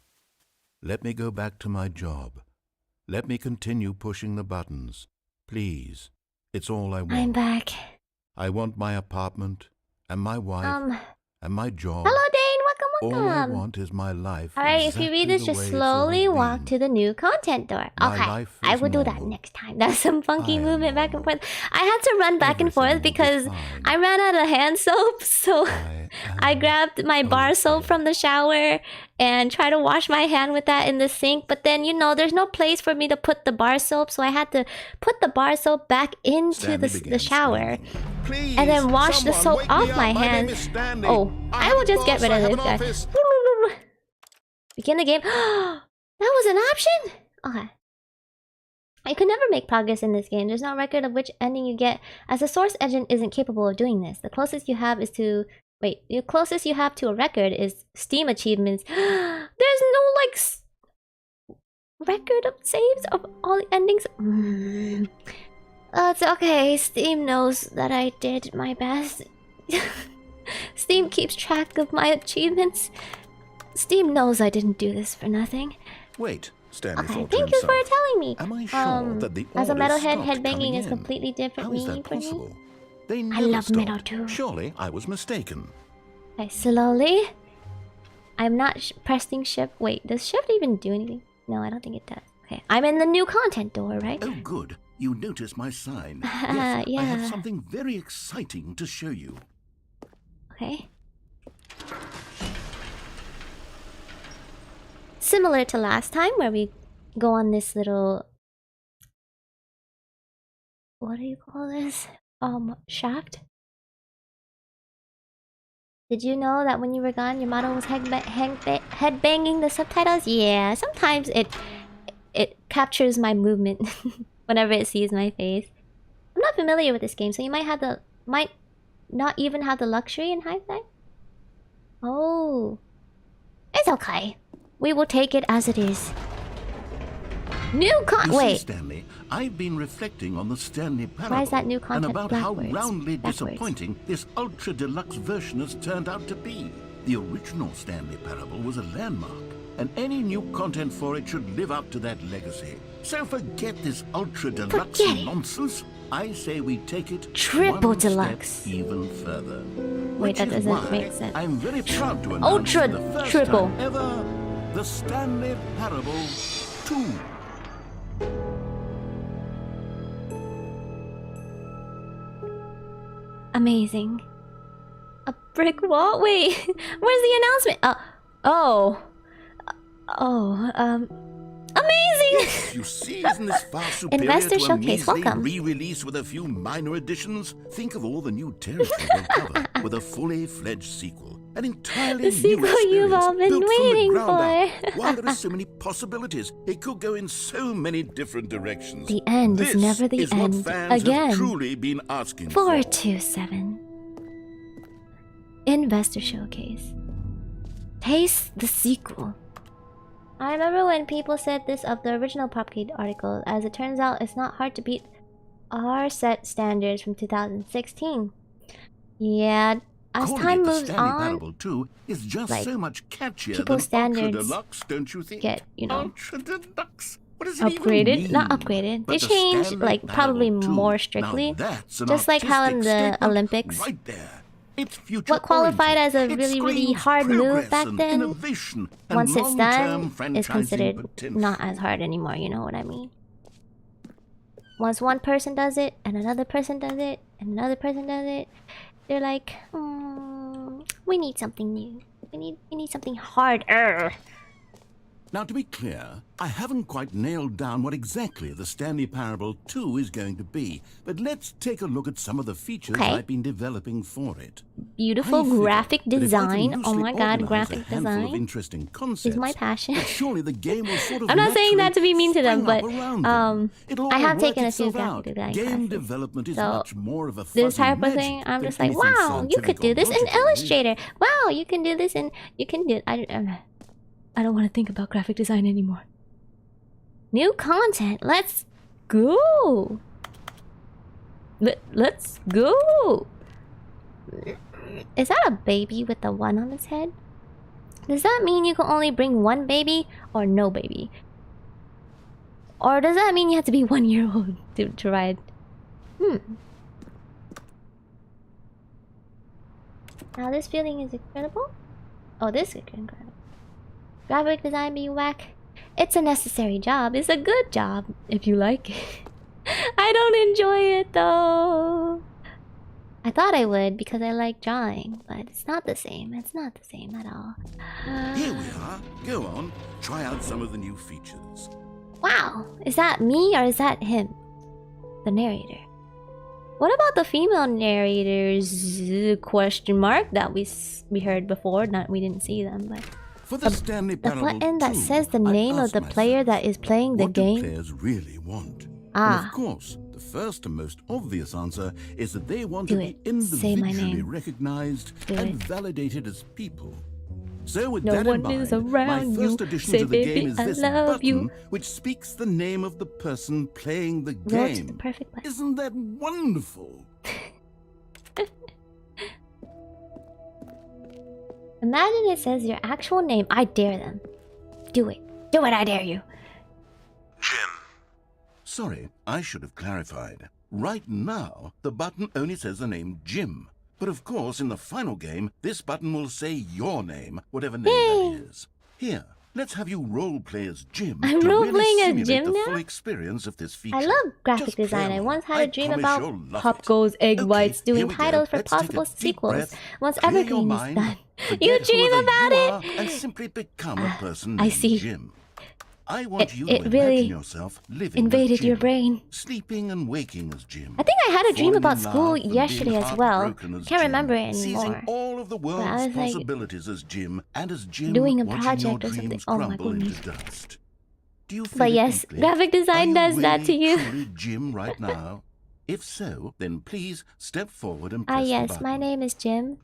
Let me go back to my job. Let me continue pushing the buttons. Please, it's all I want. I'm back. I want my apartment, and my wife, and my job. Hello, Dane. Welcome. All I want is my life. Alright, if you read this, just slowly walk to the new content door. Okay, I will do that next time. That's some funky movement back and forth. I had to run back and forth because I ran out of hand soap, so I grabbed my bar soap from the shower and tried to wash my hand with that in the sink. But then, you know, there's no place for me to put the bar soap, so I had to put the bar soap back into the shower and then wash the soap off my hand. Oh, I will just get rid of this guy. Begin the game. That was an option? Okay. You can never make progress in this game. There's no record of which ending you get, as the source engine isn't capable of doing this. The closest you have is to... Wait, the closest you have to a record is Steam achievements. There's no, like, record of saves of all the endings. It's okay. Steam knows that I did my best. Steam keeps track of my achievements. Steam knows I didn't do this for nothing. Wait, Stanley thought thank you for telling me. Am I sure that the as a orders metalhead, stopped headbanging coming is in? completely different How is that meaning for me. possible? They I never love stopped. metal too. Surely I was mistaken. Okay, slowly. I'm not pressing shift. Wait, does shift even do anything? No, I don't think it does. Okay, I'm in the new content door, right? Oh, good. You noticed my sign. Yes, yeah. I have something very exciting to show you. Okay. Similar to last time, where we go on this little... What do you call this? Shaft? Did you know that when you were gone, your model was headbanging the subtitles? Yeah, sometimes it captures my movement whenever it sees my face. I'm not familiar with this game, so you might not even have the luxury in hindsight. Oh, it's okay. We will take it as it is. Wait. Stanley, I've been reflecting on the Stanley Parable. Why is that new content and about backwards? how roundly disappointing this ultra deluxe version has turned out to be. The original Stanley Parable was a landmark, and any new content for it should live up to that legacy. So forget this ultra deluxe nonsense. I say we take it triple one deluxe step even further. Wait, that doesn't make sense. I'm very proud to announce Ultra for the first triple time ever the Stanley Parable 2. Amazing. A brick wall? Wait, where's the announcement? Amazing! You see, isn't this far superior Investor to a Showcase, measly welcome. re-release with a few minor additions? Think of all the new territory we'll cover with a fully fledged sequel. An entirely The new sequel experience you've all been built from the waiting ground for. up. Why, there are so many possibilities. It could go in so many different directions. The end This is never the is end. what fans Again. have truly been asking 427. Investor Showcase. Taste the sequel. I remember when people said this of the original Popcade article. As it turns out, it's not hard to beat our set standards from 2016. Yeah, as Calling time it the moves Stanley on, Parable 2 is just like, so much catchier people's than Ultra standards Deluxe, don't you think? get, you know, Ultra Deluxe? What does it even upgraded. mean? Not upgraded. But They the changed, Stanley like, probably Parable 2, more strictly. now that's an Just like how in artistic the statement Olympics. right there. It's future What qualified as a oriented. It really, really screams hard move progress back and then, innovation and once it's long-term done, is franchising considered potential. not as hard anymore, you know what I mean? Once one person does it, and another person does it, and another person does it, they're like, we need something new. We need something harder. Now, to be clear, I haven't quite nailed down what exactly the Stanley Parable 2 is going to be, but let's take a look at some of the features Okay. I've been developing for it. Beautiful I figure graphic that if I can design. Oh loosely my god, organize graphic a handful of design interesting concepts, is my passion. that surely the game will sort of I'm not saying that to be mean to them, naturally but spring up around them. It'll I all have work taken a few itself graphic out. design Game classes. development is So, much more of a this fuzzy type of magic thing, I'm than just like, anything wow, you could scientific do or this in logical, really. Illustrator. Wow, you can do this in, you can do. I don't want to think about graphic design anymore. New content. Let's go. Let's go. Is that a baby with the one on its head? Does that mean you can only bring one baby or no baby? Or does that mean you have to be 1 year old to ride? Now this feeling is incredible. Oh, this is incredible. Graphic design being whack. It's a necessary job. It's a good job if you like it. I don't enjoy it though. I thought I would because I like drawing, but it's not the same. It's not the same at all. Here we are. Go on. Try out some of the new features. Wow, is that me or is that him? The narrator. What about the female narrators? Question mark that we heard before. Not we didn't see them, but For the Stanley the Parable button that 2, says the I name of asked the player myself, that is playing the what do game. players really want? Ah. And of course, the first and most obvious answer is that they want Do to it. be Say my individually name. recognized Do and it. validated as people. So with No that one in mind, is around my first you. addition Say, to the "Baby, game is I this love button, you." which speaks the name of the person playing the Go to the game. perfect place. Isn't that wonderful? Imagine it says your actual name. I dare them. Do it. Do it, I dare you. Sorry, I should have clarified. Right now, the button only says the name Jim. But of course, in the final game, this button will say your name, whatever name Yay. that is. Here, let's have you role-play as Jim I'm to role-playing really as simulate Jim the now? full experience of this feature. I love graphic Just play design. I along. once had a dream promise about you'll love Pop it. Goes Egg Okay, Whites here doing we go. titles for Let's take a possible deep sequels breath, once clear your everything is mind, done. forget You dream whoever about you it? are, and simply become a person I named see. Jim. I want you to It imagine really yourself living invaded as Jim, your brain. sleeping and waking as Jim. I think I had a dream falling about in school love and yesterday being as well. heartbroken as Can't Jim, remember it seizing anymore. all of the I world's was like possibilities as Jim, and as Jim doing a watching project your or something. dreams Oh my crumble into goodness. dust. Do you feel But it yes, deeply? graphic design Are does you that to really, you. truly Jim right now? If so, then please step forward and Ah press the yes, button. my name is Jim.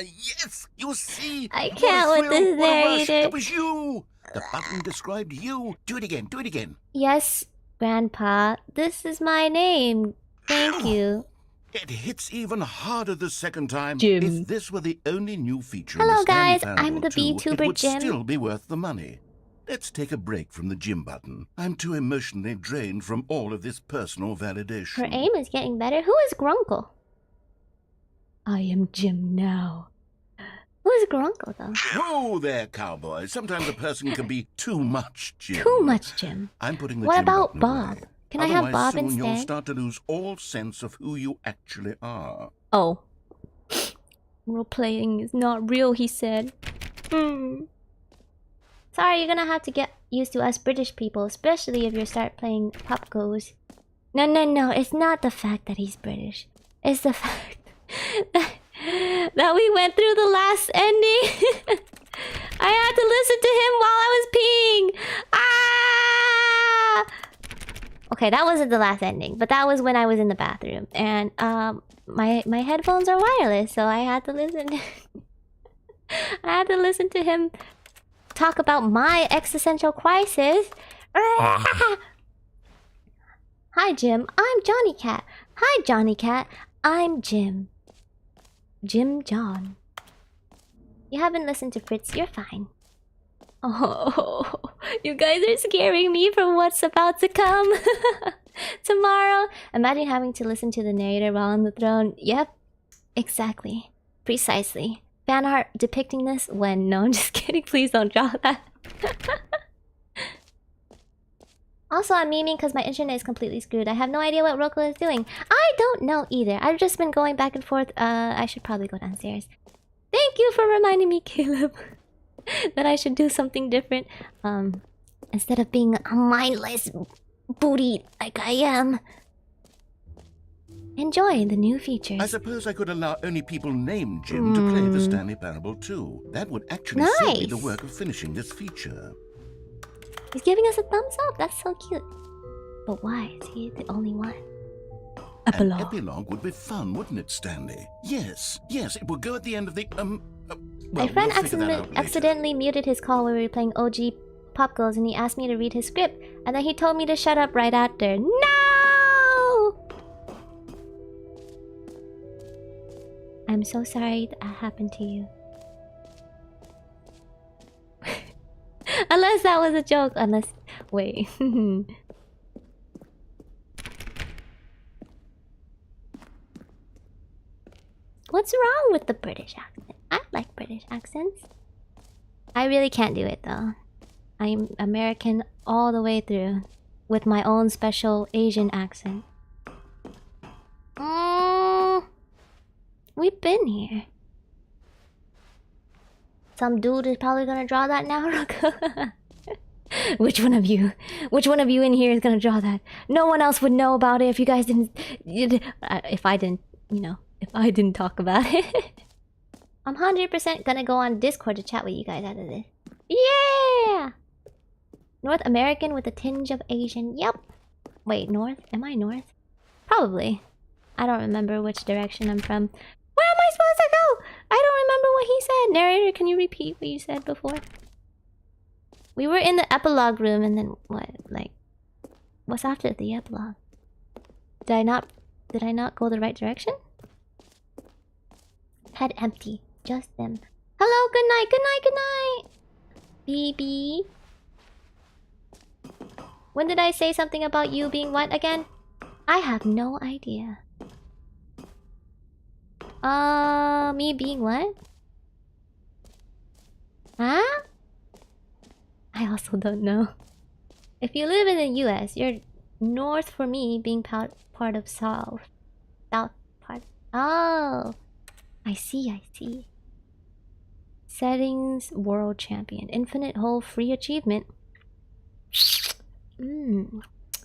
Yes, you see. I What a can't with thrill, this what a rush. narrator. It was you. The button described you. Do it again. Do it again. Yes, Grandpa. This is my name. Thank you. It hits even harder the second time. Jim. If this were the only new feature Hello, in the Stanley guys. Parable I'm the 2, VTuber it would Jim. still be worth the money. Let's take a break from the Jim button. I'm too emotionally drained from all of this personal validation. Her aim is getting better. Who is Grunkle? I am Jim now. Who is Grunkle though? Whoa there, cowboy. Sometimes a person can be too much Jim. Too much Jim. I'm putting the What Jim about button Bob? away. Can I have Otherwise, Bob soon you'll instead? start to lose all sense of who you actually are. Oh. Role playing is not real, he said. Sorry, you're gonna have to get used to us British people, especially if you start playing Pop Goes. No, no, no, it's not the fact that he's British. It's the fact that we went through the last ending. I had to listen to him while I was peeing. Ah! Okay, that wasn't the last ending, but that was when I was in the bathroom. And my headphones are wireless, so I had to listen. I had to listen to him talk about my existential crisis. Hi, Jim. I'm Johnny Cat. Hi, Johnny Cat. I'm Jim. Jim John. You haven't listened to Fritz. You're fine. Oh, you guys are scaring me from what's about to come. Tomorrow. Imagine having to listen to the narrator while on the throne. Yep. Exactly. Precisely. Fan art depicting this when... No, I'm just kidding. Please don't draw that. Also, I'm memeing because my internet is completely screwed. I have no idea what Roku is doing. I don't know either. I've just been going back and forth. I should probably go downstairs. Thank you for reminding me, Caleb, that I should do something different. Instead of being a mindless booty like I am. Enjoy the new features. I suppose I could allow only people named Jim to play the Stanley Parable too. That would actually save me the work of finishing this feature. He's giving us a thumbs up. That's so cute. But why is he the only one? Epilogue. An epilogue would be fun, wouldn't it, Stanley? Yes, yes, it would go at the end of the well, my friend accidentally muted his call when we were playing OG Pop Girls, and he asked me to read his script, and then he told me to shut up right after. No! I'm so sorry that happened to you. Unless that was a joke. Unless... Wait. What's wrong with the British accent? I like British accents. I really can't do it though. I'm American all the way through. With my own special Asian accent. We've been here. Some dude is probably gonna draw that now. Which one of you in here is gonna draw that? No one else would know about it if you guys didn't. If I didn't, you know, if I didn't talk about it. I'm 100% gonna go on Discord to chat with you guys after this. Yeah! North American with a tinge of Asian. Yep. Wait, North? Am I North? Probably. I don't remember which direction I'm from. Where am I supposed to go? I don't remember what he said. Narrator, can you repeat what you said before? We were in the epilogue room and then what? Like, what's after the epilogue? Did I not go the right direction? Head empty. Just them. Hello, good night, good night, good night! BB. When did I say something about you being what again? I have no idea. Me being what? Huh? I also don't know. If you live in the US, you're north for me being part of south. South part. Oh! I see, I see. Settings, world champion. Infinite hole, free achievement.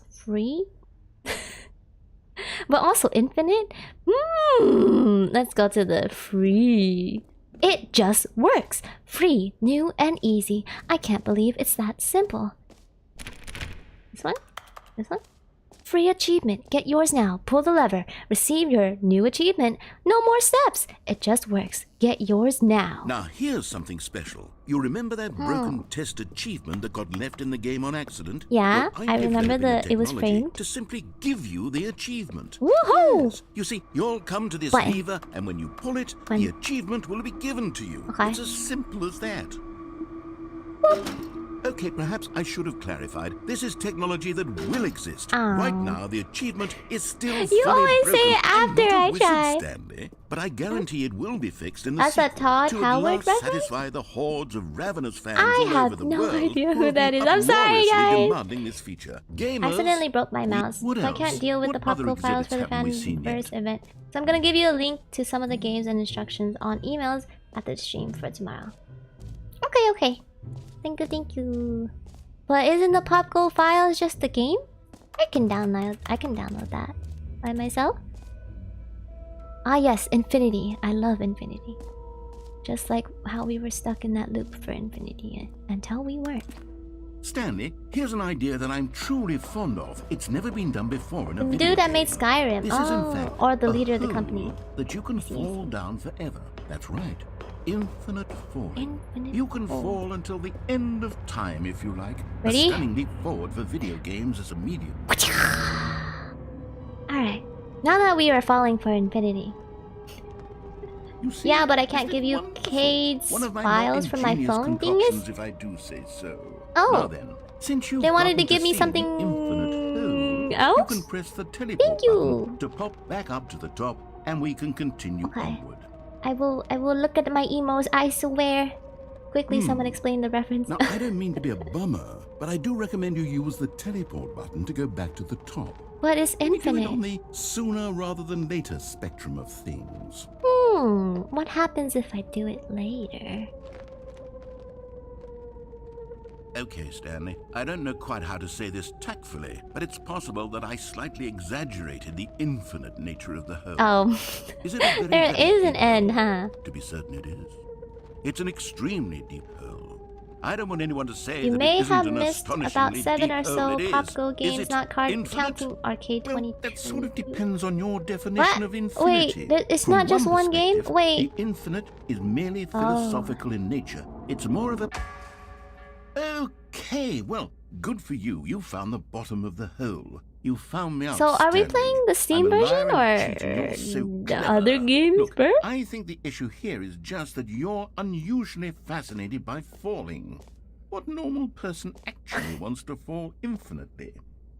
Free? But also infinite? Let's go to the free. It just works. Free, new, and easy. I can't believe it's that simple. This one? This one? Free achievement. Get yours now. Pull the lever. Receive your new achievement. No more steps. It just works. Get yours now. Now here's something special. You remember that broken test achievement that got left in the game on accident? Yeah, well, I remember it was framed. To simply give you the achievement. Woohoo! Yes. You see, you'll come to this lever, and when you pull it, the achievement will be given to you. Okay. It's as simple as that. Boop. Okay, perhaps I should have clarified. This is technology that will exist. Right now, the achievement is still You always say it after I try. Stanley, but I guarantee it will be fixed in the That's a Todd to Howard reference? satisfy the hordes of ravenous fans I all have over the no world idea who who will that be is. I'm sorry, uproariously guys. demanding this feature. Gamers, I accidentally broke my mouse, what so I else? can't deal with What the popcorn other files for the exhibits haven't we seen Fanverse yet? event. So I'm gonna give you a link to some of the games and instructions on emails at the stream for tomorrow. Okay, okay. Thank you. But isn't the Pop Go files just the game? I can download that by myself. Ah yes, Infinity. I love Infinity. Just like how we were stuck in that loop for Infinity until we weren't. Stanley, here's an idea that I'm truly fond of. It's never been done before in a video Dude that game. made Skyrim. This is in fact or the leader of the hole company. that you can fall down forever. That's right. Infinite falling. You can fall until the end of time if you like. Ready? A stunning leap forward for video games as a medium. Alright. Now that we are falling for Infinity. You see, Yeah, but I can't isn't give it you wonderful? Cade's One of my files more from my ingenious phone, concoctions, dingus? if I do say so. Oh. Now then, since you've They wanted to gotten give me see something the infinite hole, else? you can press the teleport Thank you. button to pop back up to the top, and we can continue onward. I will look at my emos, I swear. Quickly, someone explain the reference. Now, I don't mean to be a bummer, but I do recommend you use the teleport button to go back to the top. But it's We do it infinite. on the sooner rather than later spectrum of things. What happens if I do it later? Okay, Stanley, I don't know quite how to say this tactfully, but it's possible that I slightly exaggerated the infinite nature of the hole. Oh. Is it a very, There very is an deep end, hole? huh? To be certain it is. It's an extremely deep hole. I don't want anyone to say You that may it isn't have an missed about astonishingly 7 deep or hole. so It Pop is. Go Is games, it not infinite? counting Arcade Well, 22. that sort of depends on your definition of infinity. Wait, it's From not just one game? perspective, Wait. The infinite is merely philosophical in nature. It's more of a... Okay, well, good for you. You found the bottom of the hole. You found me out, So are we Stanley. playing the Steam I'm a version liar and cheater. or You're so the clever. other games, Look, bro? I think the issue here is just that you're unusually fascinated by falling. What normal person actually wants to fall infinitely?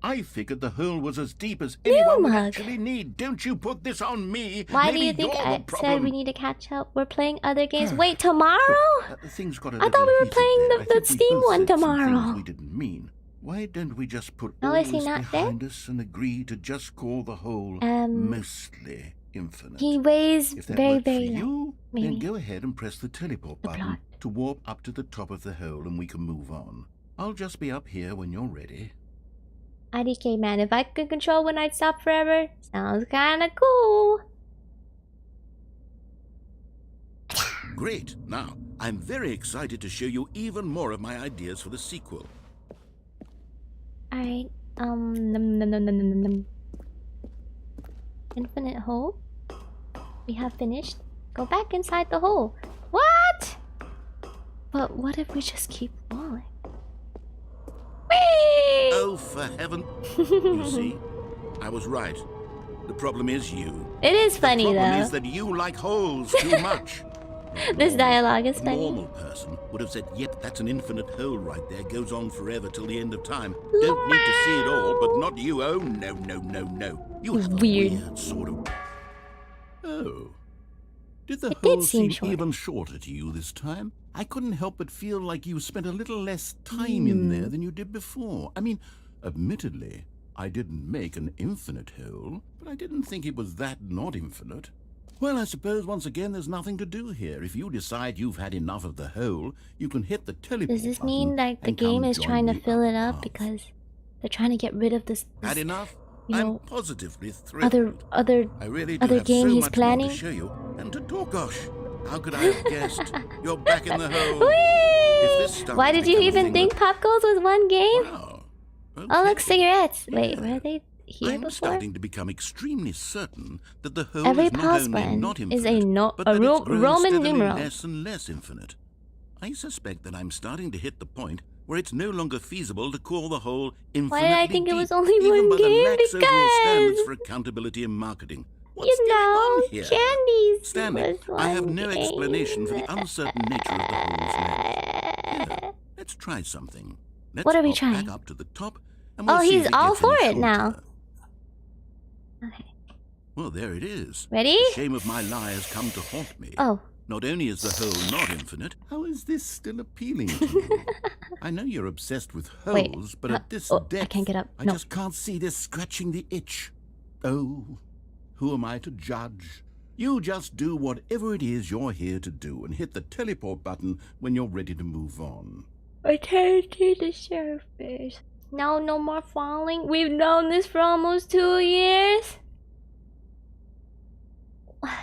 I figured the hole was as deep as anyone would Mug. actually need. Don't you put this on me. Why Maybe do you think you're I the said problem. we need to catch up? We're playing other games. Wait, tomorrow? Things got a I thought little we were heated playing there. the I think we Steam both one said some tomorrow. things we didn't mean. Why don't we just put Oh, all is he this not there? behind us and agree to just call the whole mostly infinite? He weighs If that very, worked for very light. you, Maybe. then go ahead and press the teleport The button plot. to warp up to the top of the hole and we can move on. I'll just be up here when you're ready. IDK man, if I could control when I'd stop forever, sounds kinda cool. Great. Now, I'm very excited to show you even more of my ideas for the sequel. Alright, num. Infinite hole. We have finished. Go back inside the hole. What? But what if we just keep falling? Whee! Oh, for heaven. You see, I was right. The problem is you. It is funny The problem though. is that you like holes too much. This dialogue is A funny. normal person would have said, yep, that's an infinite hole right there. Goes on forever till the end of time. Don't need to see it all, but not you. Oh, no. You have a weird sort of... Oh. Did the It did hole seem seem short. even shorter to you this time? I couldn't help but feel like you spent a little less time in there than you did before. I mean, admittedly, I didn't make an infinite hole, but I didn't think it was that not infinite. Well, I suppose once again there's nothing to do here. If you decide you've had enough of the hole, you can hit the teleport Does this mean button like the and come game is join trying to me fill it up up above. because they're trying to get rid of this Had enough? you I'm know, positively thrilled. other I really do other have game so he's much planning? more to show you. And to talk, gosh, how could I have guessed? You're back in the hole. Whee! If this stuff Why has did you become a even thing think Pop Goes was one game? Wow. Oh look, Okay. cigarettes. Yeah. Wait, were they here I'm before? starting to become extremely certain that the hole Every is not pause only button not is infinite, but that a it's grown Roman steadily numeral. less and less infinite. I suspect that I'm starting to hit the point where it's no longer feasible to call the hole infinitely Why did I think it was deep, only even one by the game? lax overall standards Because for accountability and marketing. What's you going know, on here? Candies Stanley, was I have one no game. explanation for the uncertain nature of the hole's length. Here, let's try something. Let's What are we hop trying? back up to the top, and we'll Oh, see he's if it all gets for any it now. shorter. Okay. Well, there it is. Ready? The shame of my lie has come to haunt me. Oh. Not only is the hole not infinite, how is this still appealing to you? I know you're obsessed with holes, Wait, but at this I depth, can't get up. I No. just can't see this scratching the itch. Oh, who am I to judge? You just do whatever it is you're here to do and hit the teleport button when you're ready to move on. I can't see the surface. No, no more falling. We've known this for almost 2 years.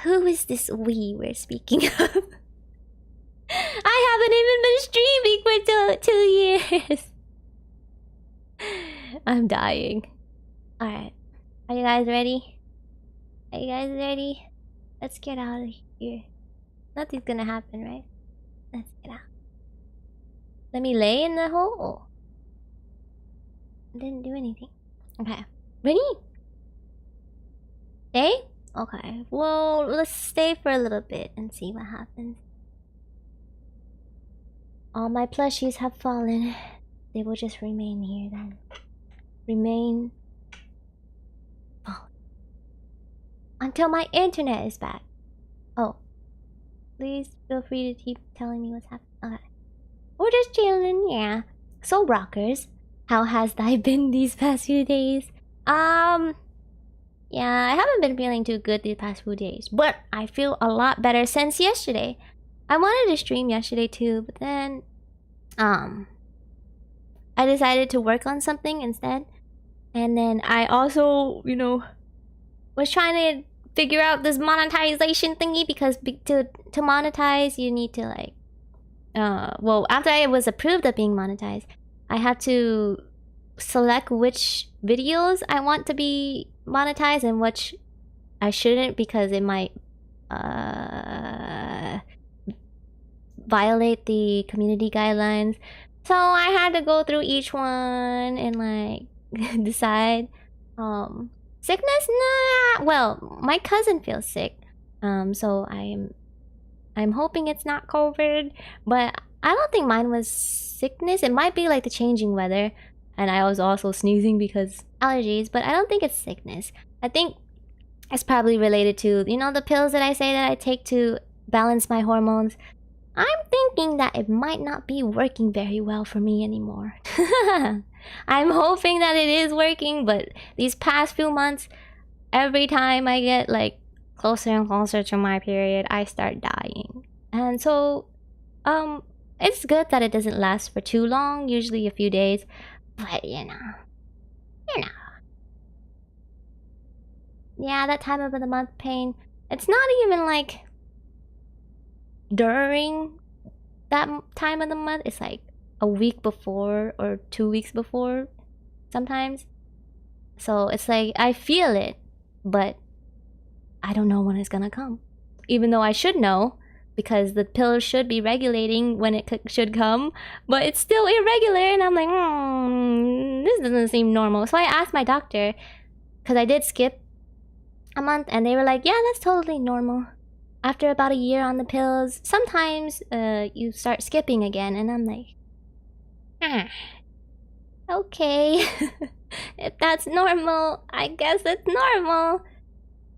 Who is this we we're speaking of? I haven't even been streaming for 2 years. I'm dying. Alright. Are you guys ready? Are you guys ready? Let's get out of here. Nothing's gonna happen, right? Let's get out. Let me lay in the hole. Didn't do anything. Okay. Ready? Stay? Okay. Well, let's stay for a little bit and see what happens. All my plushies have fallen. They will just remain here then. Remain. Oh. Until my internet is back. Oh. Please feel free to keep telling me what's happening. Okay. We're just chilling, yeah. So, rockers, how has thy been these past few days? Yeah, I haven't been feeling too good these past few days, but I feel a lot better since yesterday. I wanted to stream yesterday too, but then, I decided to work on something instead. And then I also, you know, was trying to figure out this monetization thingy because to monetize, you need to like, well, after I was approved of being monetized, I have to select which videos I want to be monetized and which I shouldn't because it might violate the community guidelines. So I had to go through each one and like decide. Sickness? Nah. Well, my cousin feels sick. So I'm hoping it's not COVID, but I don't think mine was sickness. It might be like the changing weather, and I was also sneezing because allergies, but I don't think it's sickness. I think it's probably related to, you know, the pills that I say that I take to balance my hormones. I'm thinking that it might not be working very well for me anymore. I'm hoping that it is working, but these past few months, every time I get like closer and closer to my period, I start dying. And so, it's good that it doesn't last for too long, usually a few days, but you know. Yeah, that time of the month pain, it's not even like during that time of the month, it's like a week before or 2 weeks before sometimes. So it's like I feel it, but I don't know when it's gonna come. Even though I should know, because the pill should be regulating when it should come, but it's still irregular, and I'm like, this doesn't seem normal. So I asked my doctor, because I did skip a month, and they were like, yeah, that's totally normal. After about a year on the pills, sometimes you start skipping again, and I'm like, okay. If that's normal, I guess it's normal.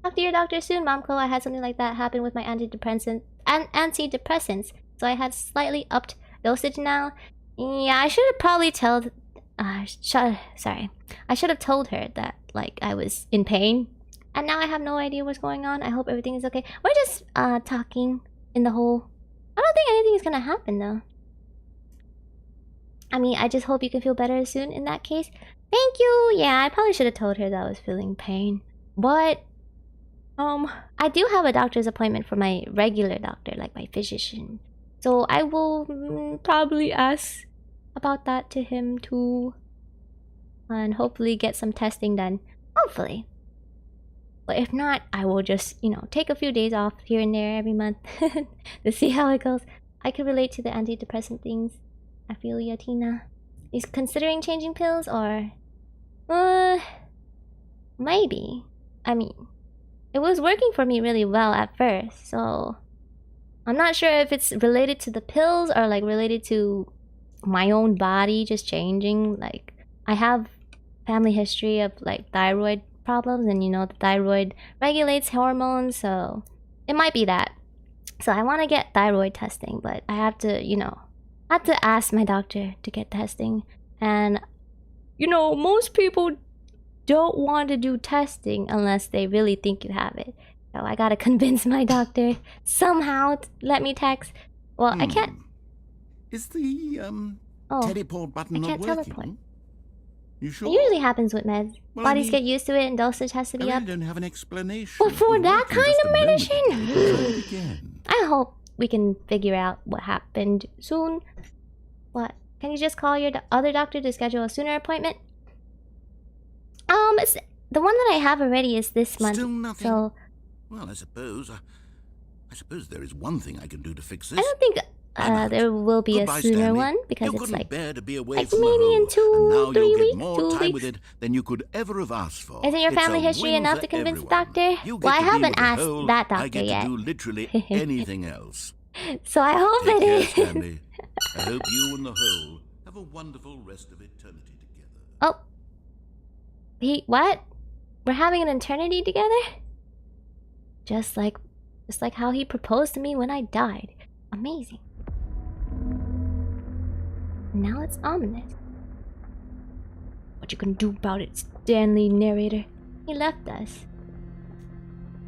Talk to your doctor soon, Momko. I had something like that happen with my antidepressants. So I had slightly upped dosage now. Yeah, I should have probably told. I should have told her that like I was in pain, and now I have no idea what's going on. I hope everything is okay. We're just talking in the hole. I don't think anything is gonna happen though. I mean, I just hope you can feel better soon in that case. Thank you. Yeah, I probably should have told her that I was feeling pain, but I do have a doctor's appointment for my regular doctor, like my physician. So I will probably ask about that to him too. And hopefully get some testing done. Hopefully. But if not, I will just, you know, take a few days off here and there every month to see how it goes. I could relate to the antidepressant things. I feel you, Tina. Is considering changing pills or... maybe. I mean... It was working for me really well at first, so I'm not sure if it's related to the pills or like related to my own body just changing. Like I have family history of like thyroid problems, and you know the thyroid regulates hormones, so it might be that. So I want to get thyroid testing, but I have to, you know, I have to ask my doctor to get testing. And you know, most people don't want to do testing unless they really think you have it. So I gotta convince my doctor somehow to let me text. Well, I can't. Is the Oh, teleport button I can't not working? teleport. You sure? It usually happens with meds. Well, Bodies get used to it and dosage has to be I up. really don't have an explanation. But for It was that working kind just of a moment medicine? ago. Try it again. I hope we can figure out what happened soon. What? Can you just call your other doctor to schedule a sooner appointment? The one that I have already is this month. Still nothing. So Well, I suppose there is one thing I can do to fix this. I don't think there will be Goodbye, a sooner Stanley. one because you it's couldn't like bear to be away like from maybe the in home, and now 3 you'll weeks, get more 2 time weeks. with it than you could ever have asked for. Isn't your It's family a history win enough for to convince the everyone. doctor? You Well, get I to be haven't with the asked whole, that I doctor get yet. to do literally anything else. So I hope Take it care, is. Stanley. I hope you and the whole have a wonderful rest of eternity together. Oh. What? We're having an eternity together? Just like how he proposed to me when I died. Amazing. Now it's ominous. What you gonna do about it, Stanley, narrator? He left us.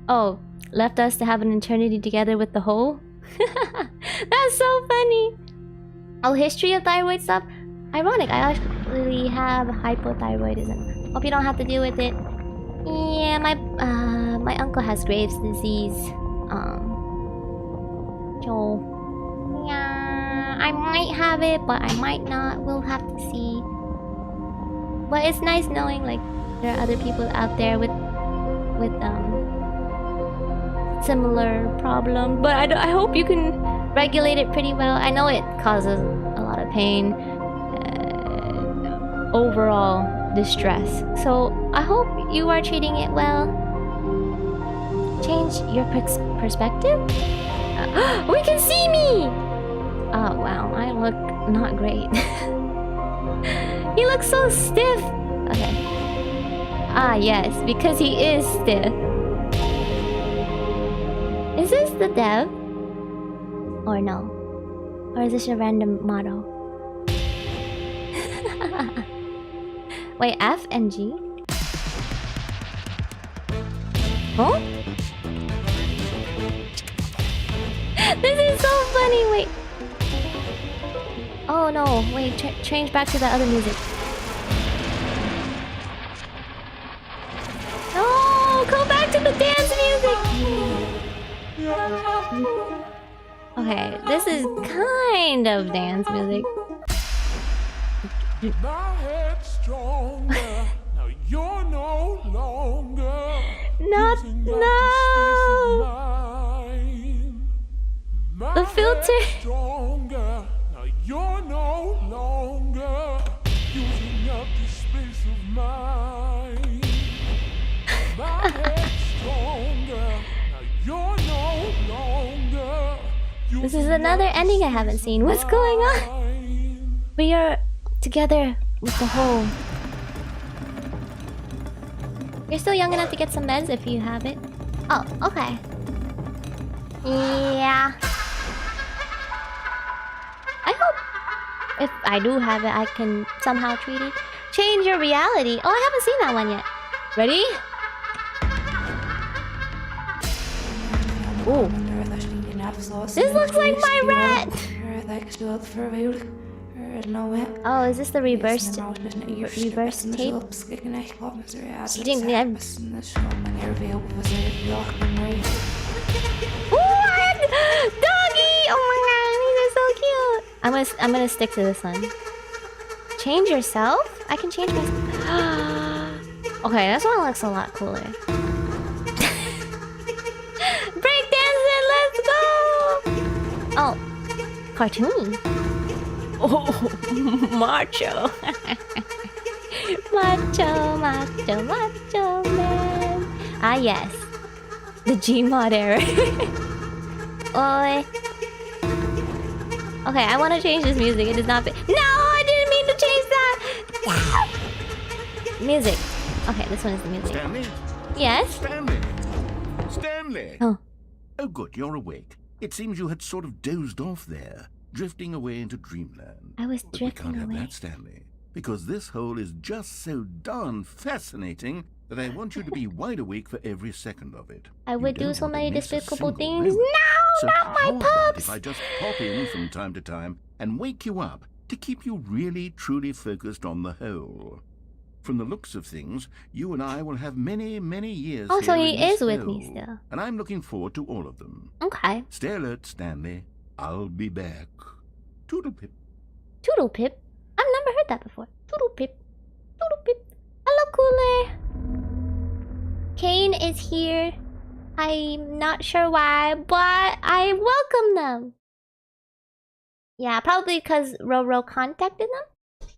Oh, left us to have an eternity together with the whole? That's so funny. Oh, history of thyroid stuff? Ironic, I actually have hypothyroidism. Hope you don't have to deal with it. Yeah, my uncle has Graves' disease. So yeah, I might have it, but I might not. We'll have to see. But it's nice knowing like there are other people out there with similar problem. But I hope you can regulate it pretty well. I know it causes a lot of pain, overall distress. So I hope you are treating it well. Change your perspective? We can see me! Oh wow, I look not great. He looks so stiff. Okay. Ah yes, because he is stiff. Is this the dev? Or no? Or is this a random model? Wait, F and G? Huh? This is so funny, wait. Oh no, wait, change back to the other music. No, go back to the dance music! Okay, this is kind of dance music. My head's stronger. Now you're no longer. Not no. The filter. Stronger. Now you're no longer using up the space of mine. My head's stronger. Now you're no longer. This is another ending I haven't seen. What's going on? We are together with the whole. You're still young enough to get some meds if you have it. Oh, okay. Yeah. I hope if I do have it, I can somehow treat it. Change your reality. Oh, I haven't seen that one yet. Ready? Ooh. This looks like my rat! Oh, is this the reverse tape? What? Doggy! Oh my god, these are so cute! I'm gonna stick to this one. Change yourself? I can change myself. Okay, this one looks a lot cooler. Breakdancing, let's go! Oh, cartoony. Oh, macho. macho man. Ah, yes. The Gmod era. Oi. Okay, I want to change this music. It does not fit. No, I didn't mean to change that. Music. Okay, this one is the music. Stanley? Yes? Stanley! Stanley! Oh. Oh, good, you're awake. It seems you had sort of dozed off there, drifting away into dreamland. I was But drifting we can't away. have that, Stanley, because this hole is just so darn fascinating that I want you to be wide awake for every second of it. I You would do don't so want to many miss a despicable single things. moment. No, So not my how about pups! if I just pop in from time to time and wake you up to keep you really, truly focused on the whole. From the looks of things, you and I will have many, many years Oh, so here he in this is with hole, me still. and I'm looking forward to all of them. Okay. Stay alert, Stanley. I'll be back. Toodle pip. Toodle pip? I've never heard that before. Toodle pip. Toodle pip. Hello, Cooler. Kane is here. I'm not sure why, but I welcome them. Yeah, probably because Roro contacted them.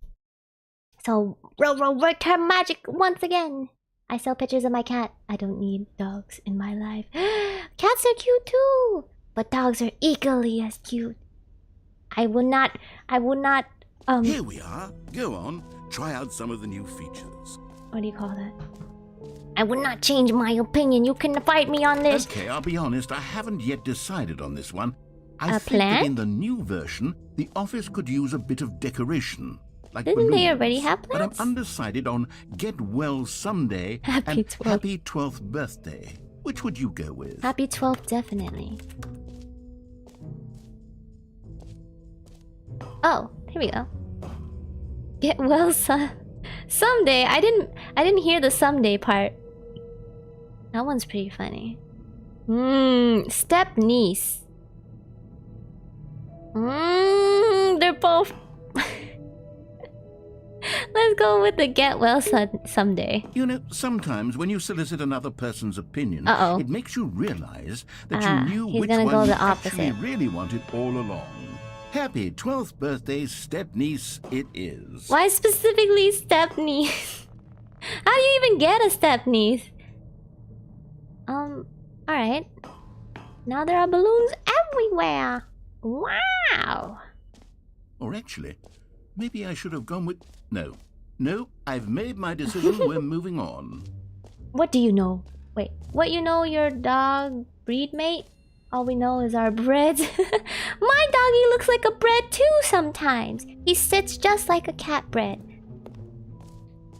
So, Roro worked her magic once again. I sell pictures of my cat. I don't need dogs in my life. Cats are cute too, but dogs are equally as cute. I will not, Here we are. Go on. Try out some of the new features. What do you call that? I will not change my opinion. You can fight me on this. Okay, I'll be honest. I haven't yet decided on this one. I A think that plan? in the new version, the office could use a bit of decoration. Like Didn't they balloons. already have But I'm plans? undecided on Get Well Someday Happy and 12th. Happy 12th Birthday. Which would you go with? Happy 12th, definitely. Oh, here we go. Get well someday. I didn't hear the someday part. That one's pretty funny. Step niece. They're both. Let's go with the get well someday. You know, sometimes when you solicit another person's opinion, Uh-oh. it makes you realize that Ah, you knew he's which gonna one go you the actually opposite. really wanted all along. Happy 12th birthday, step-niece it is. Why specifically step niece? How do you even get a step niece? Alright. Now there are balloons everywhere. Wow. Or actually, maybe I should have gone with... No, I've made my decision. We're moving on. What do you know? Wait, what you know your dog breed mate? All we know is our breads. My doggy looks like a bread too sometimes. He sits just like a cat bread.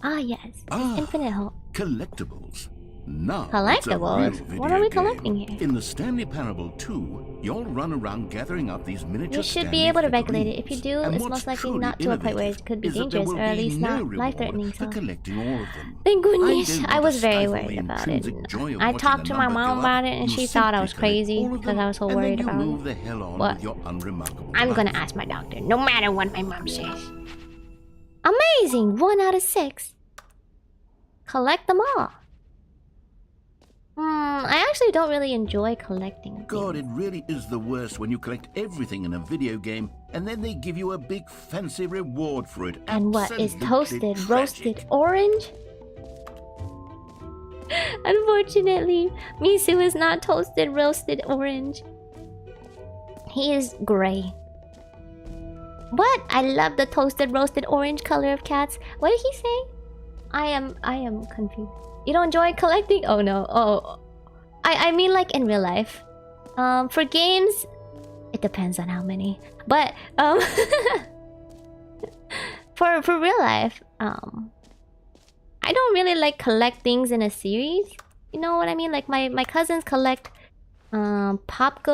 Ah yes, Infinite Hope. Collectibles. Now, Collectibles? it's a real What are we video game. collecting here? In the Stanley Parable 2, you'll run around gathering up these miniature You should be Stanley able to regulate it. If you figurines. do, And it's what's most likely truly not to a point where innovative it could be is that there dangerous, will or at be least no not reward life-threatening. for So, collecting all of them. thank goodness. don't I want was to very stifle worried the about it. intrinsic joy of I watching talked a to my number mom go about up. it, and You she thought I was simply collect crazy all of because them, I was so and worried then you about move it. the hell on What? with your unremarkable I'm life. gonna ask my doctor, no matter what my mom says. Amazing! 1 out of 6. Collect them all. I actually don't really enjoy collecting. God, it really is the worst when you collect everything in a video game and then they give you a big fancy reward for it. And what is Absolutely toasted, tragic. roasted orange? Unfortunately, Misu is not toasted, roasted orange. He is gray. But I love the toasted, roasted orange color of cats. What did he say? I am confused. You don't enjoy collecting? Oh no. Oh, I mean like in real life. For games, it depends on how many. But for real life, I don't really like collect things in a series. You know what I mean? Like my cousins collect pop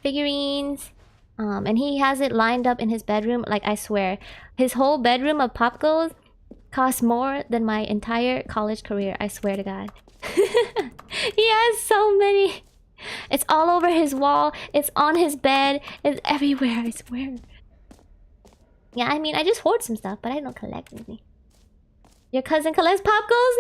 figurines. And he has it lined up in his bedroom. Like, I swear, his whole bedroom of Pop Goes costs more than my entire college career. I swear to God. He has so many. It's all over his wall. It's on his bed. It's everywhere, I swear. Yeah, I mean, I just hoard some stuff, but I don't collect anything. Your cousin collects Pop Goes?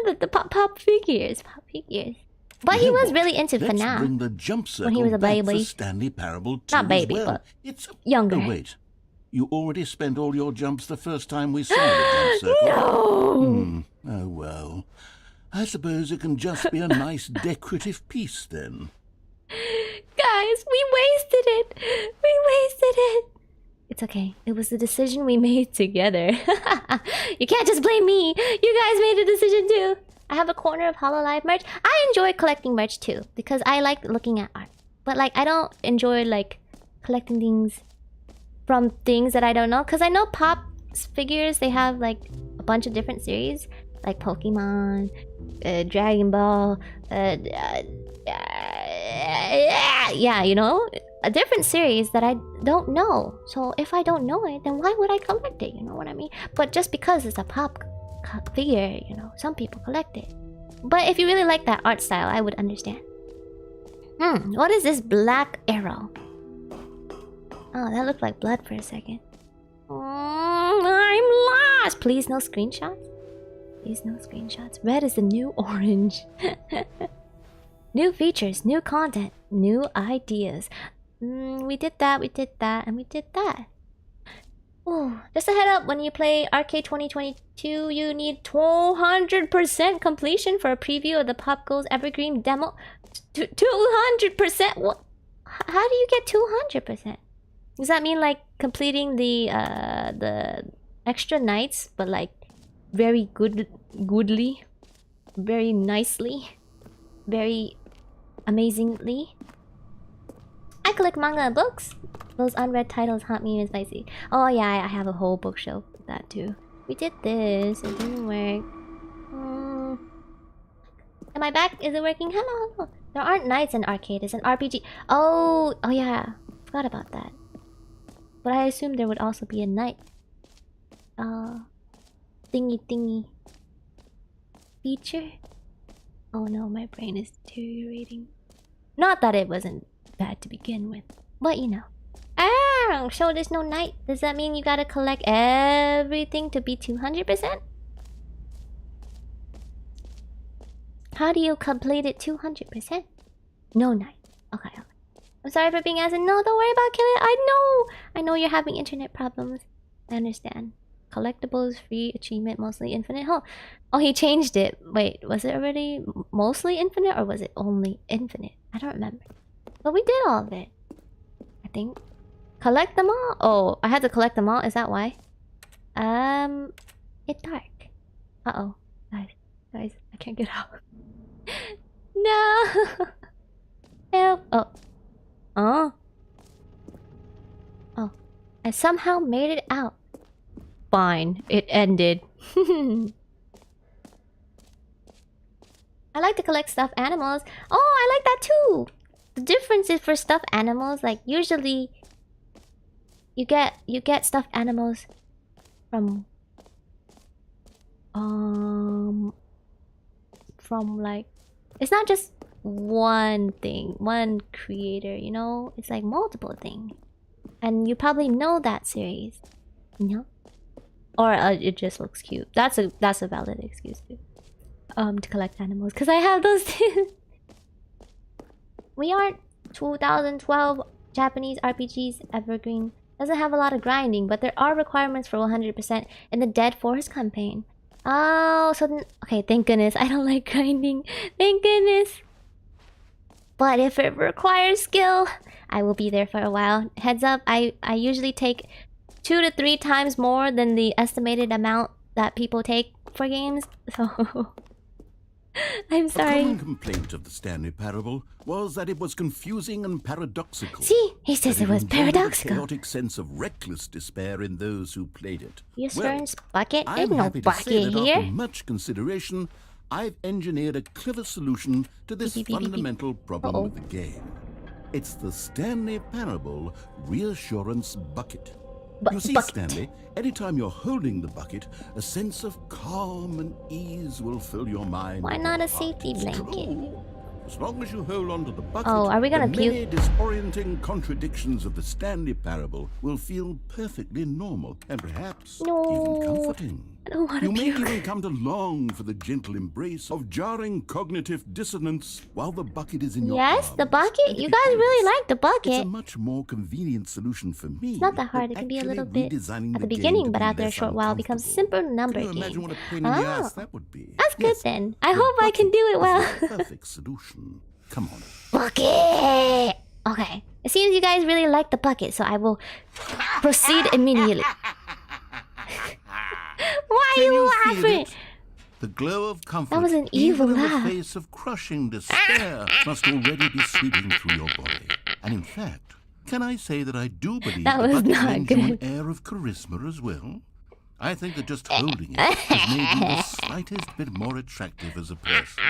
No, the pop figures. Pop figures. But he was really into Let's FNAF bring the jump circle when he was a back baby. for Stanley Parable 2 Not baby, as well. but It's younger. Oh, wait. You already spent all your jumps the first time we saw the jump circle? No! Oh, well. I suppose it can just be a nice decorative piece, then. Guys, we wasted it! We wasted it! It's okay. It was the decision we made together. You can't just blame me! You guys made a decision too! I have a corner of Hololive merch. I enjoy collecting merch too, because I like looking at art. But like, I don't enjoy like collecting things from things that I don't know. Because I know Pop figures, they have like a bunch of different series. Like Pokemon, Dragon Ball, yeah, you know? a different series that I don't know. So if I don't know it, then why would I collect it? You know what I mean? But just because it's a pop figure, you know, some people collect it. But if you really like that art style, I would understand. What is this black arrow? Oh, that looked like blood for a second. I'm lost! Please no screenshots. Please no screenshots. Red is the new orange. New features, new content, new ideas. We did that, and we did that. Oh, just a head up, when you play Arcade 2022, you need 200% completion for a preview of the Pop Goes Evergreen demo. 200%? What? How do you get 200%? Does that mean like completing the extra nights, but like very goodly, very nicely, very amazingly? I collect manga and books. Those unread titles haunt me and spicy. Oh yeah, I have a whole bookshelf with that too. We did this. It didn't work. Am I back? Is it working? Hello, hello. There aren't nights in arcade. It's an RPG. Oh yeah. Forgot about that. But I assumed there would also be a night. Thingy feature. Oh no, my brain is deteriorating. Not that it wasn't bad to begin with, but you know. So there's no night. Does that mean you gotta collect everything to be 200%? How do you complete it 200%? No night. Okay. I'm sorry for being absent. No, don't worry about killing it. I know you're having internet problems. I understand. Collectibles, free, achievement, mostly infinite. Oh, he changed it. Wait, was it already mostly infinite or was it only infinite? I don't remember. But we did all of it, I think. Collect them all? Oh, I had to collect them all. Is that why? It's dark. Uh-oh. Guys, I can't get out. No! Help! Oh. I somehow made it out. Fine, it ended. I like to collect stuffed animals. Oh, I like that too! The difference is for stuffed animals, like usually you get stuffed animals from like, it's not just one thing, one creator, you know? It's like multiple things. And you probably know that series, you know? Or it just looks cute. That's a valid excuse too. To collect animals, because I have those too. We aren't 2012 Japanese RPGs evergreen. Doesn't have a lot of grinding, but there are requirements for 100% in the Dead Forest campaign. Oh, so then, okay, thank goodness. I don't like grinding. Thank goodness. But if it requires skill, I will be there for a while. Heads up, I usually take 2 to 3 times more than the estimated amount that people take for games. So I'm sorry. A common complaint of the Stanley Parable was that it was confusing and paradoxical. See, he says it was paradoxical. A chaotic sense of reckless despair in those who played it. You Stern's bucket? There's I'm no happy to say bucket that here. after much consideration, I've engineered a clever solution to this fundamental problem with the game. It's the Stanley Parable Reassurance Bucket. You see, Stanley, anytime you're holding the bucket, a sense of calm and ease will fill your mind. Why not a safety blanket? As long as you hold on to the bucket, oh, are we gonna the many disorienting contradictions of the Stanley Parable will feel perfectly normal and perhaps even comforting. I don't want to You may puke. even come to long for the gentle embrace of jarring cognitive dissonance while the bucket is in your arms. Yes, the bucket? You guys really like the bucket. It's a much more convenient solution for me. It's not that hard. It can be a little bit at the beginning, but after a short while, it becomes a simple number game. Imagine what a pain in the ass that would be. That's good then. I hope I can do it well. Perfect solution. Come on. Bucket! Okay. It seems you guys really like the bucket, so I will proceed immediately. Why are you laughing? The glow of comfort, that was an evil even laugh. in the face of crushing despair, must already be sweeping through your body. And in fact, can I say that I do believe that the was bucket not lends you an good. air of charisma as well? I think that just holding it has made you the slightest bit more attractive as a person.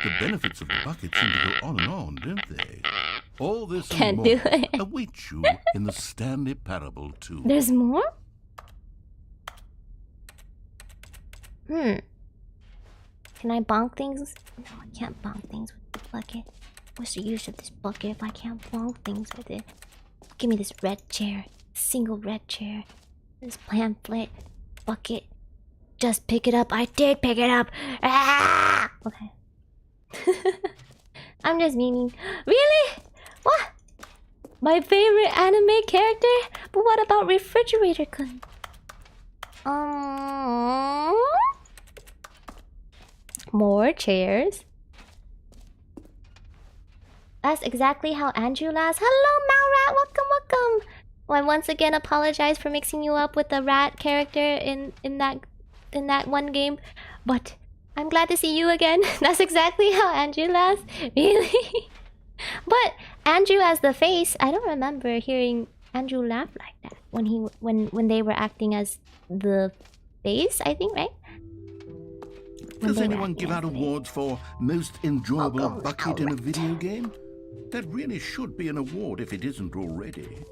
The benefits of the bucket seem to go on and on, don't they? All this Can't and do more it. awaits you in the Stanley Parable 2. There's more? Can I bonk things? No, I can't bonk things with the bucket. What's the use of this bucket if I can't bonk things with it? Give me this red chair. Single red chair. This pamphlet. Bucket. Just pick it up. I did pick it up. Ah! Okay. I'm just meaning. Really? What? My favorite anime character? But what about Refrigerator Kun? More chairs. That's exactly how Andrew laughs. Hello, Malrat. Welcome, welcome. Well, I once again apologize for mixing you up with the rat character in that one game, but I'm glad to see you again. That's exactly how Andrew laughs. Really? But Andrew as the face, I don't remember hearing Andrew laugh like that when they were acting as the face, I think, right? Does anyone give out awards for most enjoyable bucket in a video game? That really should be an award if it isn't already.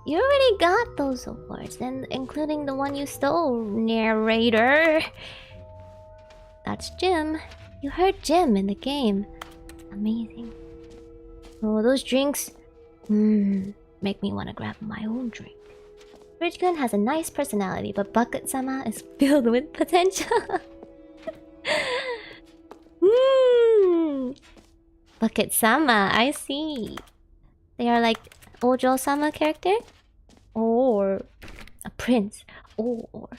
You already got those awards, and including the one you stole, narrator. That's Jim. You heard Jim in the game. Amazing. Oh, those drinks. Make me want to grab my own drink. Ridgegun has a nice personality, but Bucket-sama is filled with potential. Bucket-sama, I see. They are like Ojo-sama character? Or a prince. Or...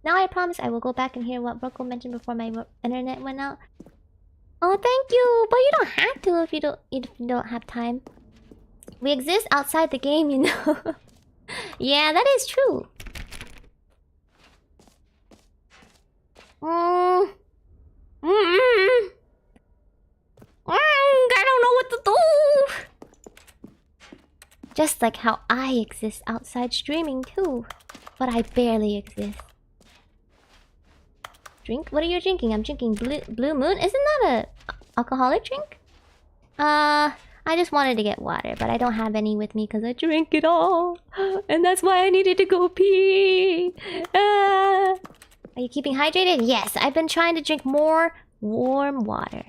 Now I promise I will go back and hear what Rocco mentioned before my internet went out. Oh, thank you! But you don't have to if you don't have time. We exist outside the game, you know. Yeah, that is true. I don't know what to do. Just like how I exist outside streaming too, but I barely exist. Drink? What are you drinking? I'm drinking Blue Moon. Isn't that a alcoholic drink? I just wanted to get water, but I don't have any with me because I drank it all, and that's why I needed to go pee. Are you keeping hydrated? Yes, I've been trying to drink more warm water.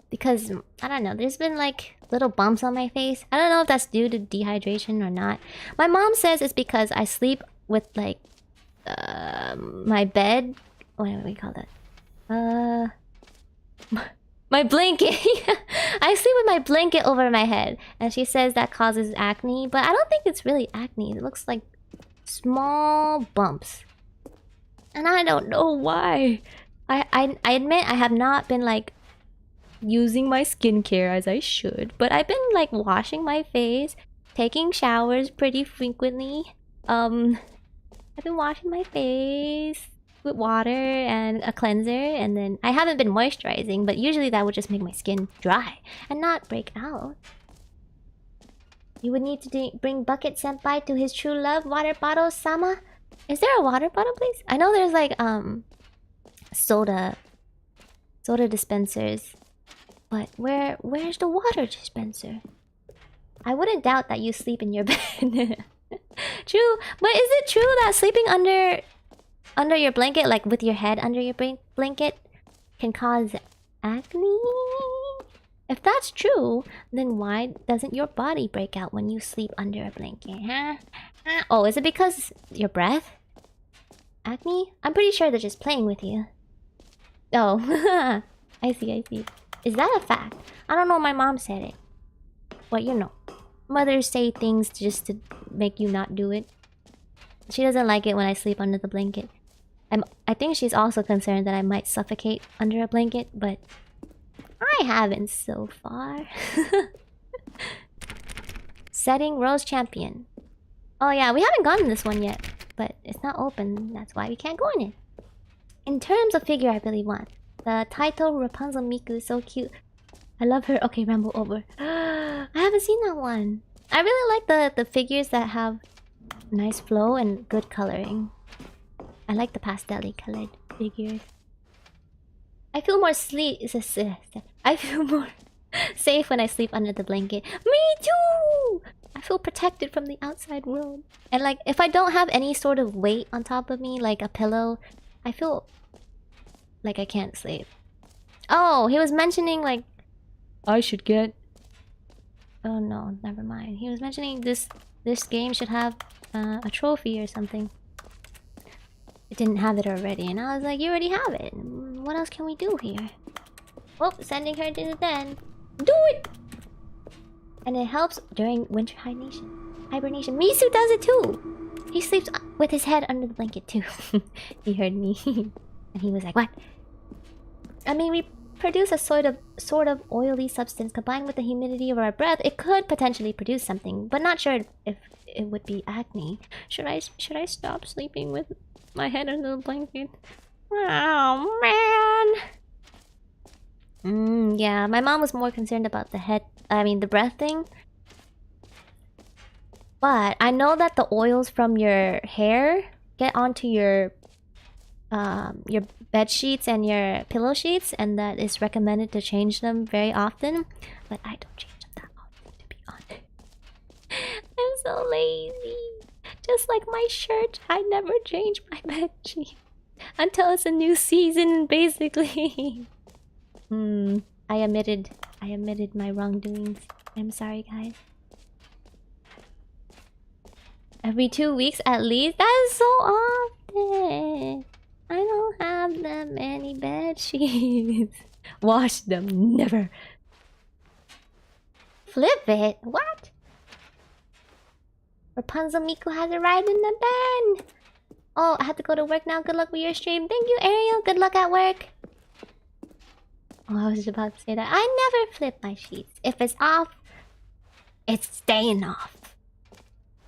Because I don't know, there's been like little bumps on my face. I don't know if that's due to dehydration or not. My mom says it's because I sleep with like my bed. What do we call that? My blanket. I sleep with my blanket over my head, and she says that causes acne, but I don't think it's really acne. It looks like small bumps, and I don't know why. I admit I have not been like using my skincare as I should, but I've been like washing my face, taking showers pretty frequently. I've been washing my face with water and a cleanser, and then I haven't been moisturizing, but usually that would just make my skin dry and not break out. You would need to bring Bucket Senpai to his true love water bottle, Sama. Is there a water bottle, please? I know there's like soda dispensers, but where's the water dispenser? I wouldn't doubt that you sleep in your bed. True, but is it true that sleeping under your blanket, like with your head under your blanket, can cause acne? If that's true, then why doesn't your body break out when you sleep under a blanket, huh? Oh, is it because your breath? Acne? I'm pretty sure they're just playing with you. Oh, I see. Is that a fact? I don't know, my mom said it. But you know, mothers say things just to make you not do it. She doesn't like it when I sleep under the blanket. I think she's also concerned that I might suffocate under a blanket, but I haven't so far. Setting Rose Champion. Oh yeah, we haven't gotten this one yet, but it's not open. That's why we can't go in it. In terms of figure I really want, the Taito Rapunzel Miku is so cute. I love her. Okay, ramble over. I haven't seen that one. I really like the figures that have nice flow and good coloring. I like the pastel-y colored figures. I feel more Safe when I sleep under the blanket. Me too! I feel protected from the outside world. And like, if I don't have any sort of weight on top of me, like a pillow, I feel like I can't sleep. Oh, he was mentioning like I should get... Oh no, never mind. He was mentioning this game should have a trophy or something. It didn't have it already, and I was like, you already have it. What else can we do here? Oh, sending her to the den. Do it! And it helps during winter hibernation. Misu does it too! He sleeps with his head under the blanket too. He heard me. And he was like, what? I mean, we produce a sort of oily substance combined with the humidity of our breath. It could potentially produce something, but not sure if it would be acne. Should I stop sleeping with my head under the blanket? Oh man. Yeah, my mom was more concerned about the breath thing. But I know that the oils from your hair get onto your bed sheets and your pillow sheets, and that it's recommended to change them very often. But I don't change them that often, to be honest. I'm so lazy. Just like my shirt, I never change my bed sheet until it's a new season, basically. I admitted my wrongdoings. I'm sorry, guys. Every 2 weeks at least? That is so often. I don't have that many bed sheets. Wash them, never. Flip it? What? Rapunzel Miku has arrived in the den. Oh, I have to go to work now. Good luck with your stream. Thank you, Ariel. Good luck at work. Oh, I was about to say that. I never flip my sheets. If it's off, it's staying off.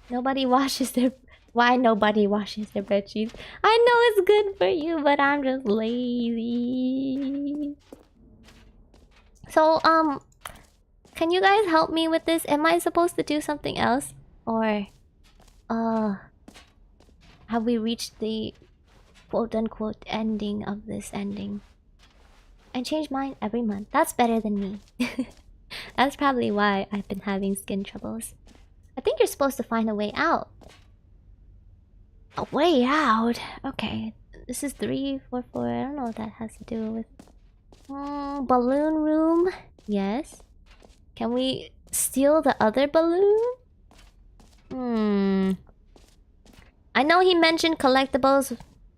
Nobody washes their... Why nobody washes their bed sheets? I know it's good for you, but I'm just lazy. So, can you guys help me with this? Am I supposed to do something else? Or, have we reached the quote-unquote ending of this ending? I change mine every month. That's better than me. That's probably why I've been having skin troubles. I think you're supposed to find a way out. A way out? Okay. This is 344. I don't know what that has to do with... balloon room? Yes. Can we steal the other balloon? I know he mentioned collectibles.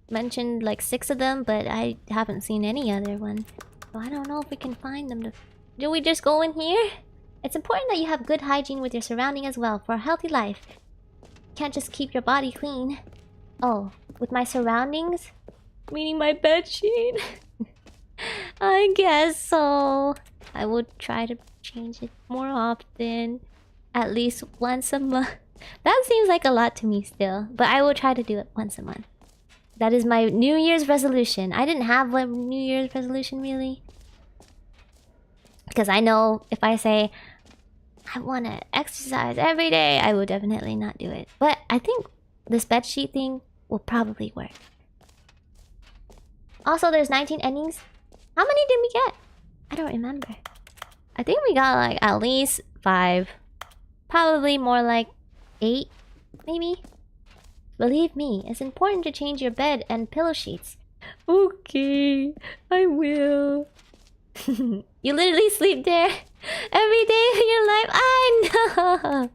Mentioned like 6 of them, but I haven't seen any other one. So I don't know if we can find them. Do we just go in here? It's important that you have good hygiene with your surrounding as well for a healthy life. You can't just keep your body clean. Oh, with my surroundings? Meaning my bedsheet? I guess so. I would try to change it more often. At least once a month. That seems like a lot to me still. But I will try to do it once a month. That is my New Year's resolution. I didn't have a New Year's resolution really. Because I know if I say I want to exercise every day, I will definitely not do it. But I think this bedsheet thing will probably work. Also, there's 19 endings. How many did we get? I don't remember. I think we got like at least 5. Probably more like 8, maybe. Believe me, it's important to change your bed and pillow sheets. Okay, I will. You literally sleep there every day of your life. I know.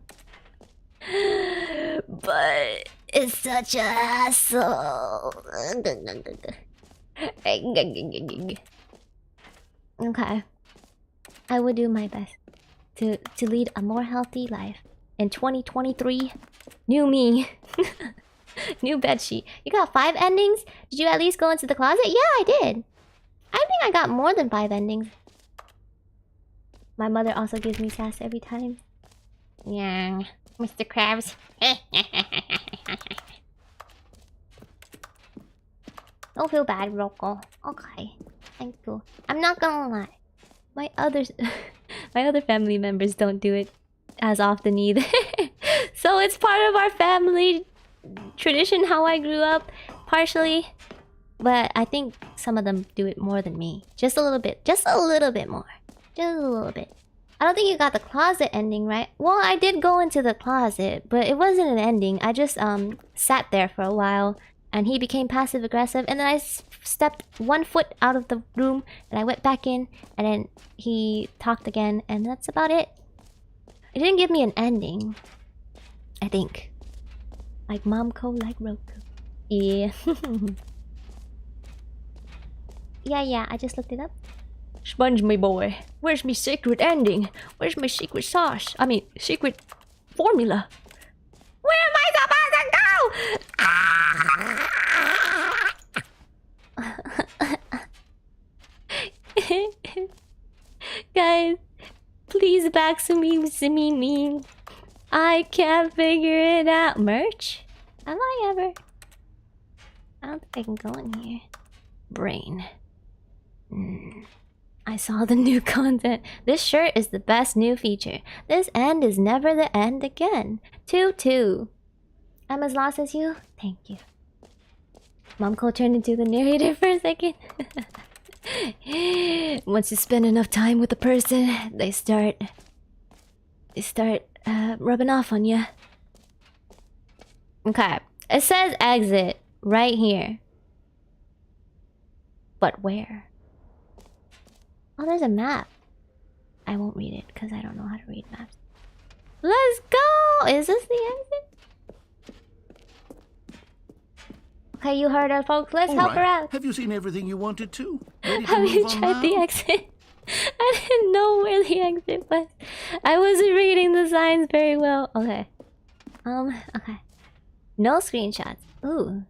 But it's such a hassle. Okay. I will do my best to lead a more healthy life. In 2023, new me. New bedsheet. You got 5 endings? Did you at least go into the closet? Yeah, I did. I think I got more than 5 endings. My mother also gives me sass every time. Yeah, Mr. Krabs. Don't feel bad, Rocco. Okay, thank you. I'm not gonna lie. My other family members don't do it as often either. So it's part of our family tradition, how I grew up, partially. But I think some of them do it more than me. Just a little bit. Just a little bit more. Just a little bit. I don't think you got the closet ending, right? Well, I did go into the closet, but it wasn't an ending. I just sat there for a while, and he became passive aggressive, and then I stepped 1 foot out of the room, and I went back in, and then he talked again, and that's about it. It didn't give me an ending, I think. Like Momco, like Roku. Yeah. Yeah, I just looked it up. Sponge, my boy, where's my secret ending? Where's my secret sauce? I mean, secret formula. Where am I supposed to go? Guys, please backseat me. I can't figure it out. Merch? Have I ever? I don't think I can go in here. Brain. I saw the new content. This shirt is the best new feature. This end is never the end again. 2-2. I'm as lost as you. Thank you. Momco turned into the narrator for a second. Once you spend enough time with a person, they start rubbing off on you. Okay. It says exit right here. But where? Oh, there's a map. I won't read it because I don't know how to read maps. Let's go! Is this the exit? Okay, you heard her, folks. Let's help her out. Have you seen everything you wanted to? Ready to Have you move on tried now? the exit? I didn't know where the exit was. I wasn't reading the signs very well. Okay. Okay. No screenshots. Ooh.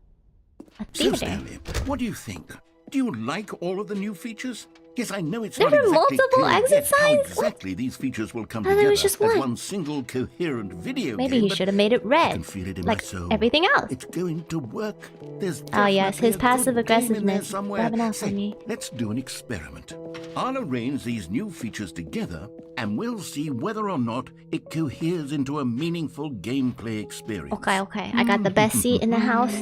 A So, theater. Stanley, what do you think? Do you like all of the new features? Yes, I know it's There not were exactly multiple clear exit yet how signs? exactly these features will come I thought together it was just as one. one single coherent video Maybe game. he but should have made it I red. can feel it in Like my soul. everything else. It's going to work. There's Oh yes, definitely his a passive good game in there aggressiveness somewhere. rubbing off Say, on me. let's do an experiment. I'll arrange these new features together, and we'll see whether or not it coheres into a meaningful gameplay experience. Okay. I got the best seat in the house.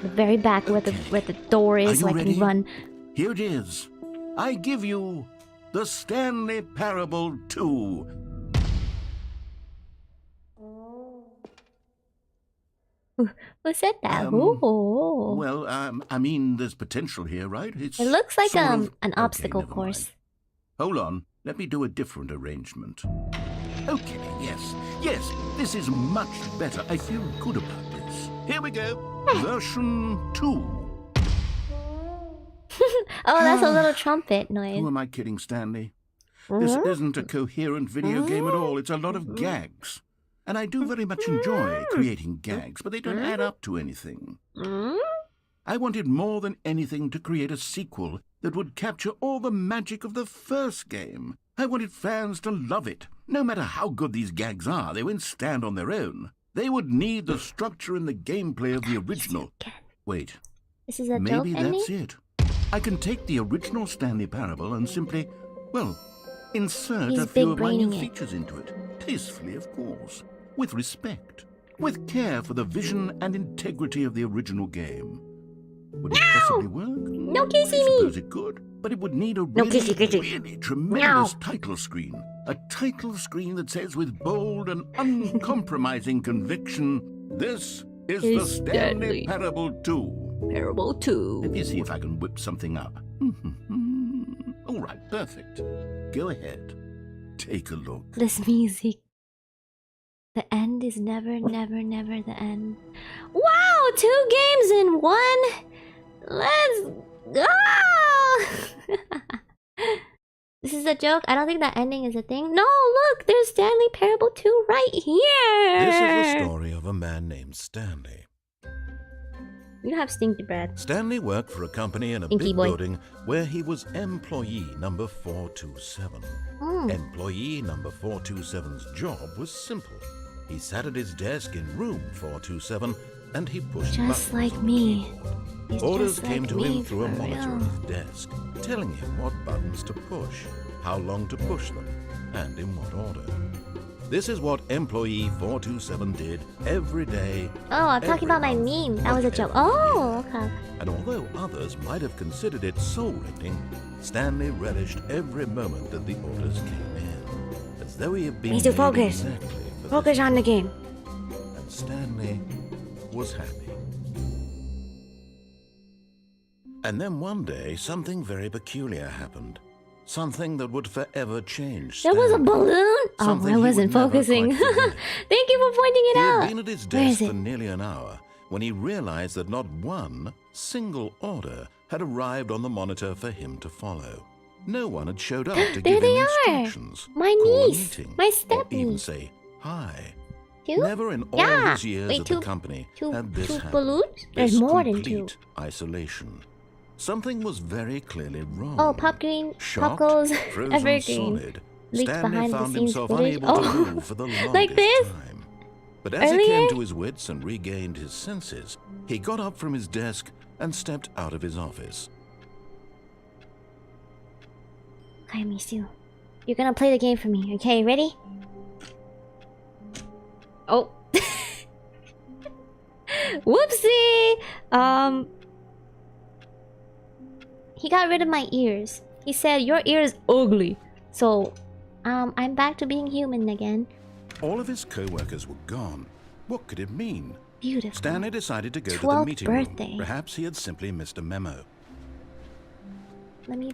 The very back where the door Are is, so you I can ready? run. Here it is. I give you the Stanley Parable 2. Who said that? Ooh. Well, I mean, there's potential here, right? It It looks like sort of... an Okay, obstacle never course. mind. Hold on. Let me do a different arrangement. Okay, yes, this is much better. I feel good about this. Here we go. Version 2. Oh, that's a little trumpet noise. Who am I kidding, Stanley? This isn't a coherent video game at all. It's a lot of gags. And I do very much enjoy creating gags, but they don't add up to anything. I wanted more than anything to create a sequel that would capture all the magic of the first game. I wanted fans to love it. No matter how good these gags are, they won't stand on their own. They would need the structure and the gameplay of the original. Wait, This is a maybe joke ending? that's it. I can take the original Stanley Parable and simply, well, insert He's a few of my new big-braining it. features into it. Tastefully, of course. With respect. With care for the vision and integrity of the original game. Would it possibly work? No kissing I me! suppose it could, but it would need a really tremendous title screen. A title screen that says with bold and uncompromising conviction, this is the Is Stanley Stanley. Parable 2. Parable 2. Let me see if I can whip something up. All right, perfect. Go ahead. Take a look. This music. The end is never, never, never the end. Wow! 2 games in 1! Let's go! This is a joke. I don't think that ending is a thing. No, look! There's Stanley Parable 2 right here! This is the story of a man named Stanley. You have stinky breath. Stanley worked for a company in a Inky big boy. building where he was employee number 427. Employee number 427's job was simple. He sat at his desk in room 427 and he pushed Just buttons like on the me. keyboard. He's Orders just came like to me him through a for monitor real. at his desk, telling him what buttons to push, how long to push them, and in what order. This is what employee 427 did every day. Oh, I'm talking about my meme. That was a joke. Oh, okay. And although others might have considered it soul-rending, Stanley relished every moment that the orders came in, as though he had been made focus. exactly for Focus this. on the game. And Stanley was happy. And then one day, something very peculiar happened. Something that would forever change There Stanley. was a balloon? Oh, Something I he wasn't would never focusing. quite forget. Thank you for pointing it He out. had been at his Where is desk it? for nearly an hour when he realized that not one single order had arrived on the monitor for him to follow. No one had showed up to There give him they are. instructions, My call a niece, meeting, my or step even niece. say hi. Two? Never in all Yeah. his years Wait, at two- the company two- had this two happened. balloons? There's This more than two. complete isolation. Something was very clearly wrong. Oh, Pop Green, Pop Shocked, Goes, frozen Evergreen. solid, Leaked Stanley behind the found scenes himself footage. unable to Oh. move for the longest Like this? time. But as he Earlier? came to his wits and regained his senses, he got up from his desk and stepped out of his office. I miss you. You're gonna play the game for me, okay? Ready? Oh. Whoopsie! He got rid of my ears. He said, your ears ugly. So, I'm back to being human again. All of his co-workers were gone. What could it mean? Beautiful. Stanley decided to go to the 12th meeting birthday. room. Perhaps he had simply missed a memo. Let me...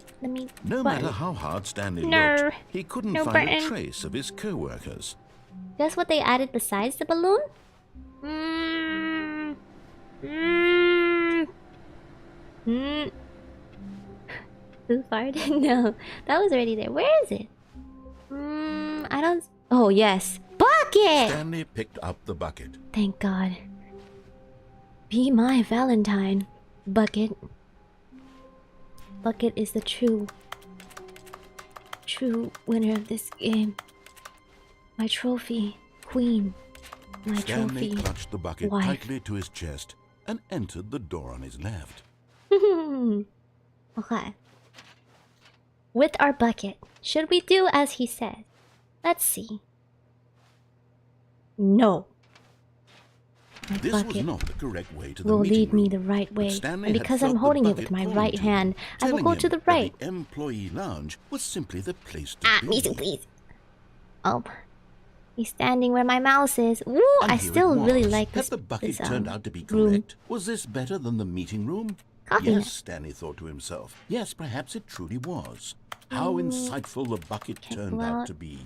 No button. matter how hard Stanley No. looked, he couldn't No find a button. trace of his co-workers. Guess what they added besides the balloon? Who farted? No, that was already there. Where is it? I don't... Oh, yes. Bucket! Stanley picked up the bucket. Thank God. Be my Valentine, Bucket. Bucket is the true winner of this game. My trophy, queen. My Stanley trophy. clutched the bucket wife. tightly to his chest and entered the door on his left. Okay. With our bucket, should we do as he says? Let's see. No. My This was bucket not the correct way to the will meeting lead me room, the right but way. Stanley And had because felt I'm the holding it bucket with my calling right to him, hand, I will telling go him to the that right. The employee lounge was simply the place to be. Me too, please. Oh. He's standing where my mouse is. Woo! And I here it still really was. like this. Had the bucket this, turned out to be room. correct? Was this better than the meeting room? Coffee Yes, nut. Stanley thought to himself. Yes, perhaps it truly was. How insightful the bucket turned go out out. to be.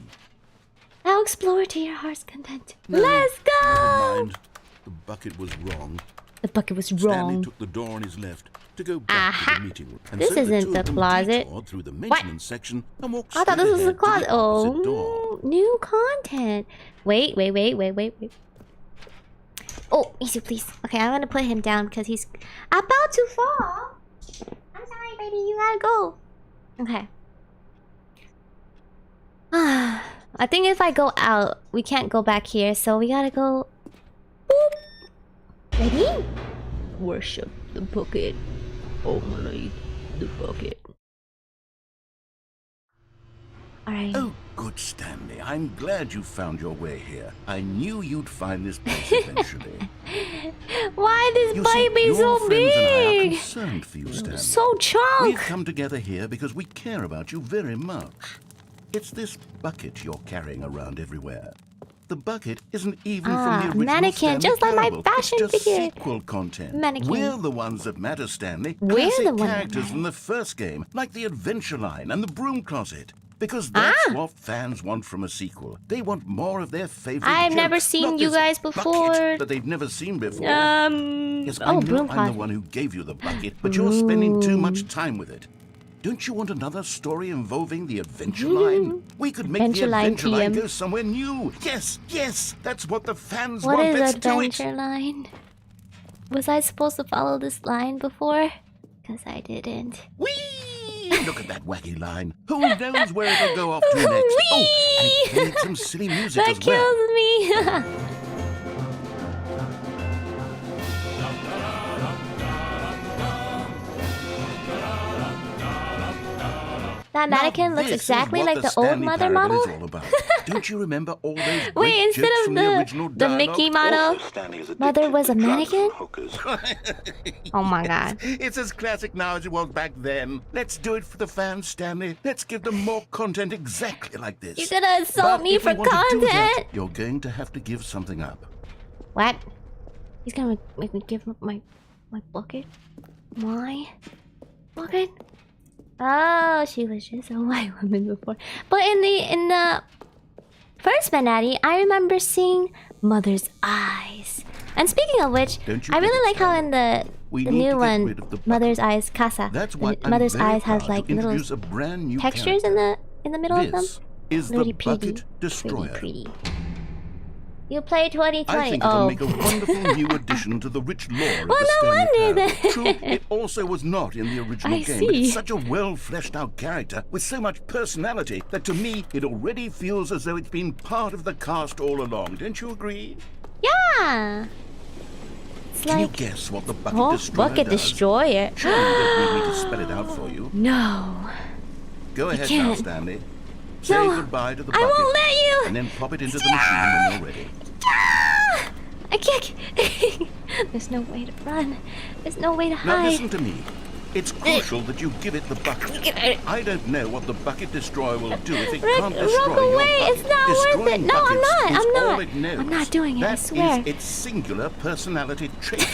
Now explore to your heart's content. No, Let's Never go! mind. The bucket was wrong. The bucket was Stanley wrong. took the door on his left to go back to Aha! the meeting room. And This so the isn't two the of them closet. detoured through the maintenance section and walked I thought straight this was a ahead to closet. the opposite door. Oh, new content. Wait. Oh, easy, please. Okay, I'm gonna put him down because he's about to fall. I'm sorry, baby. You gotta go. Okay. I think if I go out, we can't go back here, so we gotta go. Boop. Ready? Worship the bucket. Only the bucket. Alright. Oh, good Stanley. I'm glad you found your way here. I knew you'd find this place eventually. Why this You see, baby your so friends and I are big? concerned for you, Stanley. So We've chunk. come together here because we care about you very much. It's this bucket you're carrying around everywhere. The bucket isn't even from the original mannequin, Stanley just like my Parable. fashion it's just figure. sequel content. Mannequin. We're the ones that matter, Stanley. We're Classic the one that characters matter. from the first game, like the Adventure Line and the Broom Closet. Because that's what fans want from a sequel. They want more of their favorite I've jokes, never seen not you this guys bucket before. that they've never seen before. Yes, I Oh, know broom I'm the closet. one who gave you the bucket, but you're spending too much time with it. Don't you want another story involving the Adventure Line? We could make Adventure the Line Adventure Line TM. go somewhere new. Yes, that's what the fans What want. is Let's do it. adventure line? Was I supposed to follow this line before? Because I didn't. Whee! Look at that wacky line. Who knows where it'll go off to next? Oh, and it played some silly music That as well. kills me. That mannequin looks This is exactly what like the old Stanley mother Parable model. is all about. Don't you remember all those Wait, great instead jokes of from the original the dialogue? Mickey model, mother was a mannequin? Oh my god. It's as classic now as it was back then. Let's do it for the fans, Stanley. Let's give them more content exactly like this. You're gonna insult me if for we want to do that, content? you're going to have to give something up. What? He's gonna make me give up my bucket? My bucket? Oh, she was just a white woman before. But in the first Fanati, I remember seeing Mother's eyes. And speaking of which, I really like how in the new one, Mother's eyes Casa, Mother's eyes has like little textures in the middle of them. This is the Bucket Destroyer. Pretty. You play 2020. I think it'll make a wonderful new addition to the rich lore of Well, the no Stanley wonder Parable. then. True, it also was not in the original game, but it's such a well-fleshed-out character with so much personality that to me it already feels as though it's been part of the cast all along. Don't you agree? Yeah. It's Can you like guess what the Bucket Destroyer does? Destroyer. Surely you don't need me to spell it out for you. No. Go ahead now, can't. Stanley. Say goodbye to the bucket. I won't let you. And then pop it into the machine when you're ready. I can't. There's no way to run. There's no way to Now hide. listen to me. It's crucial that you give it the bucket. I don't know what the Bucket Destroyer will do if it can't destroy Rock your away. bucket. It's not worth it. Destroying No, I'm buckets not. is I'm all not. it knows. I'm not doing it, I That swear. is its singular personality trait.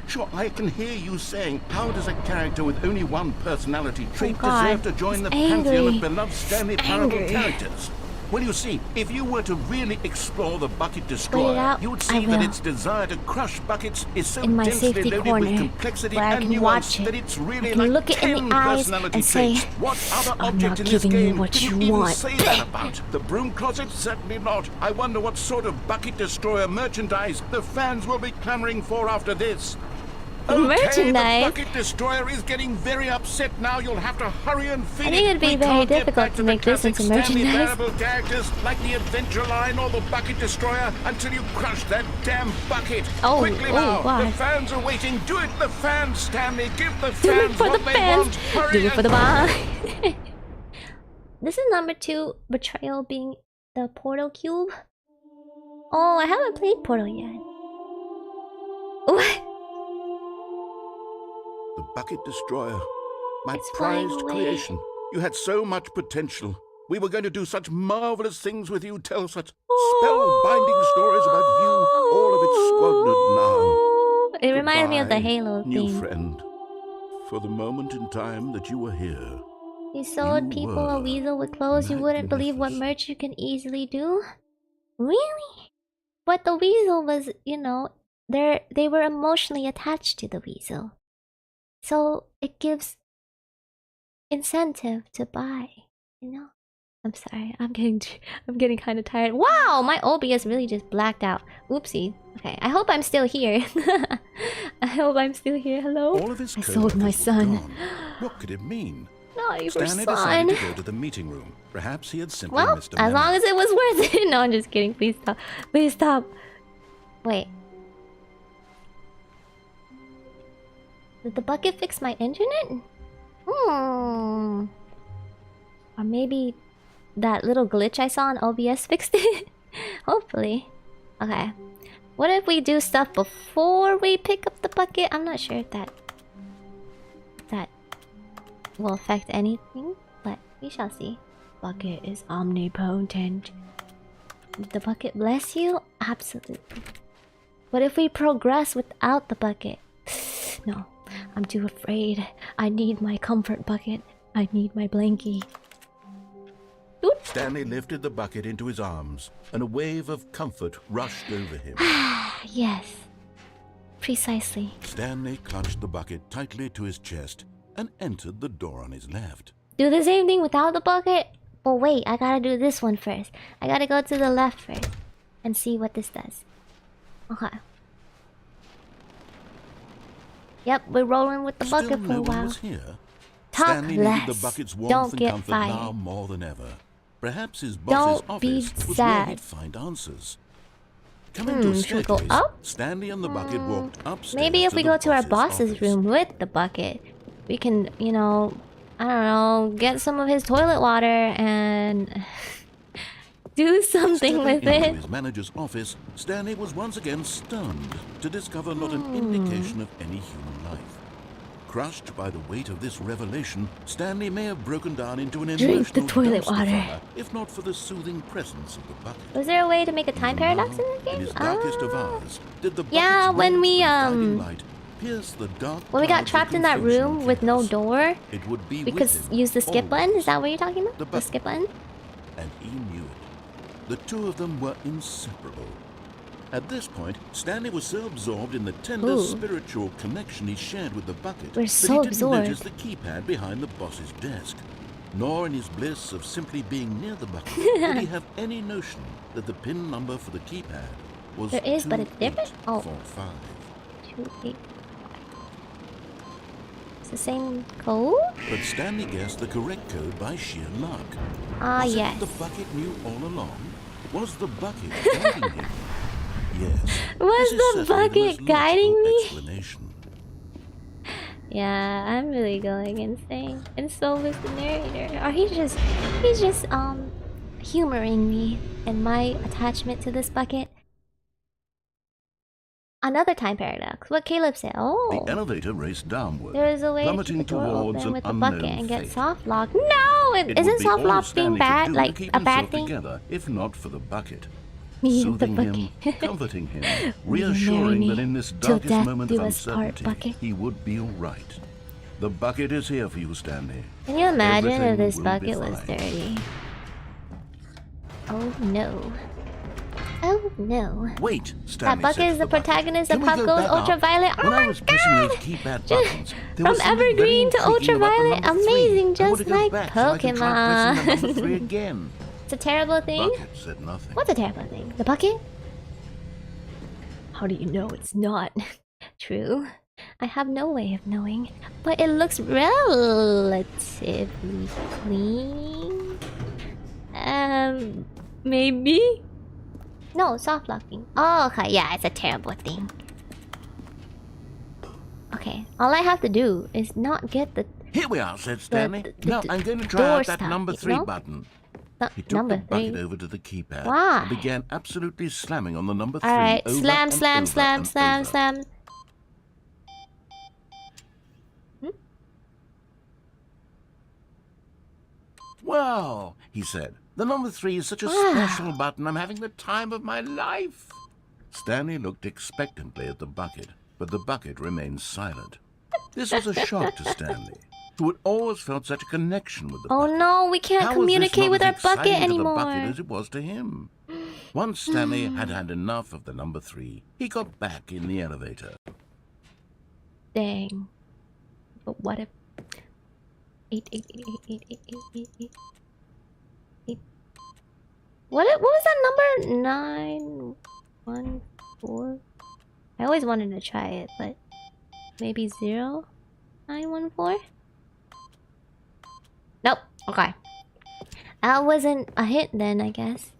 Sure, I can hear you saying, how does a character with only one personality trait God. deserve to join the It's pantheon angry. of beloved Stanley Parable characters? Well, you see, if you were to really explore the Bucket Destroyer, out. you would I see that will. its desire to crush buckets is so In my densely safety loaded corner, with complexity where I and can nuance watch it. that it's really I can like look it in 10 the eyes personality and say, traits. What other "I'm object not in this giving you game what can you even want." say that about? The broom closet? Certainly not. I wonder what sort of Bucket Destroyer merchandise the fans will be clamoring for after this. Okay, Merchandise? the Bucket Destroyer is getting very upset now. You'll have to hurry and feed I think it. it'd be We very can't get difficult back to the make this classic into Stanley merchandise. Parable characters like the Adventure Line or the Bucket Destroyer until you crush that damn bucket. Oh, Quickly oh, now. God. The fans are waiting. Do it, the fans, Stanley. Give the Do fans it for what the they fans. want. Hurry Do it for the and- bomb. This is number 2, Betrayal being the Portal Cube. Oh, I haven't played Portal yet. What? The Bucket Destroyer. My It's flying prized away. creation. You had so much potential. We were going to do such marvelous things with you, tell such spellbinding stories about you. All of it squandered now. It reminded me of the Goodbye, Halo new theme. friend. For the moment in time that you were here, You sold You people a were weasel with clothes. You wouldn't believe what merch you can easily do. Really? But the weasel was, they were emotionally attached to the weasel. So it gives incentive to buy, I'm sorry, I'm getting kind of tired. Wow, my OBS really just blacked out. Oopsie. Okay, I hope I'm still here. I hope I'm still here. Hello? all of his I sold my co-workers were son. gone. What could it mean? Not your Stanley son. decided to go to the meeting room. Perhaps he had simply Well, missed a as memo. long as it was worth it. No, I'm just kidding. Please stop. Please stop. Wait. Did the bucket fix my internet? Or maybe that little glitch I saw on OBS fixed it? Hopefully. Okay. What if we do stuff before we pick up the bucket? I'm not sure if that will affect anything, but we shall see. Bucket is omnipotent. Did the bucket bless you? Absolutely. What if we progress without the bucket? No, I'm too afraid. I need my comfort bucket. I need my blankie. Oop. Stanley lifted the bucket into his arms, and a wave of comfort rushed over him. Yes. Precisely. Stanley clutched the bucket tightly to his chest and entered the door on his left. Do the same thing without the bucket? Oh wait, I gotta do this one first. I gotta go to the left first and see what this does. Okay. Yep, we're rolling with the bucket Still for no a one while. was here. Talk Stanley less. needed the bucket's warmth Don't and get comfort fired. now more than ever. Perhaps his boss's Don't be office was where sad. he'd find answers. Coming to a Should we go staircase, up? Stanley and the bucket walked upstairs. Maybe if to we the go to our boss's boss's office. room with the bucket, we can, I don't know, get some of his toilet water and do something Stepping with into it. his manager's office, Stanley was once again stunned to discover not an indication of any human life. Crushed by the weight of this revelation, Stanley may have broken down into an Drink the emotional toilet dumpster water. fire, if not for the soothing presence of the bucket. Was there a way to make a time Even paradox now, in this game? In his darkest of hours, did the Yeah, bucket's when we, guiding light pierce the dark when we got clouds of trapped in that confusion room and with no chaos? door, It would be we with could him use the skip button. Is that what you're talking about? The The skip button? And he knew it. The two of them were inseparable. At this point, Stanley was so absorbed in the tender Ooh. spiritual connection he shared with the bucket We're that so he didn't absorbed. notice the keypad behind the boss's desk. Nor in his bliss of simply being near the bucket did he have any notion that the pin number for the keypad was There is, but it's different? Oh. 2845. 2, 8. It's the same code? But Stanley guessed the correct code by sheer luck. Ah, Was it yes. the bucket knew all along? Was the bucket guiding him? Yes. Was This is the certainly the bucket most guiding logical me? explanation. Yeah, I'm really going insane. And so is the narrator. Or he's just humoring me and my attachment to this bucket. Another time paradox. What Caleb said. Oh, The elevator raced downward, there is a way to keep plummeting the door towards open an with the unknown bucket and get fate. soft lock. No, It isn't would be soft all lock Stanley being could bad? do to Like keep a bad himself thing? together, if not for the bucket. Me and the Soothing him, bucket. comforting him, Will you marry reassuring me that in this till darkest death moment do of us part, uncertainty, bucket? he would be all right. The bucket is here for you, Stanley. Can you imagine if Everything this will be bucket was fine. dirty? Oh no. Oh no. Wait, That Stanley bucket said to is the bucket. protagonist Can of we Pop go Goes back up? Ultraviolet. Oh When I my was pressing god! those keypad Just buttons, there from was something very Evergreen to intriguing about the Ultraviolet, number 3. amazing, I just want to go like back so I can try pressing the number 3 Pokemon. again. It's a terrible thing. Bucket said nothing. What's a terrible thing? The bucket? How do you know it's not true? I have no way of knowing, but it looks relatively clean. Maybe? No, soft locking. Oh, okay, yeah, it's a terrible thing. Okay, all I have to do is not get the Here we are, said Stanley. the Now I'm going to try door out that stop, number you 3 know? button. no, He took number the bucket 3. over to the keypad Why? and began absolutely slamming on the number 3 Alright, over slam, and slam, over slam, and slam, over. slam. Wow, he said. The number 3 is such a Wow. special button. I'm having the time of my life. Stanley looked expectantly at the bucket, but the bucket remained silent. This was a shock to Stanley, who had always felt such a connection with the Oh bucket. no, we can't How was this communicate not with as our bucket exciting to anymore. the bucket as it was to him? Once Stanley had had enough of the number 3, he got back in the elevator. Dang. But what if 8 8 8 8 8 8 8 8 8. What was that number? 9 1 4. I always wanted to try it, but maybe 0 9 1 4. Nope. Okay. That wasn't a hint then, I guess.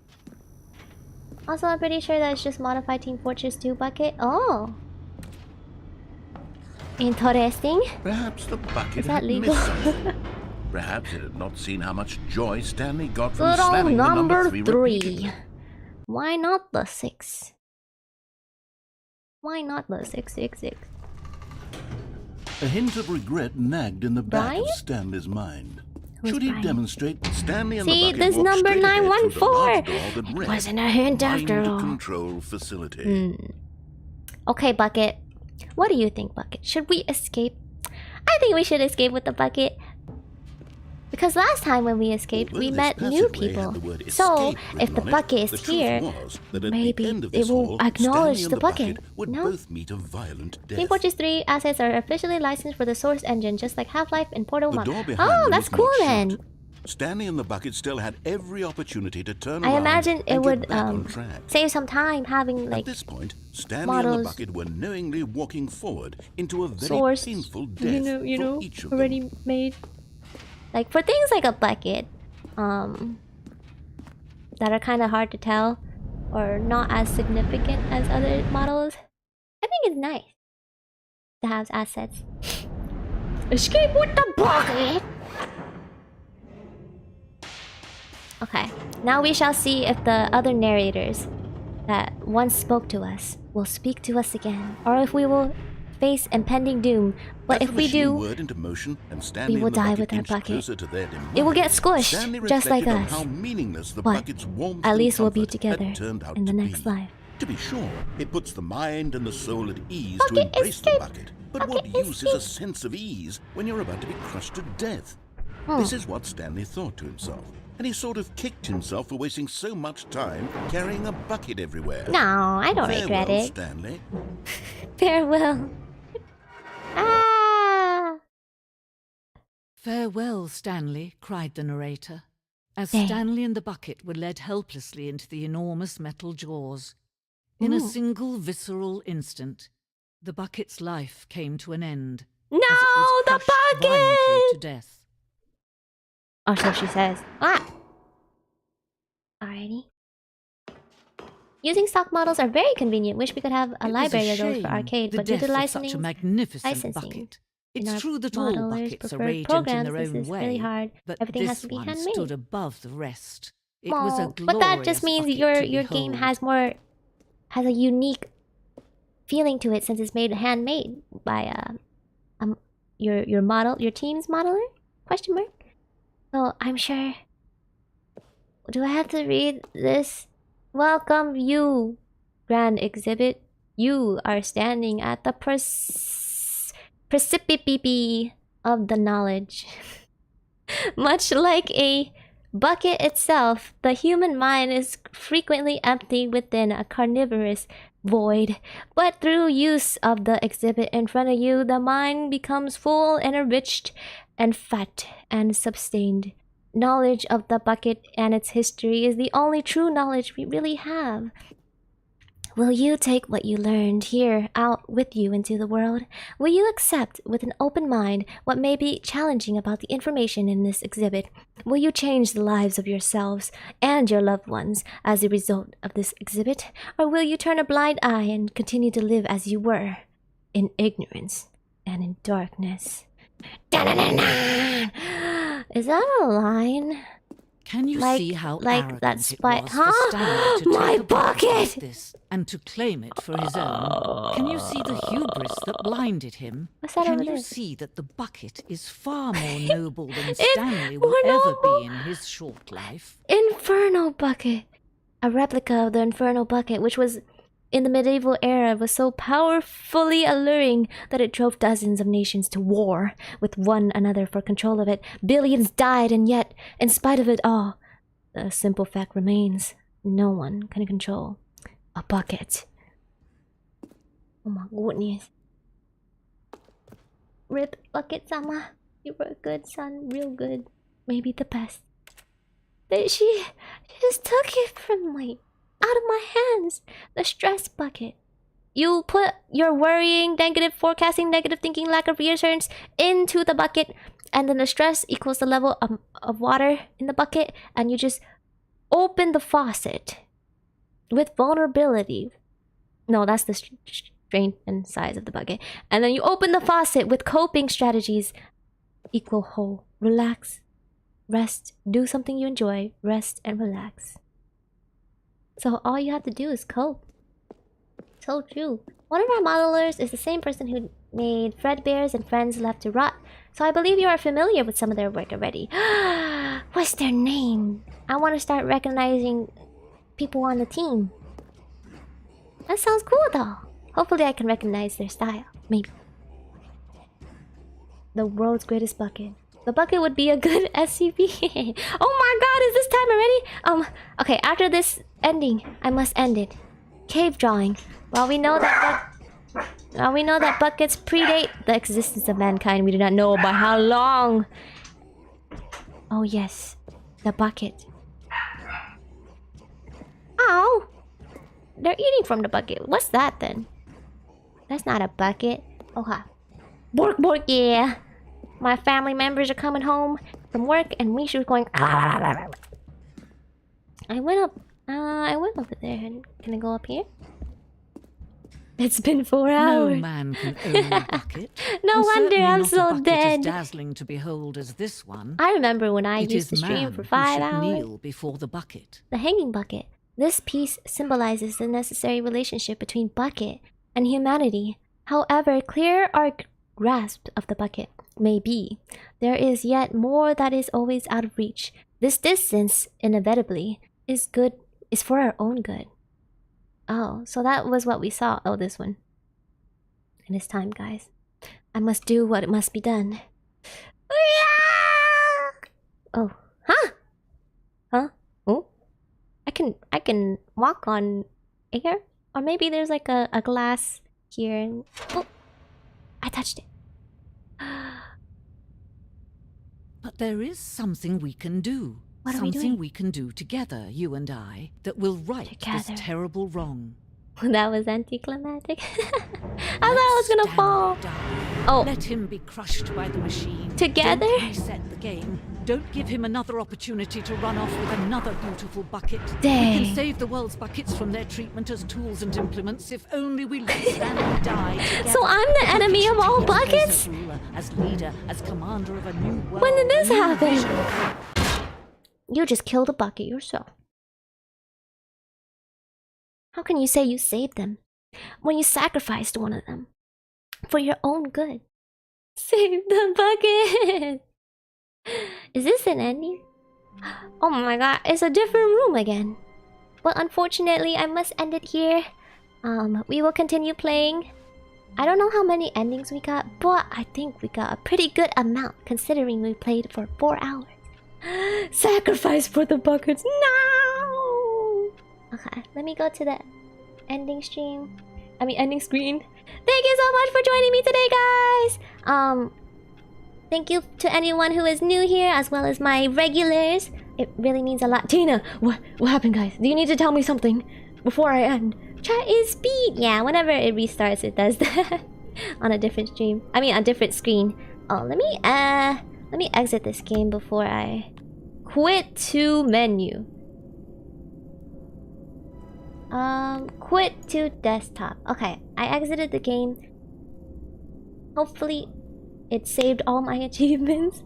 Also, I'm pretty sure that's just modified Team Fortress 2 bucket. Oh. Interesting. Perhaps the bucket Is that had legal? missed something. Perhaps it had not seen how much joy Stanley got from Good old slamming the number number 3 3. repeatedly. Why not the 6? Why not the 666? A hint of regret nagged in the back Brian? of Stanley's mind. Who's Should he Brian? demonstrate that Stanley and See, the bucket this walked number straight ahead through the 914. large door that It read, wasn't a hint after Mind all. Control Facility. Okay, Bucket. What do you think, Bucket? Should we escape? I think we should escape with the bucket. Because last time when we escaped, Although we this met new passageway people. had the word So, escape if written the on it, bucket is the truth here, was that at maybe the end of it this will hall, acknowledge Stanley and the bucket. would No? both meet a violent death. Team Fortress 3 assets are officially licensed for the Source engine, just like Half-Life and Portal The 1. door behind Oh, them that's was cool not then. shut. Stanley and the bucket still had every opportunity to turn I around imagine it and would get back on track. save some time having At like this point, Stanley and the models- bucket were knowingly walking forward into a very Source, painful death for each of them. already made. Like for things like a bucket, that are kind of hard to tell or not as significant as other models, I think it's nice to have assets. Escape with the bucket. Okay. Now we shall see if the other narrators that once spoke to us will speak to us again, or if we will face impending doom. But if we do, into motion and Stanley we will die with our bucket. It will get squished, just like us. How meaningless the But bucket's warmth at and least we'll be comfort together had turned out in the to next be. life. To be sure, it puts the mind and the soul at ease to Bucket embrace the escape. bucket. But Bucket what use is a escape. sense of ease when you're about to be crushed to death? Hmm. This is what Stanley thought to himself. And he sort of kicked himself for wasting so much time carrying a bucket everywhere. No, I don't regret Farewell, it. Stanley. Farewell. Ah! Farewell, Stanley, cried the narrator, as Dang. Stanley and the bucket were led helplessly into the enormous metal jaws. In a single visceral instant, the bucket's life came to an end. No, as it was the crushed violently bucket! to death. Or so she says. Ah! Alrighty. Using stock models are very convenient. Wish we could have a It was library of those shame, for arcade, the but due death to of such a licensing, magnificent bucket. in our It's true that all modelers' buckets are preferred radiant in programs, their this own is way, really hard. but Everything this has to be one handmade. stood above the rest. It was a Aw, glorious but that just means bucket your to game behold. has a unique feeling to it since it's made handmade by your team's modeler? Question mark. So I'm sure. Do I have to read this? Welcome you, grand exhibit. You are standing at the precipice of the knowledge. Much like a bucket itself, the human mind is frequently empty within a carnivorous void. But through use of the exhibit in front of you, the mind becomes full and enriched and fat and sustained. Knowledge of the bucket and its history is the only true knowledge we really have. Will you take what you learned here out with you into the world? Will you accept with an open mind what may be challenging about the information in this exhibit? Will you change the lives of yourselves and your loved ones as a result of this exhibit? Or will you turn a blind eye and continue to live as you were, in ignorance and in darkness? Is that a line? Can you see how like arrogant that it spy? was Huh? for Stanley to My take a bucket like bucket! this and to claim it for his own? Can you see the hubris that blinded him? What's that Can over you there? see that the bucket is far more noble than Stanley will ever be in his short life? Inferno bucket, a replica of the Inferno bucket, which was in the medieval era, was so powerfully alluring that it drove dozens of nations to war with one another for control of it. Billions died, and yet, in spite of it all, the simple fact remains: no one can control a bucket. Oh my goodness! Rip bucket sama, you were a good son, real good, maybe the best. But she just took it from me, out of my hands. The stress bucket. You put your worrying, negative forecasting, negative thinking, lack of reassurance into the bucket, and then the stress equals the level of water in the bucket, and you just open the faucet with vulnerability. No, that's the strength and size of the bucket. And then you open the faucet with coping strategies equal whole. Relax, rest, do something you enjoy, rest and relax. So all you have to do is cope. So true. One of our modelers is the same person who made Fredbear's and Friends Left to Rot, so I believe you are familiar with some of their work already. What's their name? I want to start recognizing people on the team. That sounds cool though. Hopefully I can recognize their style. Maybe. The world's greatest bucket. The bucket would be a good SCP. Oh my god, is this time already? Okay, after this ending, I must end it. Cave drawing. While we know that buckets predate the existence of mankind, we do not know by how long. Oh yes, the bucket. Oh, they're eating from the bucket. What's that then? That's not a bucket. Oh ha. Bork bork, yeah. My family members are coming home from work, and Mishu's going. I went up. I went over there. Can I go up here? It's been 4 hours. No man can own a bucket. No and wonder certainly I'm not so a bucket dead. as dazzling to behold as this one. I remember when I It used is to stream man for who 5 should hours. kneel before the bucket. The hanging bucket. This piece symbolizes the necessary relationship between bucket and humanity. However clear our grasp of the bucket may be, there is yet more that is always out of reach. This distance, inevitably, is for our own good. Oh, so that was what we saw. Oh, this one. And it's time, guys. I must do what must be done. Oh, huh? Huh? Oh, I can walk on air, or maybe there's like a glass here. And oh, I touched it. But there is something we can do. What are we something doing? we can do together, you and I, that will right Together. this terrible wrong. That was anticlimactic. I thought I was gonna fall. Oh. Let him be crushed by the machine. Together? Don't reset the game. Don't give him another opportunity to run off with another beautiful bucket. Dang. We can save the world's buckets from their treatment as tools and implements if only we let Stanley die together. So I'm the enemy of all buckets? As ruler, as leader, as commander of a new world. When did this a new happen? vision. You just killed a bucket yourself. How can you say you saved them when you sacrificed one of them for your own good? Save the bucket! Is this an ending? Oh my god, it's a different room again. But unfortunately, I must end it here. We will continue playing. I don't know how many endings we got, but I think we got a pretty good amount considering we played for 4 hours. Sacrifice for the buckets. No! Okay, let me go to the ending screen. Thank you so much for joining me today, guys. Thank you to anyone who is new here, as well as my regulars. It really means a lot. Tina, what happened, guys? Do you need to tell me something before I end? Chat is speed. Yeah, whenever it restarts, it does that on a different stream. A different screen. Oh, let me exit this game before I quit to menu. Quit to desktop. Okay, I exited the game. Hopefully, it saved all my achievements.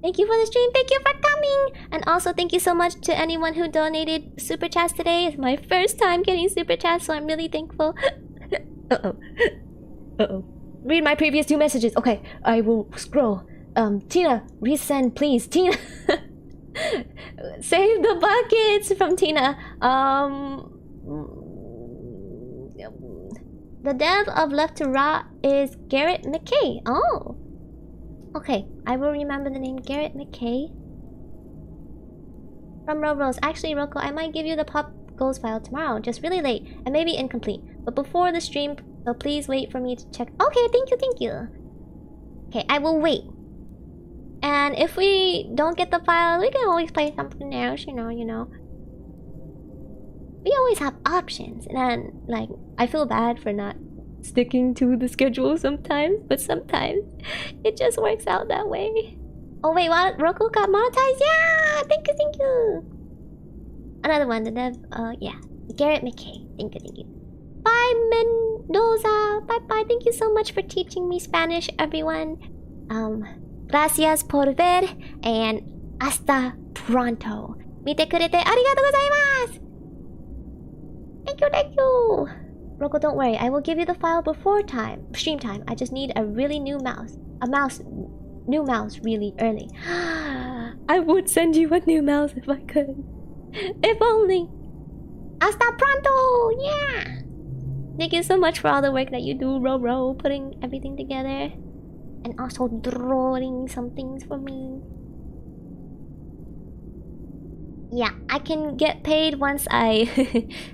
Thank you for the stream. Thank you for coming. And also, thank you so much to anyone who donated super chats today. It's my first time getting super chats, so I'm really thankful. Uh-oh. Read my previous 2 messages. Okay, I will scroll. Tina, resend, please. Tina. Save the buckets from Tina. The dev of Left to Rot is Garrett McKay. Oh. Okay, I will remember the name Garrett McKay. From Robros. Actually, Roko, I might give you the pop goals file tomorrow. Just really late and maybe incomplete. But before the stream, so please wait for me to check. Okay, thank you. Okay, I will wait. And if we don't get the file, we can always play something else, you know. We always have options. And then, like, I feel bad for not sticking to the schedule sometimes, but sometimes it just works out that way. Oh wait, what? Roku got monetized? Yeah! Thank you. Another one, the dev, yeah. Garrett McKay. Thank you. Bye, Mendoza. Bye. Thank you so much for teaching me Spanish, everyone. Gracias por ver and hasta pronto. Mite kurete arigatou gozaimasu. Thank you. Roko, don't worry. I will give you the file before stream time. I just need a really new mouse. New mouse really early. I would send you a new mouse if I could. If only. Hasta pronto. Yeah. Thank you so much for all the work that you do, Ro, putting everything together. And also drawing some things for me. Yeah, I can get paid once I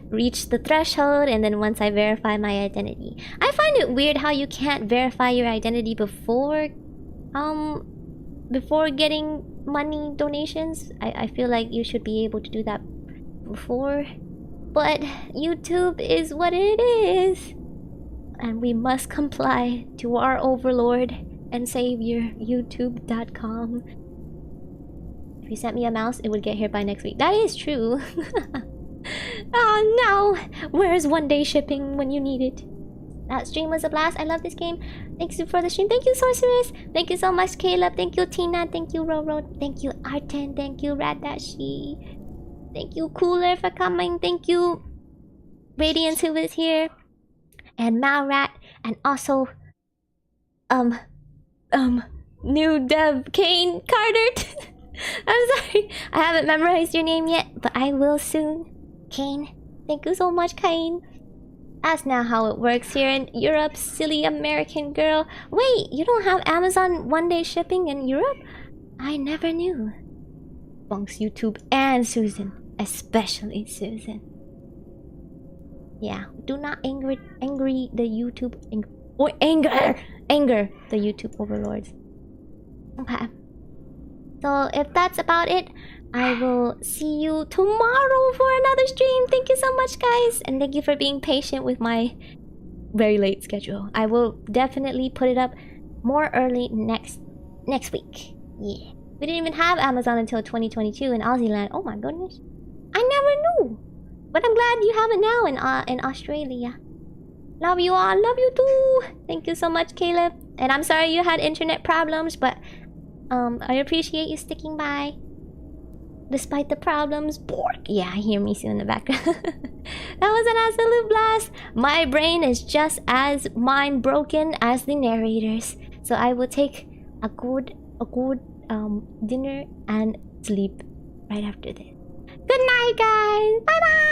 reach the threshold and then once I verify my identity. I find it weird how you can't verify your identity before getting money donations. I feel like you should be able to do that before. But YouTube is what it is. And we must comply to our overlord and savior, youtube.com. If you sent me a mouse, it would get here by next week. That is true. Oh no! Where's one-day shipping when you need it? That stream was a blast. I love this game. Thanks for the stream. Thank you, Sorceress. Thank you so much, Caleb. Thank you, Tina. Thank you, Roro. Thank you, Arten. Thank you, Radashi. Thank you, Cooler, for coming. Thank you, Radiance, who is here. And Malrat. And also, new dev, Kane Carter. I'm sorry. I haven't memorized your name yet, but I will soon. Kane. Thank you so much, Kane. That's not how it works here in Europe, silly American girl. Wait, you don't have Amazon one-day shipping in Europe? I never knew. Bunks YouTube and Susan. Especially Susan. Yeah, do not anger the YouTube... Anger the YouTube overlords. Okay. So if that's about it, I will see you tomorrow for another stream. Thank you so much, guys. And thank you for being patient with my very late schedule. I will definitely put it up more early next week. Yeah. We didn't even have Amazon until 2022 in Aussie land. Oh my goodness. I never knew. But I'm glad you have it now in Australia. Love you all. Love you too. Thank you so much, Caleb. And I'm sorry you had internet problems, but I appreciate you sticking by. Despite the problems. Bork. Yeah, I hear Misu in the background. That was an absolute blast. My brain is just as mind broken as the narrators. So I will take a good dinner and sleep right after this. Good night, guys. Bye bye.